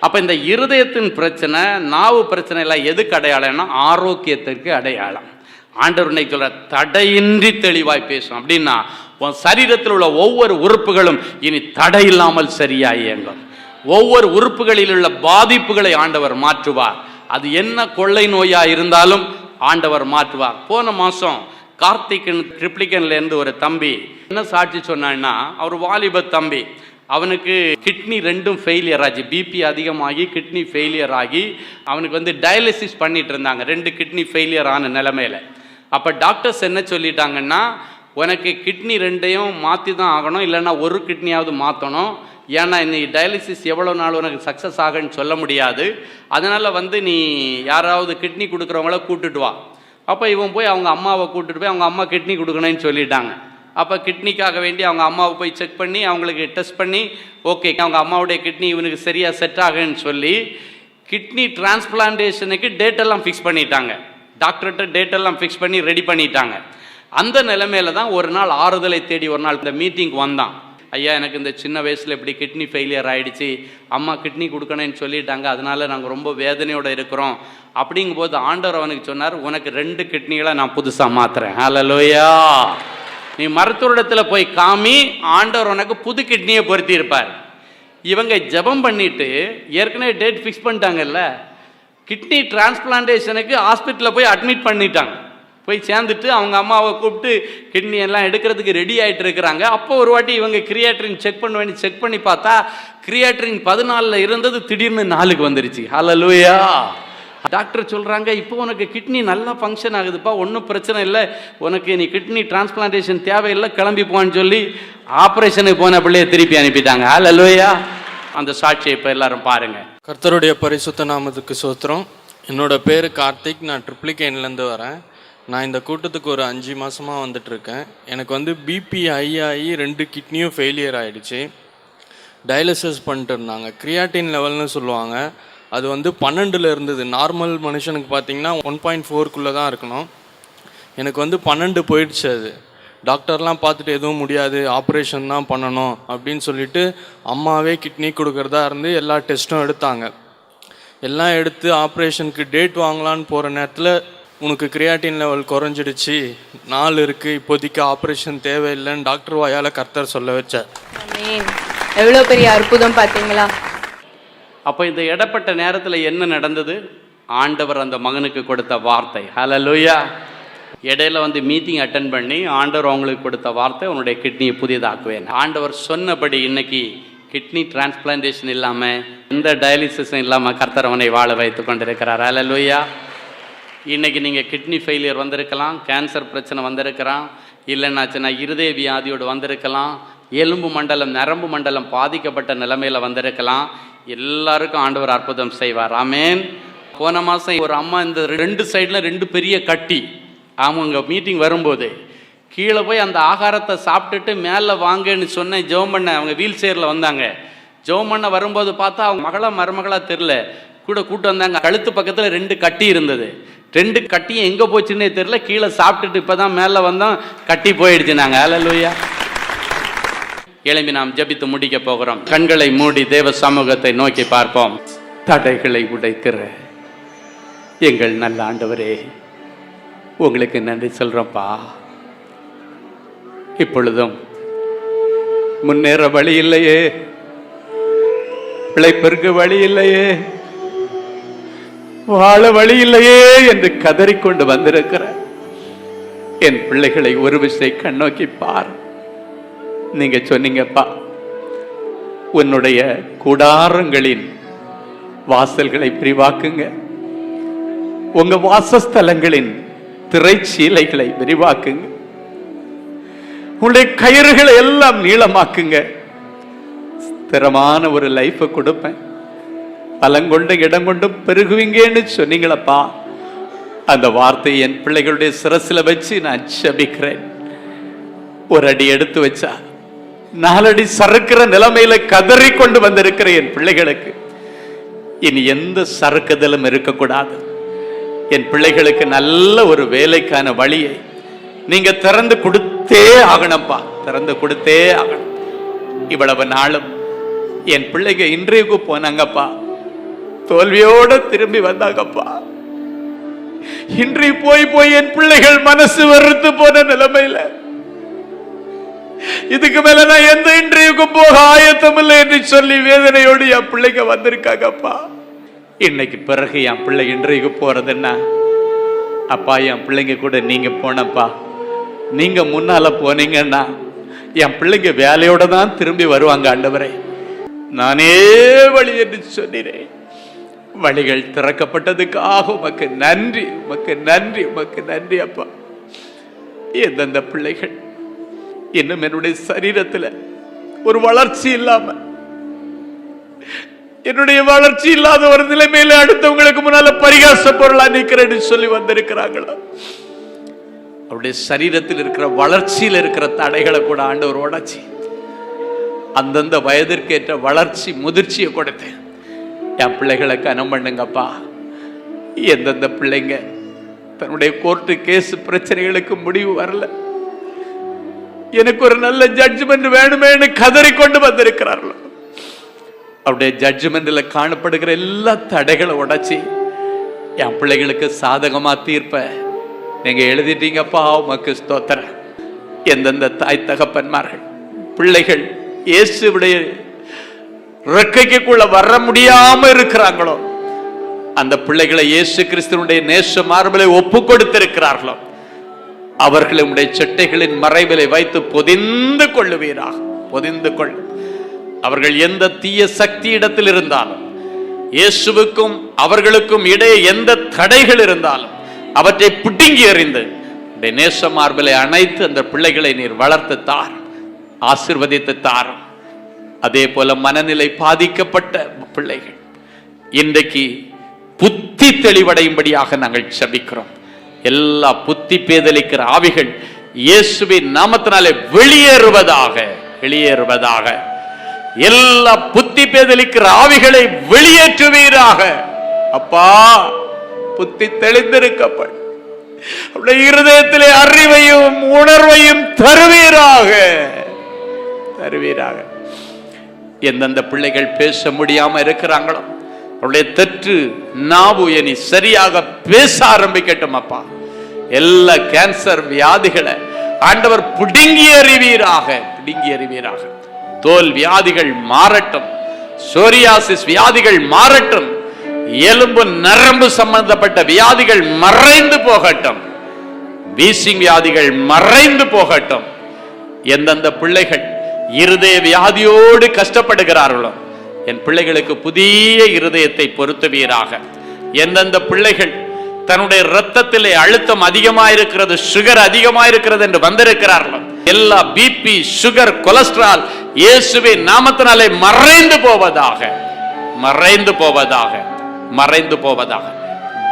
அப்போ இந்த இருதயத்தின் பிரச்சனை, நாவு பிரச்சனை எல்லாம் எதுக்கு அடையாளம்னா ஆரோக்கியத்திற்கு அடையாளம். ஆண்டவர் இன்னைக்கு சொல்ற, தடையின்றி தெளிவாய் பேசும். அப்படின்னா உன் சரீரத்தில் உள்ள ஒவ்வொரு உறுப்புகளும் இனி தடை இல்லாமல் சரியாய் இயங்கும். ஒவ்வொரு உறுப்புகளில் உள்ள பாதிப்புகளை ஆண்டவர் மாற்றுவார். அது என்ன கொள்ளை நோயா இருந்தாலும் ஆண்டவர் மாற்றுவார். போன மாதம் கார்த்திகன் ட்ரிப்ளிகன்லேருந்து ஒரு தம்பி என்ன சாட்சி சொன்னான்னா, அவர் வாலிப தம்பி, அவனுக்கு கிட்னி ரெண்டும் ஃபெயிலியர் ஆகி, பிபி அதிகமாகி கிட்னி ஃபெயிலியர் ஆகி அவனுக்கு டயாலிசிஸ் பண்ணிட்டு இருந்தாங்க, 2 கிட்னி ஃபெயிலியர் ஆன நிலைமையில். அப்போ டாக்டர்ஸ் என்ன சொல்லிட்டாங்கன்னா, உனக்கு கிட்னி 2ஐயும் மாற்றி தான் ஆகணும், இல்லைன்னா ஒரு கிட்னியாவது மாற்றணும். ஏன்னா இந்த டயாலிசிஸ் எவ்வளோ நாள் உனக்கு சக்ஸஸ் ஆகுன்னு சொல்ல முடியாது. அதனால் நீ யாராவது கிட்னி கொடுக்குறவங்கள கூட்டுட்டு வா. அப்போ இவன் போய் அவங்க அம்மாவை கூட்டுட்டு போய் அவங்க அம்மா கிட்னி கொடுக்கணும்னு சொல்லிட்டாங்க. அப்போ கிட்னிக்காக வேண்டி அவங்க அம்மாவை போய் செக் பண்ணி அவங்களுக்கு டெஸ்ட் பண்ணி, ஓகே அவங்க அம்மாவுடைய கிட்னி இவனுக்கு சரியாக செட் ஆகுன்னு சொல்லி கிட்னி டிரான்ஸ்பிளான்டேஷனுக்கு டேட்டெல்லாம் ஃபிக்ஸ் பண்ணிட்டாங்க. டாக்டர்கிட்ட டேட்டெல்லாம் ஃபிக்ஸ் பண்ணி ரெடி பண்ணிட்டாங்க. அந்த நிலைமையில தான் ஒரு நாள் ஆறுதலை தேடி ஒரு நாள் இந்த மீட்டிங் வந்தான். ஐயா, எனக்கு இந்த சின்ன வயசில் இப்படி கிட்னி ஃபெயிலியர் ஆகிடுச்சு, அம்மா கிட்னி கொடுக்கணும்னு சொல்லிட்டாங்க, அதனால நாங்கள் ரொம்ப வேதனையோடு இருக்கிறோம். அப்படிங்கும்போது ஆண்டவர் அவனுக்கு சொன்னார், உனக்கு 2 கிட்னிகளை நான் புதுசாக மாற்றுறேன். ஹல்லேலூயா. நீ மருத்துவரிடத்தில் போய் காமி, ஆண்டவர் உனக்கு புது கிட்னியை பொருத்தி இருப்பார். இவங்க ஜெபம் பண்ணிட்டு ஏற்கனவே டேட் ஃபிக்ஸ் பண்ணிட்டாங்கல்ல, கிட்னி டிரான்ஸ்பிளான்டேஷனுக்கு ஹாஸ்பிட்டலில் போய் அட்மிட் பண்ணிட்டாங்க. போய் சேர்ந்துட்டு அவங்க அம்மாவை கூப்பிட்டு கிட்னி எல்லாம் எடுக்கிறதுக்கு ரெடி ஆகிட்டு இருக்கிறாங்க. அப்போ ஒரு வாட்டி இவங்க கிரியாட்ரின் செக் பண்ண வேண்டி செக் பண்ணி பார்த்தா கிரியாட்ரின் 14 இருந்தது, திடீர்னு 4க்கு வந்துருச்சு. ஹல்லேலூயா. டாக்டர் சொல்கிறாங்க, இப்போ உனக்கு கிட்னி நல்லா ஃபங்க்ஷன் ஆகுதுப்பா, ஒன்றும் பிரச்சனை இல்லை, உனக்கு நீ கிட்னி டிரான்ஸ்பிளான்டேஷன் தேவையில்லை, கிளம்பி போன்னு சொல்லி ஆப்ரேஷனுக்கு போன பிள்ளைய திருப்பி அனுப்பிட்டாங்க. ஹல்லேலூயா. அந்த சாட்சியை இப்போ எல்லாரும் பாருங்கள். கர்த்தருடைய பரிசுத்த நாமத்துக்கு ஸ்தோத்திரம். என்னோட பேர் கார்த்திக், நான் ட்ரிப்ளிகேன்லேருந்து வரேன். நான் இந்த கூட்டத்துக்கு ஒரு 5 மாதமாக வந்துட்டுருக்கேன். எனக்கு பிபி ஹை ஆகி 2 கிட்னியும் ஃபெயிலியர் ஆகிடுச்சு. டயாலிசிஸ் பண்ணிட்டு இருந்தாங்க. கிரியாட்டின் லெவல்னு சொல்லுவாங்க, அது 12 இருந்தது. நார்மல் மனுஷனுக்கு பார்த்திங்கன்னா 1.4 தான் இருக்கணும். எனக்கு 12 போயிடுச்சு. அது டாக்டர்லாம் பார்த்துட்டு எதுவும் முடியாது, ஆப்ரேஷன் தான் பண்ணணும் அப்படின்னு சொல்லிட்டு அம்மாவே கிட்னி கொடுக்குறதா இருந்து எல்லா டெஸ்ட்டும் எடுத்தாங்க. எல்லாம் எடுத்து ஆப்ரேஷனுக்கு டேட் வாங்கலான்னு போகிற நேரத்தில் உனக்கு கிரியாட்டின் லெவல் குறைஞ்சிடுச்சு, 4 இருக்குது, இப்போதைக்கு ஆப்ரேஷன் தேவையில்லைன்னு டாக்டர் வாயால் கர்த்தர் சொல்ல வச்சார். ஆமென். எவ்வளோ பெரிய அற்புதம் பார்த்தீங்களா? அப்போ இந்த இடப்பட்ட நேரத்தில் என்ன நடந்தது? ஆண்டவர் அந்த மகனுக்கு கொடுத்த வார்த்தை. ஹல்லேலூயா. இடையில வந்து மீட்டிங் அட்டன் பண்ணி ஆண்டவர் அவங்களுக்கு கொடுத்த வார்த்தை, உன்னுடைய கிட்னியை புதியதாக்குவேன். ஆண்டவர் சொன்னபடி இன்னைக்கு கிட்னி டிரான்ஸ்பிளான்டேஷன் இல்லாமல், எந்த டயாலிசிஸும் இல்லாமல் கர்த்தர் அவனை வாழ வைத்து கொண்டிருக்கிறார். ஹல்லேலூயா. இன்றைக்கி நீங்கள் கிட்னி ஃபெயிலியர் வந்திருக்கலாம், கேன்சர் பிரச்சனை வந்திருக்கலாம், இல்லைன்னாச்சுன்னா இருதய வியாதியோடு வந்திருக்கலாம், எலும்பு மண்டலம் நரம்பு மண்டலம் பாதிக்கப்பட்ட நிலைமையில் வந்திருக்கலாம். எல்லாருக்கும் ஆண்டவர் அற்புதம் செய்வார். ஆமேன். போன மாதம் ஒரு அம்மா இந்த 2 சைடில் 2 பெரிய கட்டி, அவங்க மீட்டிங் வரும்போது கீழே போய் அந்த ஆகாரத்தை சாப்பிட்டுட்டு மேலே வாங்கன்னு சொன்னேன். ஜெபம் பண்ண அவங்க வீல் சேரில் வந்தாங்க. ஜெபம் பண்ண வரும்போது பார்த்தா அவங்க மகளா மருமகளா தெரில, கூட கூட்டு வந்தாங்க. கழுத்து பக்கத்தில் 2 கட்டி இருந்தது. 2 கட்டியும் எங்கே போச்சுன்னே தெரில. கீழே சாப்பிட்டுட்டு இப்போ தான் மேலே வந்தோம், கட்டி போயிடுச்சுனாங்க. ஹல்லேலூயா. எழும்பி நாம் ஜெபித்து முடிக்க போகிறோம். கண்களை மூடி தேவ சமூகத்தை நோக்கி பார்ப்போம். தடைகளை உடைக்கிற எங்கள் நல்ல ஆண்டவரே, உங்களுக்கு நன்றி சொல்கிறோம்ப்பா. இப்பொழுதும் முன்னேற வழி இல்லையே, பிழைப்பிற்கு வழி இல்லையே, வாழ வழி இல்லையே என்று கதறிக்கொண்டு வந்திருக்கிற என் பிள்ளைகளை ஒரு விஷயம் கண்ணோக்கி பார். நீங்க சொன்னீங்கப்பா, உன்னுடைய கூடாரங்களின் வாசல்களை விரிவாக்குங்க, உங்க வாசஸ்தலங்களின் திரைச்சீலைகளை விரிவாக்குங்க, உங்களுடைய கயிறுகளை எல்லாம் நீளமாக்குங்க, ஸ்திரமான ஒரு லைஃபை கொடுப்பேன், பலங்கொண்டு இடம் கொண்டு பெருகுவீங்கன்னு சொன்னீங்களப்பா. அந்த வார்த்தையை என் பிள்ளைகளுடைய சிரசில் வச்சு நான் ஜெபிக்கிறேன். ஒரு அடி எடுத்து வச்சா 4 அடி சறுக்கிற நிலைமையில கதறி கொண்டு வந்திருக்கிற என் பிள்ளைகளுக்கு இனி எந்த சறுக்குதலும் இருக்கக்கூடாது. என் பிள்ளைகளுக்கு நல்ல ஒரு வேலைக்கான வழியை நீங்க திறந்து கொடுத்தே ஆகணும்ப்பா, திறந்து கொடுத்தே ஆகணும். இவ்வளவு நாளும் என் பிள்ளைங்க இன்றைக்கு போனாங்கப்பா, தோல்வியோட திரும்பி வந்தாங்கப்பா. இன்றி போய் போய் என் பிள்ளைகள் மனசு வெறுத்து போன நிலைமையில இதுக்கு மேல நான் எந்த இன்றைக்கும் போக ஆயத்தம் இல்லை என்று சொல்லி வேதனையோடு என் பிள்ளைங்க வந்திருக்காங்கப்பா. இன்னைக்கு பிறகு என் பிள்ளை இன்றைக்கு போறதுன்னா, அப்பா என் பிள்ளைங்க கூட நீங்க போனப்பா, நீங்க முன்னால போனீங்கன்னா என் பிள்ளைங்க வேலையோட தான் திரும்பி வருவாங்க. ஆண்டவரே, நானே வழி என்று சொன்னேன். வழிகள் திறக்கப்பட்டதுக்காக உமக்கு நன்றி, உமக்கு நன்றி, உமக்கு நன்றி அப்பா. எந்தெந்த பிள்ளைகள் இன்னும் என்னுடைய சரீரத்தில் ஒரு வளர்ச்சி இல்லாம, என்னுடைய வளர்ச்சி இல்லாத ஒரு நிலைமையில அடுத்தவங்களுக்கு முன்னால பரிகாச பொருளா நிக்கிறேன்னு சொல்லி வந்திருக்கிறாங்களா, அவருடைய சரீரத்தில் இருக்கிற வளர்ச்சியில் இருக்கிற தடைகளை கூட ஆண்டவர் உடைச்சி அந்தந்த வயதிற்கேற்ற வளர்ச்சி முதிர்ச்சியை கொடுத்தேன். என் பிள்ளைகளை கனம் பண்ணுங்கப்பா. எந்தெந்த பிள்ளைங்க தன்னுடைய கோர்ட்டு கேஸ் பிரச்சனைகளுக்கு முடிவு வரல, எனக்கு ஒரு நல்ல ஜட்ஜ்மெண்ட் வேணுமேனு கதறிக்கொண்டு வந்திருக்கிறார்கள், அவருடைய ஜட்ஜ்மெண்ட்ல காணப்படுகிற எல்லா தடைகளை உடைச்சி என் பிள்ளைகளுக்கு சாதகமா தீர்ப்ப நீங்க எழுதிட்டீங்கப்பா, உமக்கு ஸ்தோத்திரம். எந்தெந்த தாய் தகப்பன்மார்கள் பிள்ளைகள் இயேசுவுடைய ரெக்கைக்குள்ள வர முடியாம இருக்கிறாங்களோ, அந்த பிள்ளைகளை இயேசு கிறிஸ்துவினுடைய நேச மார்பிலை ஒப்பு கொடுத்திருக்கிறார்களோ, அவர்களை உடைய செட்டைகளின் மறைவிலை வைத்து பொதிந்து கொள்ளுவீராக, பொதிந்து கொள்ளும். அவர்கள் எந்த தீய சக்தி இடத்தில் இருந்தாலும், இயேசுவுக்கும் அவர்களுக்கும் இடையே எந்த தடைகள் இருந்தாலும் அவற்றை பிடுங்கி எறிந்து நேச மார்பிலை அணைத்து அந்த பிள்ளைகளை நீர் வளர்த்து தார், ஆசீர்வதித்து தாரும். அதே போல மனநிலை பாதிக்கப்பட்ட பிள்ளைகள் இன்றைக்கு புத்தி தெளிவடையும்படியாக நாங்கள் ஜெபிக்கிறோம். எல்லா புத்தி பேதலிக்கிற ஆவிகள் இயேசுவின் நாமத்தினாலே வெளியேறுவதாக, வெளியேறுவதாக. எல்லா புத்தி பேதலிக்கிற ஆவிகளை வெளியேற்றுவீராக அப்பா. புத்தி தெளிந்திருக்கப்படும், அவருடைய இருதயத்திலே அறிவையும் உணர்வையும் தருவீராக, தருவீராக. எந்தெந்த பிள்ளைகள் பேச முடியாம இருக்கிறாங்களோ அவருடைய தெற்று நாவு இனி சரியாக பேச ஆரம்பிக்கட்டும் அப்பா. எல்லா கேன்சர் வியாதிகளை ஆண்டவர் பிடுங்கி எறிவீராக, பிடுங்கி எறிவீராக. தோல் வியாதிகள் மாறட்டும், சோரியாசிஸ் வியாதிகள் மாறட்டும், எலும்பு நரம்பு சம்பந்தப்பட்ட வியாதிகள் மறைந்து போகட்டும், வீசிங் வியாதிகள் மறைந்து போகட்டும். எந்தெந்த பிள்ளைகள் இருதய வியாதியோடு கஷ்டப்படுகிறார்களோ என் பிள்ளைகளுக்கு புதிய இருதயத்தை பொருத்துவீராக. எந்தெந்த பிள்ளைகள் தன்னுடைய இரத்தத்திலே அழுத்தம் அதிகமாயிருக்கிறது, சுகர் அதிகமாயிருக்கிறது என்று வந்திருக்கிறார்களோ எல்லா பிபி, சுகர், கொலஸ்ட்ரால் இயேசுவின் நாமத்தினாலே மறைந்து போவதாக, மறைந்து போவதாக, மறைந்து போவதாக.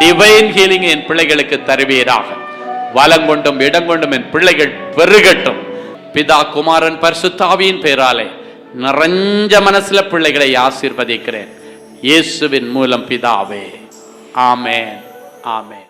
டிவைன் ஹீலிங் என் பிள்ளைகளுக்கு தருவீராக. வலங்கொண்டும் இடங்கொண்டும் என் பிள்ளைகள் பெருகட்டும். பிதா, குமாரன், பரிசுத்த ஆவியின் பெயராலே நிறைஞ்ச மனசுல பிள்ளைகளை ஆசீர்வதிக்கிறேன் இயேசுவின் மூலம் பிதாவே. ஆமென், ஆமென்.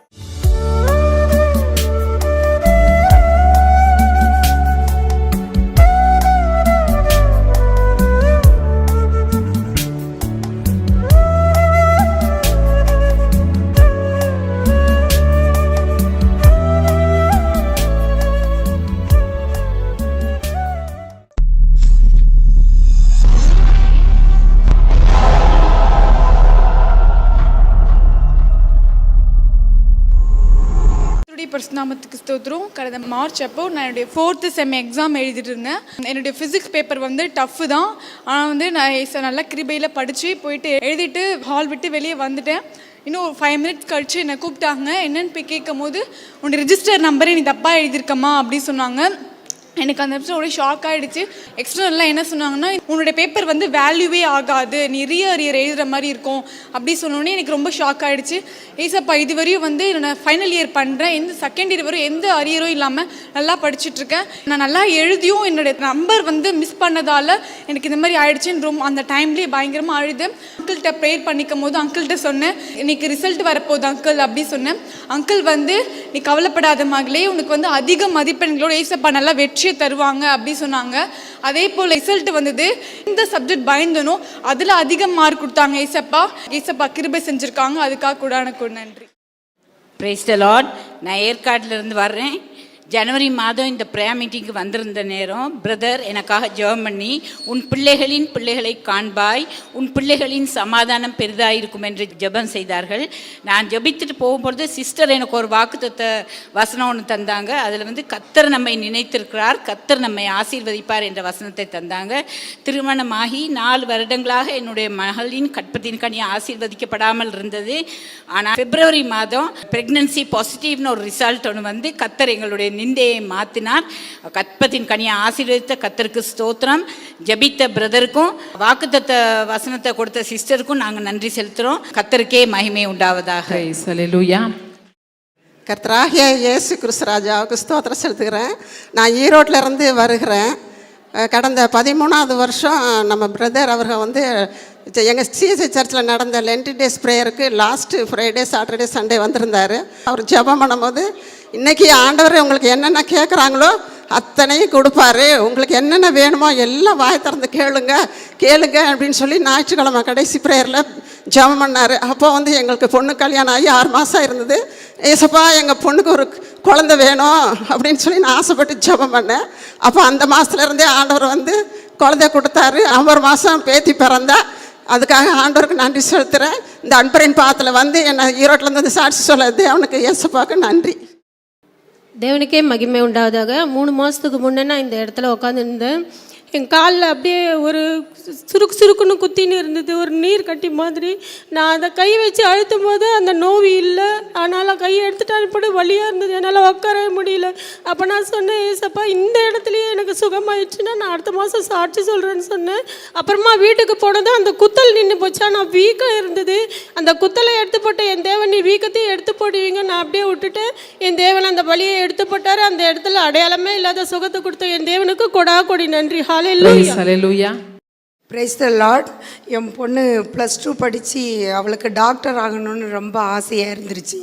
பரிசுநாமத்துக்கு ஸ்தோத்திரம். கடந்த மார்ச் அப்போ நான் என்னுடைய 4th செம் எக்ஸாம் எழுதிட்டு இருந்தேன். என்னுடைய ஃபிசிக்ஸ் பேப்பர் வந்து டஃப்பு தான். ஆனால் வந்து நான் நல்லா கிருபையில் படித்து போயிட்டு எழுதிட்டு ஹால் விட்டு வெளியே வந்துட்டேன். இன்னும் ஒரு 5 மினிட்ஸ் கழிச்சு என்னை கூப்பிட்டாங்க. என்னென்னு போய் கேட்கும் போது உன்னுடைய ரிஜிஸ்டர் நம்பரே நீ தப்பாக எழுதியிருக்கம்மா அப்படின்னு சொன்னாங்க. எனக்கு அந்த நிமிஷம் ஒரே ஷாக் ஆகிடுச்சு. எக்ஸ்டர்னல்லாம் என்ன சொன்னாங்கன்னா, உன்னுடைய பேப்பர் வந்து வேல்யூவே ஆகாது, நீ ரீஅரியர் எழுதுகிற மாதிரி இருக்கும் அப்படி சொன்னோன்னே எனக்கு ரொம்ப ஷாக் ஆகிடுச்சு. ஏசப்பா, இது வரையும் வந்து நான் ஃபைனல் இயர் பண்ணுறேன், எந்த செகண்ட் இயர் வரையும் எந்த அரியரும் இல்லாமல் நல்லா படிச்சுட்ருக்கேன். நான் நல்லா எழுதியும் என்னுடைய நம்பர் வந்து மிஸ் பண்ணதால் எனக்கு இந்த மாதிரி ஆகிடுச்சின்னு ரொம்ப அந்த டைம்லேயே பயங்கரமாக அழுது அங்கிள்கிட்ட ப்ரேயர் பண்ணிக்கும் போது அங்கிள்கிட்ட சொன்னேன், இன்னைக்கு ரிசல்ட் வரப்போகுது அங்கிள் அப்படி சொன்னேன். அங்கிள் வந்து, நீ கவலைப்படாத மகளே, உனக்கு வந்து அதிக மதிப்பெண்களோட ஏசப்பா நல்லா வெற்றியை தருவாங்க அப்படி சொன்னாங்க. அதே போல் ரிசல்ட் வந்தது. இந்த சப்ஜெக்ட் பயந்தனோ அதில் அதிக மார்க் கொடுத்தாங்க. ஏசப்பா கிருபை செஞ்சுருக்காங்க. அதுக்காக கூட எனக்கு நன்றி. Praise the Lord. நான் ஏற்காட்டிலிருந்து வர்றேன். ஜனவரி மாதம் இந்த ப்ரேயர் மீட்டிங்க்கு வந்திருந்த நேரம் பிரதர் எனக்காக ஜெபம் பண்ணி, உன் பிள்ளைகளின் பிள்ளைகளை காண்பாய், உன் பிள்ளைகளின் சமாதானம் பெரிதாயிருக்கும் என்று ஜெபம் செய்தார்கள். நான் ஜெபித்துட்டு போகும்பொழுது சிஸ்டர் எனக்கு ஒரு வாக்குத்தத்த வசனம் ஒன்று தந்தாங்க. அதில் வந்து கர்த்தர் நம்மை நினைத்திருக்கிறார், கர்த்தர் நம்மை ஆசீர்வதிப்பார் என்ற வசனத்தை தந்தாங்க. திருமணமாகி 4 வருடங்களாக என்னுடைய மகளின் கற்பத்தின் கனி ஆசீர்வதிக்கப்படாமல் இருந்தது. ஆனால் பிப்ரவரி மாதம் ப்ரெக்னன்சி பாசிட்டிவ்னு ஒரு ரிசல்ட் ஒன்று வந்து கர்த்தர் எங்களுடைய நிந்தையை மாற்றினார். கற்பத்தின் கனியை ஆசீர்வதித்த கர்த்தருக்கு ஸ்தோத்திரம். ஜெபித்த பிரதருக்கும் வாக்குத்தத்த வசனத்தை கொடுத்த சிஸ்டருக்கும் நாங்கள் நன்றி செலுத்துகிறோம். கர்த்தருக்கே மகிமை உண்டாவதாக. ஹல்லேலூயா. கர்த்தராகிய இயேசு கிறிஸ்து ராஜாவுக்கு ஸ்தோத்திரம் செலுத்துகிறேன். நான் ஈரோட்டில் இருந்து வருகிறேன். கடந்த 13வது வருஷம் நம்ம பிரதர் அவர்கள் வந்து எங்கள் சிஎஸ்ஐ சர்ச்சில் நடந்த லென்டி டேஸ் ப்ரேயருக்கு லாஸ்ட்டு ஃப்ரைடே, சாட்டர்டே, சண்டே வந்திருந்தார். அவர் ஜெபம் பண்ணும்போது, இன்றைக்கி ஆண்டவர் உங்களுக்கு என்னென்ன கேட்குறாங்களோ அத்தனையும் கொடுப்பாரு, உங்களுக்கு என்னென்ன வேணுமோ எல்லாம் வாய் திறந்து கேளுங்க அப்படின்னு சொல்லி ஞாயிற்றுக்கிழமை கடைசி ப்ரேயரில் ஜெபம் பண்ணார். அப்போ வந்து எங்களுக்கு பொண்ணு கல்யாணம் ஆகி 6 மாதம் இருந்தது. ஏசப்பா, எங்கள் பொண்ணுக்கு ஒரு குழந்தை வேணும் அப்படின்னு சொல்லி நான் ஆசைப்பட்டு ஜெபம் பண்ணேன். அப்போ அந்த மாதத்துலேருந்தே ஆண்டவர் வந்து குழந்தை கொடுத்தாரு. 9 மாதம் பேத்தி பிறந்தா. அதுக்காக ஆண்டவருக்கு நன்றி செலுத்துகிறேன். இந்த அன்பரின் பாத்தில் வந்து என்னை ஈரோட்டிலேருந்து வந்து சாட்சி சொல்ல தேவனுக்கு ஏசப்பாவுக்கு நன்றி. தேவனுக்கே மகிமை உண்டாவதாக. 3 மாதத்துக்கு முன்னே நான் இந்த இடத்துல உட்காந்துருந்தேன். என் காலில் அப்படியே ஒரு சுருக்குன்னு குத்தின்னு இருந்தது, ஒரு நீர் கட்டி மாதிரி. நான் அதை கை வச்சு அழுத்தும் போது அந்த நோவு இல்லை. ஆனால் கையை எடுத்துட்டு அனுப்பிட்டு வலியாக இருந்தது, என்னால் உட்காரவே முடியல. அப்போ நான் சொன்னேன், ஏசப்பா இந்த இடத்துலையே எனக்கு சுகமாயிடுச்சுன்னா நான் அடுத்த மாதம் சாட்சி சொல்கிறேன்னு சொன்னேன். அப்புறமா வீட்டுக்கு போனதும் அந்த குத்தல் நின்று போச்சா, நான் வீக்கம் இருந்தது. அந்த குத்தலை எடுத்து போட்டு, என் தேவன் நீ வீக்கத்தையும் எடுத்து போடுவீங்க, நான் அப்படியே விட்டுட்டேன். என் தேவன் அந்த வலியை எடுத்து போட்டார். அந்த இடத்துல அடையாளமே இல்லாத சுகத்தை கொடுத்த என் தேவனுக்கு கொடி நன்றி. ஹல்லேலூயா. Praise the Lord. என் பொண்ணு +2 படித்து அவளுக்கு டாக்டர் ஆகணும்னு ரொம்ப ஆசையாக இருந்துருச்சு.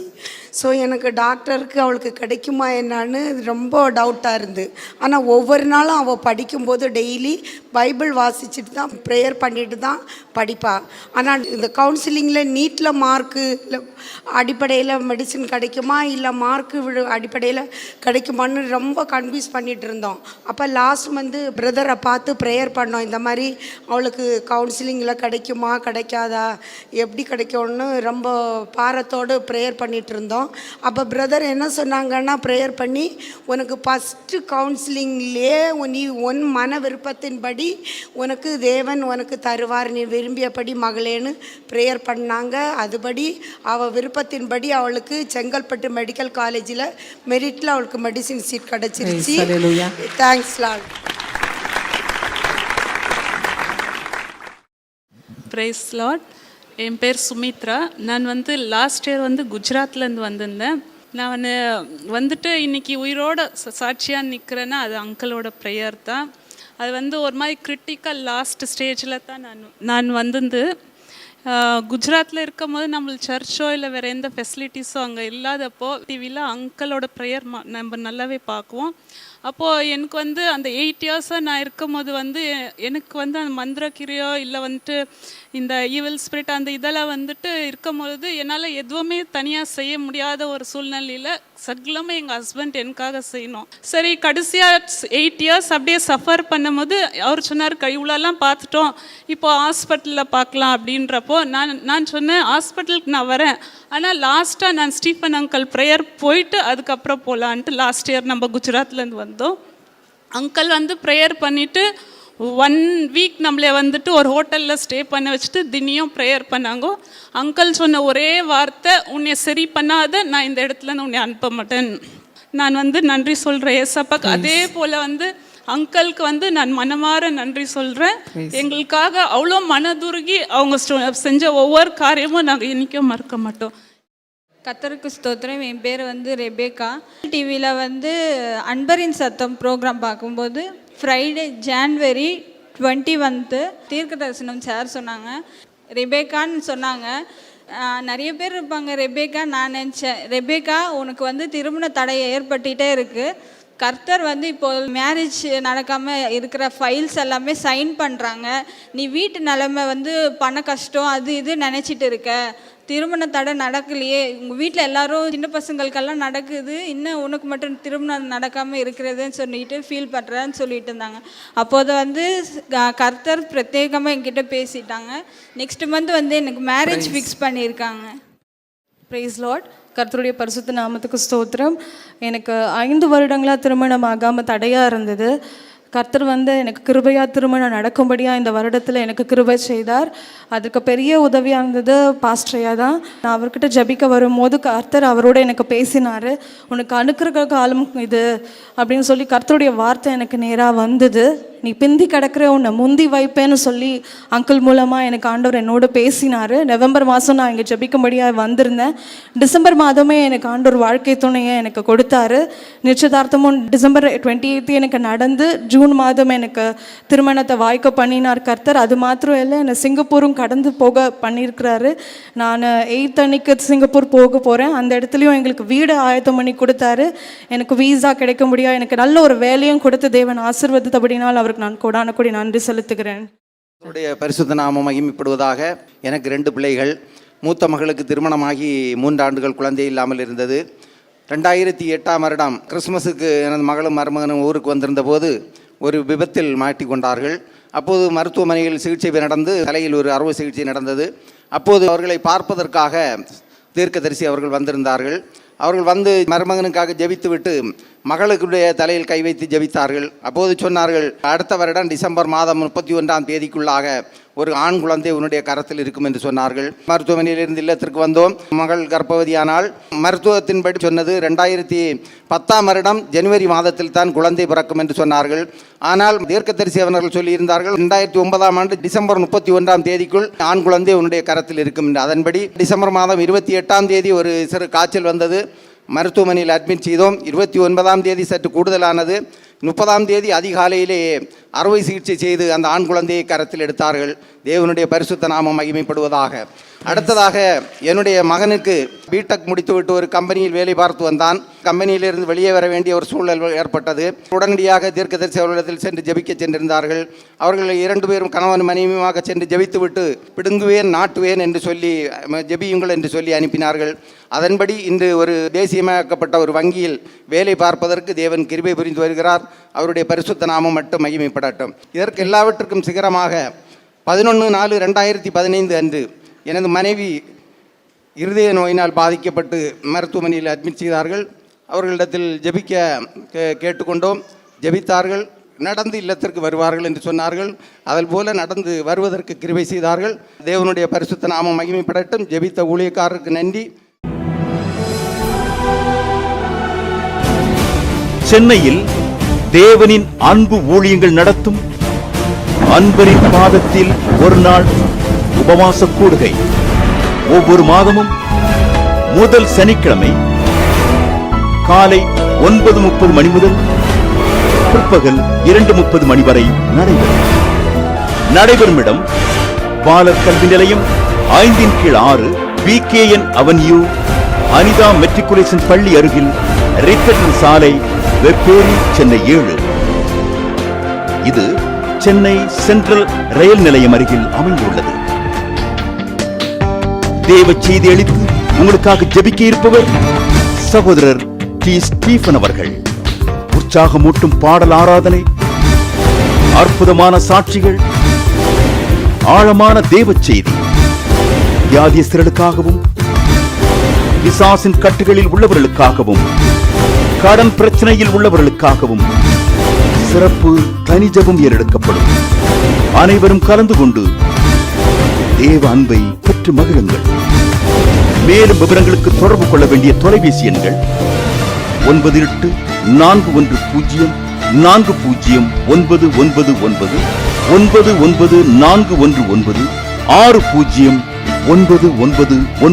ஸோ எனக்கு டாக்டருக்கு அவளுக்கு கிடைக்குமா என்னான்னு ரொம்ப டவுட்டாக இருந்து. ஆனால் ஒவ்வொரு நாளும் அவள் படிக்கும்போது டெய்லி பைபிள் வாசிச்சுட்டு தான் ப்ரேயர் பண்ணிட்டு தான் படிப்பா. ஆனால் இந்த கவுன்சிலிங்கில் நீட்டில் மார்க்கு இல்லை அடிப்படையில் மெடிசின் கிடைக்குமா இல்லை மார்க்கு அடிப்படையில் கிடைக்குமான்னு ரொம்ப கன்ஃபியூஸ் பண்ணிகிட்டு இருந்தோம். அப்போ லாஸ்ட் மந்த்து பிரதரை பார்த்து ப்ரேயர் பண்ணோம். இந்த மாதிரி அவளுக்கு கவுன்சிலிங்கில் கிடைக்குமா கிடைக்காதா எப்படி கிடைக்கும்னு ரொம்ப பாரத்தோடு ப்ரேயர் பண்ணிகிட்டு இருந்தோம். அப்போ பிரதர் என்ன சொன்னாங்கன்னா, ப்ரேயர் பண்ணி உனக்கு ஃபஸ்ட்டு கவுன்சிலிங்லேயே நீ உன் மன விருப்பத்தின்படி உனக்கு தேவன் உனக்கு தருவார், நீ விரும்பியபடி மகளேன்னு ப்ரேயர் பண்ணாங்க. அதுபடி அவள் விருப்பத்தின்படி அவளுக்கு செங்கல்பட்டு மெடிக்கல் காலேஜில் மெரிட்டில் அவளுக்கு மெடிசின் சீட் கிடச்சிருச்சு. Thanks Lord. Praise Lord. என் பேர் சுமித்ரா. நான் லாஸ்ட் இயர் குஜராத்லேருந்து வந்திருந்தேன். நான் வந்துட்டு இன்றைக்கி உயிரோட சாட்சியாக நிற்கிறேன்னா அது அங்கிளோட ப்ரேயர் தான். அது ஒரு மாதிரி கிரிட்டிக்கல் லாஸ்ட் ஸ்டேஜில் தான் நான் வந்திருந்து. குஜராத்தில் இருக்கும் போது நம்மளுக்கு சர்ச்சோ இல்லை வேறு எந்த ஃபெசிலிட்டிஸோ அங்கே இல்லாதப்போ டிவியில் அங்கிளோட ப்ரேயர் நம்ம நல்லாவே பார்க்குவோம். அப்போது எனக்கு அந்த 8 இயர்ஸாக நான் இருக்கும் போது எனக்கு அந்த மந்திரக்கிரியோ இல்லை இந்த ஈவில் ஸ்பிரிட் அந்த இதெல்லாம் இருக்கும் பொழுது என்னால் எதுவுமே தனியாக செய்ய முடியாத ஒரு சூழ்நிலையில் சகலமே எங்கள் ஹஸ்பண்ட் எனக்காக செய்யணும். சரி, கடைசியாக 8 இயர்ஸ் அப்படியே சஃபர் பண்ணும்போது அவர் சொன்னார், இவ்வளோலாம் பார்த்துட்டோம், இப்போ ஹாஸ்பிட்டலில் பார்க்கலாம் அப்படின்றப்போ நான் சொன்னேன், ஹாஸ்பிட்டலுக்கு நான் வரேன், ஆனால் லாஸ்ட்டாக நான் ஸ்டீஃபன் அங்கிள் ப்ரேயர் போயிட்டு அதுக்கப்புறம் போகலான்ட்டு லாஸ்ட் இயர் நம்ம குஜராத்லேருந்து வந்தோம். அங்கிள் ப்ரேயர் பண்ணிவிட்டு 1 வீக் நம்மளே ஒரு ஹோட்டலில் ஸ்டே பண்ண வச்சுட்டு தினியும் ப்ரேயர் பண்ணாங்க. அங்கிள் சொன்ன ஒரே வார்த்தை, உன்னை சரி பண்ணாத நான் இந்த இடத்துல உன்னை அனுப்ப மாட்டேன். நான் நன்றி சொல்கிறேன் ஏசப்பாக்கு. அதே போல் அங்கிளுக்கு நான் மனமாற நன்றி சொல்கிறேன். எங்களுக்காக அவ்வளோ மனதுருகி அவங்க செஞ்ச ஒவ்வொரு காரியமும் நாங்கள் என்றைக்கும் மறக்க மாட்டோம். கர்த்தருக்கு ஸ்தோத்திரம். என் பேர் ரெபேக்கா. டிவியில் அன்பரின் சத்தம் ப்ரோக்ராம் பார்க்கும்போது ஃப்ரைடே ஜான்வரி 21 தீர்க்க தரிசனம் சார் சொன்னாங்க, ரெபேக்கான்னு சொன்னாங்க. நிறைய பேர் இருப்பாங்க ரெபேக்கா. நான் நினச்சேன், ரெபேக்கா உனக்கு திருமண தடை ஏற்பட்டுகிட்டே இருக்குது. கர்த்தர் இப்போ மேரேஜ் நடக்காமல் இருக்கிற ஃபைல்ஸ் எல்லாமே சைன் பண்ணுறாங்க. நீ வீட்டு நிலைமை பண கஷ்டம் அது இது நினச்சிட்டு இருக்க, திருமண தடை நடக்கலையே, உங்கள் வீட்டில் எல்லாரும் சின்ன பசங்களுக்கெல்லாம் நடக்குது, இன்னும் உனக்கு மட்டும் திருமணம் நடக்காமல் இருக்கிறதுன்னு சொல்லிட்டு ஃபீல் பண்ணுறேன்னு சொல்லிட்டு இருந்தாங்க. அப்போது கர்த்தர் பிரத்யேகமாக என்கிட்ட பேசிட்டாங்க. நெக்ஸ்ட் மந்த் எனக்கு மேரேஜ் ஃபிக்ஸ் பண்ணியிருக்காங்க. Praise Lord. கர்த்தருடைய பரிசுத்த நாமத்துக்கு ஸ்தோத்திரம். எனக்கு 5 வருடங்களாக திருமணம் ஆகாமல் தடையாக இருந்தது. கர்த்தர் எனக்கு கிருபையாக திருமணம் நடக்கும்படியாக இந்த வருடத்தில் எனக்கு கிருபை செய்தார். அதுக்கு பெரிய உதவியாக இருந்தது பாஸ்டரையா தான். நான் அவர்கிட்ட ஜபிக்க வரும்போது கர்த்தர் அவரோட எனக்கு பேசினார். உனக்கு அனுக்கிற காலம் இது அப்படின்னு சொல்லி கர்த்தருடைய வார்த்தை எனக்கு நேராக வந்தது. நீ பிந்தி கிடக்கிற உன்னை முந்தி வைப்பேன்னு சொல்லி அங்கிள் மூலமாக எனக்கு ஆண்டவர் என்னோட பேசினார். நவம்பர் மாதம் நான் இங்கே ஜபிக்கும்படியாக வந்திருந்தேன். டிசம்பர் மாதமே எனக்கு ஆண்டவர் வாழ்க்கை துணையை எனக்கு கொடுத்தாரு. நிச்சயதார்த்தமும் டிசம்பர் 28 எனக்கு நடந்து ஜூன் மாதம் எனக்கு திருமணத்தை வாய்க்க பண்ணினார் கர்த்தர். அது மாத்திரம் இல்லை, என்னை சிங்கப்பூரும் கடந்து போக பண்ணியிருக்கிறாரு. நான் 8 அன்னைக்கு சிங்கப்பூர் போக போகிறேன். அந்த இடத்துலையும் எங்களுக்கு வீடு ஆயத்தம் பண்ணி கொடுத்தாரு. எனக்கு வீசா கிடைக்க முடியாது, எனக்கு நல்ல ஒரு வேலையும் கொடுத்து தேவன் ஆசீர்வதித்தபடினால் அவருக்கு நான் கோடான கோடி நன்றி செலுத்துகிறேன். அவருடைய பரிசுத்த நாமம் மகிமைப்படுவதாக. எனக்கு 2 பிள்ளைகள். மூத்த மகளுக்கு திருமணமாகி 3 ஆண்டுகள் குழந்தை இல்லாமல் இருந்தது. 2008ஆம் வருடம் கிறிஸ்மஸுக்கு எனது மகளும் மருமகனும் ஊருக்கு வந்திருந்த போது ஒரு விபத்தில் மாட்டிக்கொண்டார்கள். அப்போது மருத்துவமனையில் சிகிச்சை நடந்து தலையில் ஒரு அறுவை சிகிச்சை நடந்தது. அப்போது அவர்களை பார்ப்பதற்காக தீர்க்கதரிசி அவர்கள் வந்திருந்தார்கள். அவர்கள் வந்து மருமகனுக்காக ஜெபித்துவிட்டு மகளுடைய தலையில் கை வைத்து ஜெபித்தார்கள். அப்போது சொன்னார்கள், அடுத்த வருடம் டிசம்பர் மாதம் 31ஆம் தேதிக்குள்ளாக ஒரு ஆண் குழந்தை உன்னுடைய கரத்தில் இருக்கும் என்று சொன்னார்கள். மருத்துவமனையிலிருந்து இல்லத்திற்கு வந்தோம். மகள் கர்ப்பவதியானால் மருத்துவத்தின்படி சொன்னது 2010ஆம் வருடம் ஜனவரி மாதத்தில் தான் குழந்தை பிறக்கும் என்று சொன்னார்கள். ஆனால் தீர்க்கதரிசி அவர்கள் சொல்லியிருந்தார்கள் 2009ஆம் ஆண்டு டிசம்பர் 31ஆம் தேதிக்குள் ஆண் குழந்தை உன்னுடைய கரத்தில் இருக்கும் என்று. அதன்படி டிசம்பர் மாதம் 28ஆம் தேதி ஒரு சிறு காய்ச்சல் வந்தது. மருத்துவமனையில் அட்மிட் செய்தோம். 29ஆம் தேதி சற்று கூடுதலானது. 30ஆம் தேதி அதிகாலையிலே அறுவை சிகிச்சை செய்து அந்த ஆண் குழந்தையை கரத்தில் எடுத்தார்கள். தேவனுடைய பரிசுத்த நாமம் மகிமைப்படுவதாக. அடுத்ததாக என்னுடைய மகனுக்கு பிடெக் முடித்துவிட்டு ஒரு கம்பெனியில் வேலை பார்த்து வந்தான். கம்பெனியிலிருந்து வெளியே வர வேண்டிய ஒரு சூழல் ஏற்பட்டது. உடனடியாக தீர்க்கதரிசி அவர்களிடத்தில் சென்று ஜெபிக்க சென்றிருந்தார்கள். அவர்கள் 2 பேரும் கணவன் மனைவியுமாக சென்று ஜெபித்துவிட்டு பிடுங்குவேன் நாட்டுவேன் என்று சொல்லி ஜெபியுங்கள் என்று சொல்லி அனுப்பினார்கள். அதன்படி இன்று ஒரு தேசியமயமாக்கப்பட்ட ஒரு வங்கியில் வேலை பார்ப்பதற்கு தேவன் கிருபை புரிந்து வருகிறார். அவருடைய பரிசுத்த நாமம் மட்டும் மகிமைப்படட்டும். இதற்கு எல்லாவற்றுக்கும் சிகரமாக 11/4/2015 அன்று எனது மனைவி இருதய நோயினால் பாதிக்கப்பட்டு மருத்துவமனையில் அட்மிட் செய்தார்கள். அவர்களிடத்தில் ஜெபிக்க கேட்டுக்கொண்டோம். ஜெபித்தார்கள். நடந்து இல்லத்திற்கு வருவார்கள் என்று சொன்னார்கள். அதன் போல நடந்து வருவதற்கு கிருபை செய்தார்கள். தேவனுடைய பரிசுத்த நாமம் மகிமைப்படட்டும். ஜெபித்த ஊழியக்காரருக்கு நன்றி. சென்னையில் தேவனின் அன்பு ஊழியங்கள் நடத்தும் அன்பரின் பாதத்தில் ஒரு நாள் உபவாச கூடுகை ஒவ்வொரு மாதமும் முதல் சனிக்கிழமை காலை 9:30 மணி முதல் பிற்பகல் 2:30 மணி வரை நடைபெறும் இடம் பாலர் கல்வி நிலையம் 5/6 BKN அவென்யூ அனிதா மெட்ரிகுலேஷன் பள்ளி அருகில் ரிப்பன் சாலை வெப்பேரி சென்னை 7. இது சென்னை சென்ட்ரல் ரயில் நிலையம் அருகில் அமைந்துள்ளது. தேவ செய்தி அளித்து உங்களுக்காக ஜெபிக்க இருப்பவர் சகோதரர் டி. ஸ்டீபன் அவர்கள். உற்சாகமூட்டும் பாடல் ஆராதனை, அற்புதமான சாட்சிகள், ஆழமான தேவ செய்தி, வியாதியஸ்தர்களுக்காகவும் பிசாசின் கட்டுகளில் உள்ளவர்களுக்காகவும் கடன் பிரச்சனையில் உள்ளவர்களுக்காகவும் சிறப்பு தனிஜபம் ஏறெடுக்கப்படும். அனைவரும் கலந்து கொண்டு தேவ அன்பை பெற்று மகிழுங்கள். மேலும் விவரங்களுக்கு தொடர்பு கொள்ள வேண்டிய தொலைபேசி எண்கள் 9841040999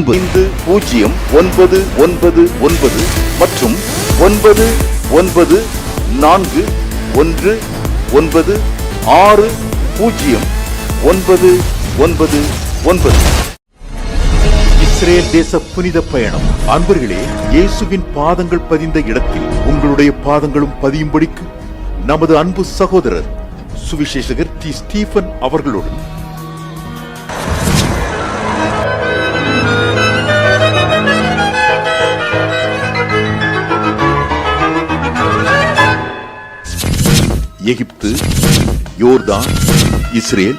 99160999 மற்றும் 9941960999. இஸ்ரேல் தேச புனித பயணம். அன்பர்களே, இயேசுவின் பாதங்கள் பதிந்த இடத்தில் உங்களுடைய பாதங்களும் பதியும்படிக்கு நமது அன்பு சகோதரர் சுவிசேஷகர் டி. ஸ்டீபன் அவர்களுடன் எகிப்து, யோர்தான், இஸ்ரேல்,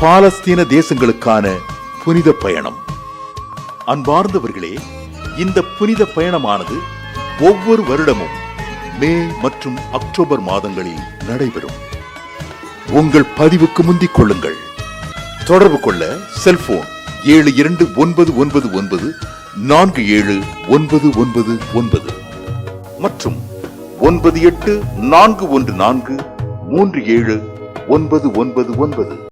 பாலஸ்தீன தேசங்களுக்கான புனித பயணம். அன்பார்ந்தவர்களே, இந்த புனித பயணமானது ஒவ்வொரு வருடமும் மே மற்றும் அக்டோபர் மாதங்களில் நடைபெறும். உங்கள் பதிவுக்கு முந்திக் கொள்ளுங்கள். தொடர்பு கொள்ள செல்போன் 7299947999 மற்றும் 9841437999.